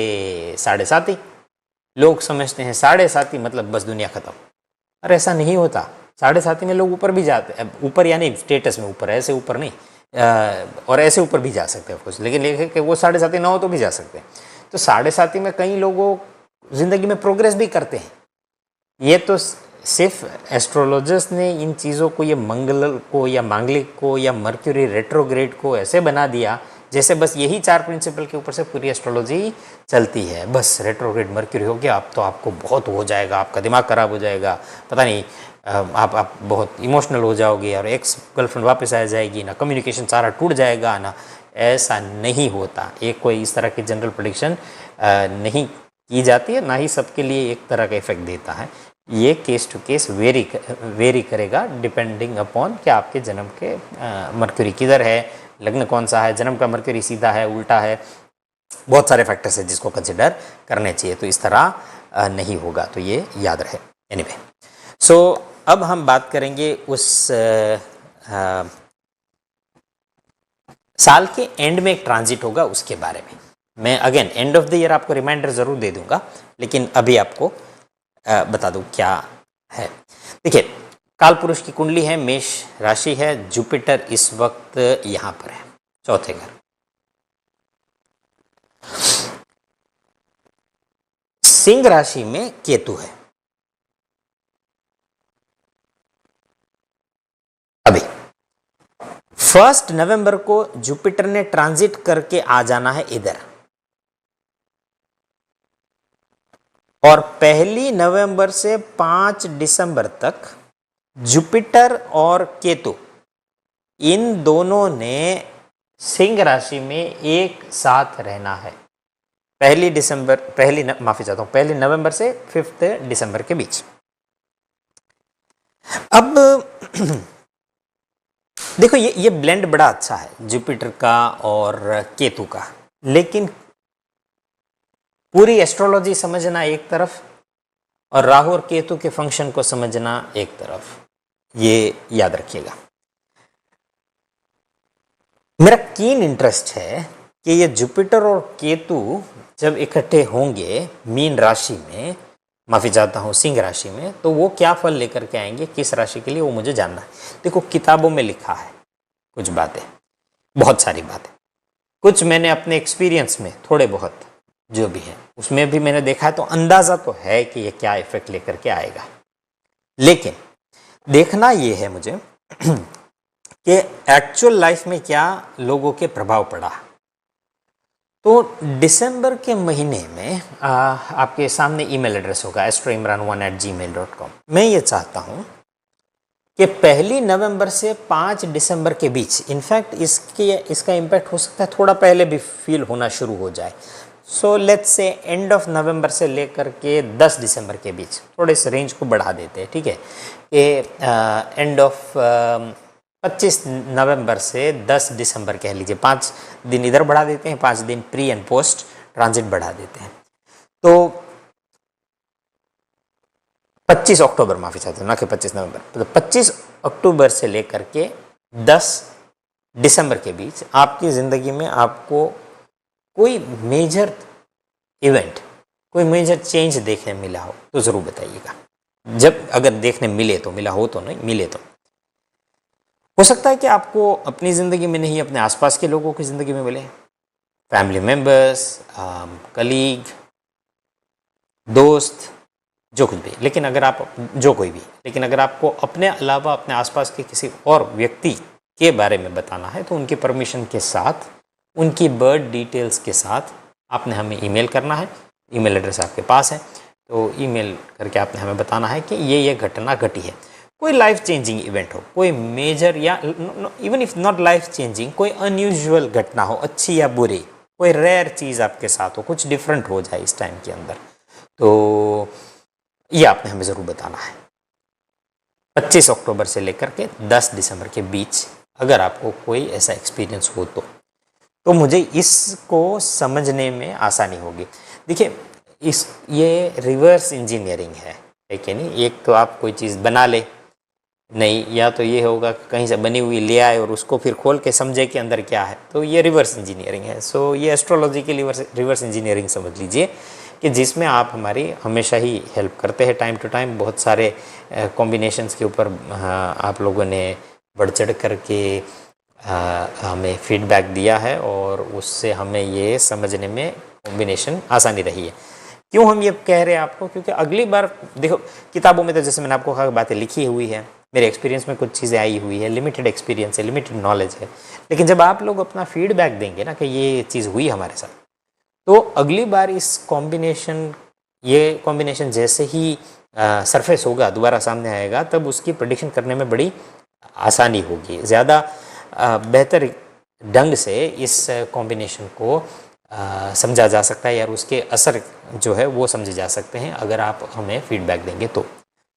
7.5 लोग समझते हैं 7.5 मतलब बस दुनिया ख़त्म। अरे ऐसा नहीं होता। 7.5 में लोग ऊपर भी जाते हैं, ऊपर यानी स्टेटस में ऊपर, ऐसे ऊपर नहीं, और ऐसे ऊपर भी जा सकते हैं ऑफकोर्स, लेकिन लिखे कि वो 7.5 ना हो तो भी जा सकते हैं। तो 7.5 में कई लोगों ज़िंदगी में प्रोग्रेस भी करते हैं। ये तो सिर्फ एस्ट्रोलॉजर्स ने इन चीज़ों को, ये मंगल को या मांगलिक को या मर्क्यूरी रेट्रोग्रेड को ऐसे बना दिया जैसे बस यही 4 प्रिंसिपल के ऊपर से पूरी एस्ट्रोलॉजी चलती है। बस रेट्रोग्रेड मर्क्यूरी हो गया, अब तो आपको बहुत हो जाएगा, आपका दिमाग खराब हो जाएगा, पता नहीं आप बहुत इमोशनल हो जाओगे और एक्स गर्लफ्रेंड वापस आ जाएगी, ना कम्युनिकेशन सारा टूट जाएगा ना। ऐसा नहीं होता, एक कोई इस तरह की जनरल प्रेडिक्शन नहीं की जाती है, ना ही सबके लिए एक तरह का इफेक्ट देता है। ये केस टू केस वेरी करेगा डिपेंडिंग अपॉन कि आपके जन्म के मर्क्यूरी किधर है, लग्न कौन सा है, जन्म का मर्क्यूरी सीधा है उल्टा है, बहुत सारे फैक्टर्स हैं जिसको कंसिडर करने चाहिए। तो इस तरह नहीं होगा, तो ये याद रहे। एनीवे, सो अब हम बात करेंगे उस साल के एंड में एक ट्रांजिट होगा उसके बारे में। मैं again end of the year आपको रिमाइंडर ज़रूर दे दूंगा, लेकिन अभी आपको बता दूं क्या है। देखिए, काल पुरुष की कुंडली है, मेष राशि है, जुपिटर इस वक्त यहां पर है, चौथे घर। सिंह राशि में केतु है। अभी 1 नवंबर को जुपिटर ने ट्रांजिट करके आ जाना है इधर, और 1 नवंबर से 5 दिसंबर तक जुपिटर और केतु इन दोनों ने सिंह राशि में एक साथ रहना है। 1 नवंबर से 5 दिसंबर के बीच। अब देखो, ये ब्लेंड बड़ा अच्छा है जुपिटर का और केतु का, लेकिन पूरी एस्ट्रोलॉजी समझना एक तरफ और राहु और केतु के फंक्शन को समझना एक तरफ, ये याद रखिएगा। मेरा कीन इंटरेस्ट है कि ये जुपिटर और केतु जब इकट्ठे होंगे मीन राशि में, माफी चाहता हूँ सिंह राशि में, तो वो क्या फल लेकर के आएंगे, किस राशि के लिए, वो मुझे जानना है। देखो, किताबों में लिखा है कुछ बातें, बहुत सारी बातें, कुछ मैंने अपने एक्सपीरियंस में थोड़े बहुत जो भी है उसमें भी मैंने देखा है, तो अंदाजा तो है कि ये क्या इफेक्ट लेकर के आएगा। लेकिन देखना ये है मुझे कि एक्चुअल लाइफ में क्या लोगों के प्रभाव पड़ा। तो दिसंबर के महीने में आपके सामने ईमेल एड्रेस होगा astroimran1@gmail.com। मैं ये चाहता हूँ कि 1 नवंबर से 5 दिसंबर के बीच, इनफैक्ट इसका इम्पैक्ट हो सकता है थोड़ा पहले भी फील होना शुरू हो जाए। So let's say end of November से लेकर के 10 दिसंबर के बीच थोड़े इस रेंज को बढ़ा देते हैं, ठीक है, कि एंड ऑफ 25 नवंबर से 10 दिसंबर कह लीजिए, 5 दिन इधर बढ़ा देते हैं, 5 दिन प्री एंड पोस्ट ट्रांजिट बढ़ा देते हैं। तो 25 अक्टूबर, माफी चाहता हूँ, ना कि 25 नवंबर, तो 25 अक्टूबर से लेकर के 10 दिसंबर के बीच आपकी ज़िंदगी में आपको कोई मेजर इवेंट, कोई मेजर चेंज देखने मिला हो तो ज़रूर बताइएगा। जब अगर देखने मिले तो, मिला हो तो नहीं, मिले तो हो सकता है कि आपको अपनी ज़िंदगी में नहीं, अपने आसपास के लोगों की ज़िंदगी में मिले, फैमिली मेम्बर्स, कलीग, दोस्त, जो कुछ भी। लेकिन अगर आप जो कोई भी, लेकिन अगर आपको अपने अलावा अपने आसपास के किसी और व्यक्ति के बारे में बताना है तो उनकी परमिशन के साथ, उनकी बर्थ डिटेल्स के साथ आपने हमें ईमेल करना है। ईमेल एड्रेस आपके पास है, तो ईमेल करके आपने हमें बताना है कि ये घटना घटी है। कोई लाइफ चेंजिंग इवेंट हो, कोई मेजर या even if not life changing, कोई अनयूजुअल घटना हो, अच्छी या बुरी, कोई रेयर चीज़ आपके साथ हो, कुछ डिफरेंट हो जाए इस टाइम के अंदर, तो ये आपने हमें ज़रूर बताना है। 25 अक्टूबर से लेकर के 10 दिसंबर के बीच अगर आपको कोई ऐसा एक्सपीरियंस हो तो मुझे इसको समझने में आसानी होगी। देखिए, ये रिवर्स इंजीनियरिंग है, ठीक है नहीं। एक तो आप कोई चीज़ बना ले नहीं, या तो ये होगा कि कहीं से बनी हुई ले आए और उसको फिर खोल के समझे कि अंदर क्या है, तो ये रिवर्स इंजीनियरिंग है। सो ये एस्ट्रोलॉजी के लिए रिवर्स इंजीनियरिंग समझ लीजिए, कि जिसमें आप हमारी हमेशा ही हेल्प करते हैं टाइम टू टाइम। बहुत सारे कॉम्बिनेशंस के ऊपर आप लोगों ने बढ़ चढ़ करके हमें फीडबैक दिया है और उससे हमें ये समझने में कॉम्बिनेशन आसानी रही है क्यों हम ये कह रहे हैं आपको, क्योंकि अगली बार देखो किताबों में तो जैसे मैंने आपको कहा बातें लिखी हुई है, मेरे एक्सपीरियंस में कुछ चीज़ें आई हुई है, लिमिटेड एक्सपीरियंस है, लिमिटेड नॉलेज है, लेकिन जब आप लोग अपना फीडबैक देंगे ना कि ये चीज़ हुई हमारे साथ, तो अगली बार ये कॉम्बिनेशन जैसे ही सरफेस होगा, दोबारा सामने आएगा, तब उसकी प्रेडिक्शन करने में बड़ी आसानी होगी, ज़्यादा बेहतर ढंग से इस कॉम्बिनेशन को समझा जा सकता है, या उसके असर जो है वो समझे जा सकते हैं अगर आप हमें फीडबैक देंगे तो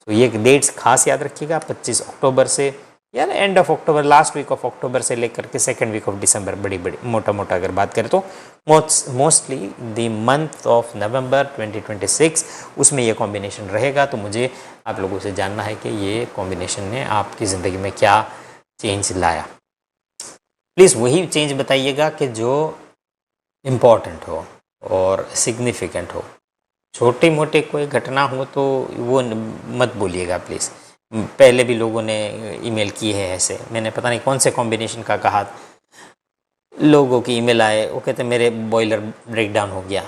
ये डेट्स खास याद रखिएगा। 25 अक्टूबर से या end of October, last week of October से लेकर के सेकेंड वीक ऑफ दिसंबर, बड़ी मोटा अगर बात करें तो mostly the month of November 2026 उसमें ये कॉम्बिनेशन रहेगा। तो मुझे आप लोगों से जानना है कि ये कॉम्बिनेशन ने आपकी ज़िंदगी में क्या चेंज लाया। प्लीज़ वही चेंज बताइएगा कि जो इम्पॉर्टेंट हो और सिग्निफिकेंट हो। छोटी मोटी कोई घटना हो तो वो मत बोलिएगा प्लीज़। पहले भी लोगों ने ईमेल किए हैं ऐसे, मैंने पता नहीं कौन से कॉम्बिनेशन का कहा, लोगों की ईमेल आए, वो कहते मेरे बॉयलर ब्रेक डाउन हो गया।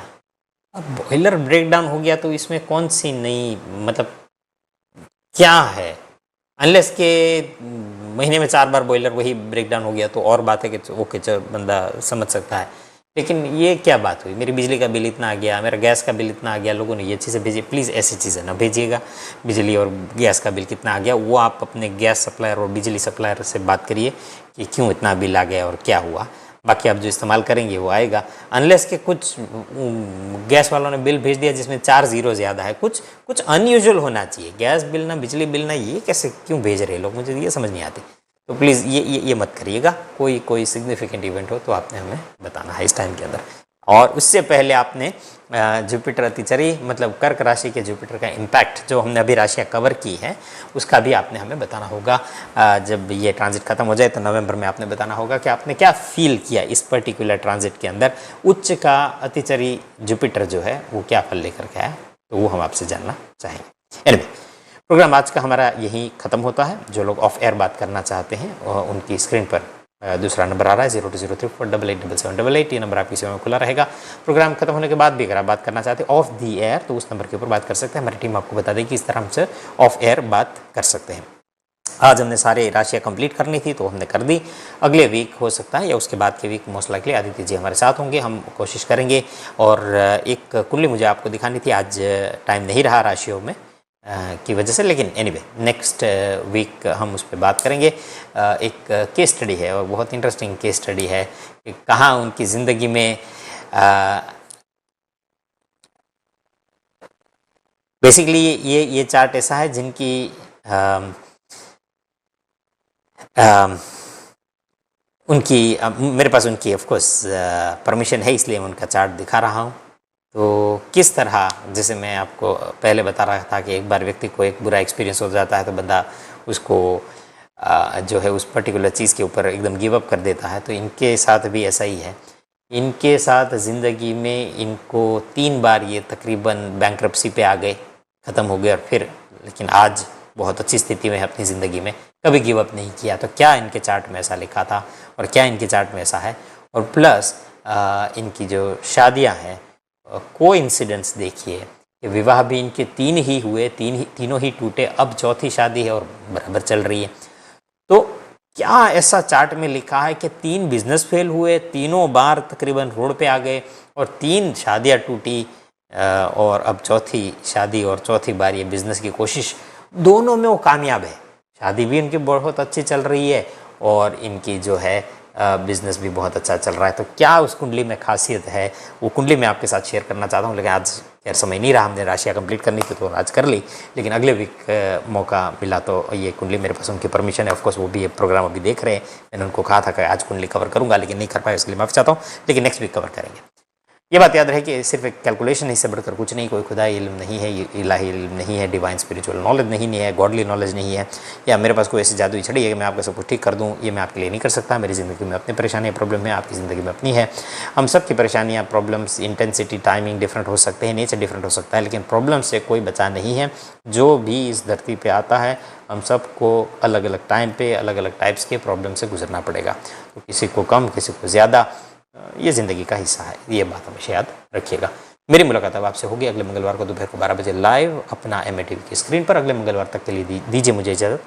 अब बॉयलर ब्रेक डाउन हो गया तो इसमें कौन सी नई, मतलब क्या है, अनलेस के महीने में 4 बार बॉयलर वही ब्रेक डाउन हो गया तो और बात है कि ओके चल बंदा समझ सकता है, लेकिन ये क्या बात हुई, मेरी बिजली का बिल इतना आ गया, मेरा गैस का बिल इतना आ गया, लोगों ने ये चीज़ें भेजी। प्लीज़ ऐसी चीज़ें ना भेजिएगा। बिजली और गैस का बिल कितना आ गया वो आप अपने गैस सप्लायर और बिजली सप्लायर से बात करिए कि क्यों इतना बिल आ गया और क्या हुआ। बाकी आप जो इस्तेमाल करेंगे वो आएगा, अनलेस के कुछ गैस वालों ने बिल भेज दिया जिसमें 4 ज़ीरो ज़्यादा है, कुछ अनयूजुअल होना चाहिए। गैस बिल ना बिजली बिल ना, ये कैसे क्यों भेज रहे लोग, मुझे ये समझ नहीं आती। तो प्लीज़ ये मत करिएगा। कोई सिग्निफिकेंट इवेंट हो तो आपने हमें बताना है इस टाइम के अंदर। और उससे पहले आपने जुपिटर अतिचरी मतलब कर्क राशि के जुपिटर का इम्पैक्ट जो हमने अभी राशियाँ कवर की हैं उसका भी आपने हमें बताना होगा। जब ये ट्रांजिट खत्म हो जाए तो नवंबर में आपने बताना होगा कि आपने क्या फील किया इस पर्टिकुलर ट्रांजिट के अंदर। उच्च का अतिचरी जुपिटर जो है वो क्या फल लेकर के आया, तो वो हम आपसे जानना चाहेंगे। एनीवे, प्रोग्राम आज का हमारा यहीं ख़त्म होता है। जो लोग ऑफ एयर बात करना चाहते हैं उनकी स्क्रीन पर दूसरा नंबर आ रहा है 0203488788। ये नंबर आपकी सेवा में खुला रहेगा। प्रोग्राम खत्म होने के बाद भी अगर आप बात करना चाहते हैं ऑफ दी एयर तो उस नंबर के ऊपर बात कर सकते हैं। हमारी टीम आपको बता देगी किस तरह हमसे ऑफ एयर बात कर सकते हैं। आज हमने सारे राशियाँ कंप्लीट करनी थी तो हमने कर दी। अगले वीक हो सकता है या उसके बाद के week most likely Aditya ji हमारे साथ होंगे, हम कोशिश करेंगे। और एक कुंडली मुझे आपको दिखानी थी, आज टाइम नहीं रहा राशियों में की वजह से, लेकिन एनीवे नेक्स्ट वीक हम उस पर बात करेंगे। एक केस स्टडी है और बहुत इंटरेस्टिंग केस स्टडी है कि कहाँ उनकी ज़िंदगी में बेसिकली ये चार्ट ऐसा है जिनकी उनकी मेरे पास उनकी ऑफकोर्स परमिशन है इसलिए मैं उनका चार्ट दिखा रहा हूँ। तो किस तरह, जैसे मैं आपको पहले बता रहा था कि एक बार व्यक्ति को एक बुरा एक्सपीरियंस हो जाता है तो बंदा उसको जो है उस पर्टिकुलर चीज़ के ऊपर एकदम गिव अप कर देता है, तो इनके साथ भी ऐसा ही है। इनके साथ ज़िंदगी में इनको 3 बार ये तकरीबन बैंक्रप्सी पे आ गए, ख़त्म हो गए, और फिर लेकिन आज बहुत अच्छी स्थिति में है अपनी ज़िंदगी में, कभी गिव अप नहीं किया। तो क्या इनके चार्ट में ऐसा लिखा था और क्या इनके चार्ट में ऐसा है, और प्लस इनकी जो शादियां हैं कोइंसिडेंस देखिए कि विवाह भी इनके 3 ही हुए, तीनों ही टूटे, अब चौथी शादी है और बराबर चल रही है। तो क्या ऐसा चार्ट में लिखा है कि 3 बिजनेस फेल हुए, तीनों बार तकरीबन रोड पे आ गए और 3 शादियां टूटी, और अब चौथी शादी और चौथी बार ये बिजनेस की कोशिश, दोनों में वो कामयाब है। शादी भी इनकी बहुत अच्छी चल रही है और इनकी जो है बिज़नेस भी बहुत अच्छा चल रहा है। तो क्या उस कुंडली में खासियत है, वो कुंडली मैं आपके साथ शेयर करना चाहता हूँ, लेकिन आज खैर समय नहीं रहा, हमने राशियाँ कंप्लीट करनी थी तो आज कर ली, लेकिन अगले वीक मौका मिला तो ये कुंडली मेरे पास उनकी परमिशन है। ऑफकोर्स वो भी ये प्रोग्राम अभी देख रहे हैं, मैंने उनको कहा था कि आज कुंडली कवर करूँगा लेकिन नहीं कर पाया, इसके लिए माफ़ी चाहता हूँ, लेकिन नेक्स्ट वीक कवर करेंगे। ये बात याद रहे कि सिर्फ एक कैलकुलेशन ही से बढ़कर कुछ नहीं, कोई खुदाई इल्म नहीं है, इलाही इल्म नहीं है, डिवाइन स्पिरिचुअल नॉलेज नहीं है, गॉडली नॉलेज नहीं है, या मेरे पास कोई ऐसी जादुई छड़ी है कि मैं आपका सब कुछ ठीक कर दूं, ये मैं आपके लिए नहीं कर सकता। मेरी ज़िंदगी में अपनी परेशानियाँ प्रॉब्लम है, आपकी ज़िंदगी में अपनी है। हम सब की परेशानियाँ प्रॉब्लम्स इंटेंसिटी टाइमिंग डिफरेंट हो सकते हैं, नेचर डिफरेंट हो सकता है, लेकिन प्रॉब्लम से कोई बचा नहीं है। जो भी इस धरती पर आता है हम सबको अलग अलग टाइम पर अलग अलग टाइप्स के प्रॉब्लम से गुजरना पड़ेगा। तो किसी को कम, किसी को ज़्यादा, ये ज़िंदगी का हिस्सा है, ये बात हमेशा याद रखिएगा। मेरी मुलाकात अब आपसे होगी अगले मंगलवार को दोपहर को 12 बजे लाइव अपना MA TV की स्क्रीन पर। अगले मंगलवार तक के लिए दीजिए मुझे इजाज़त।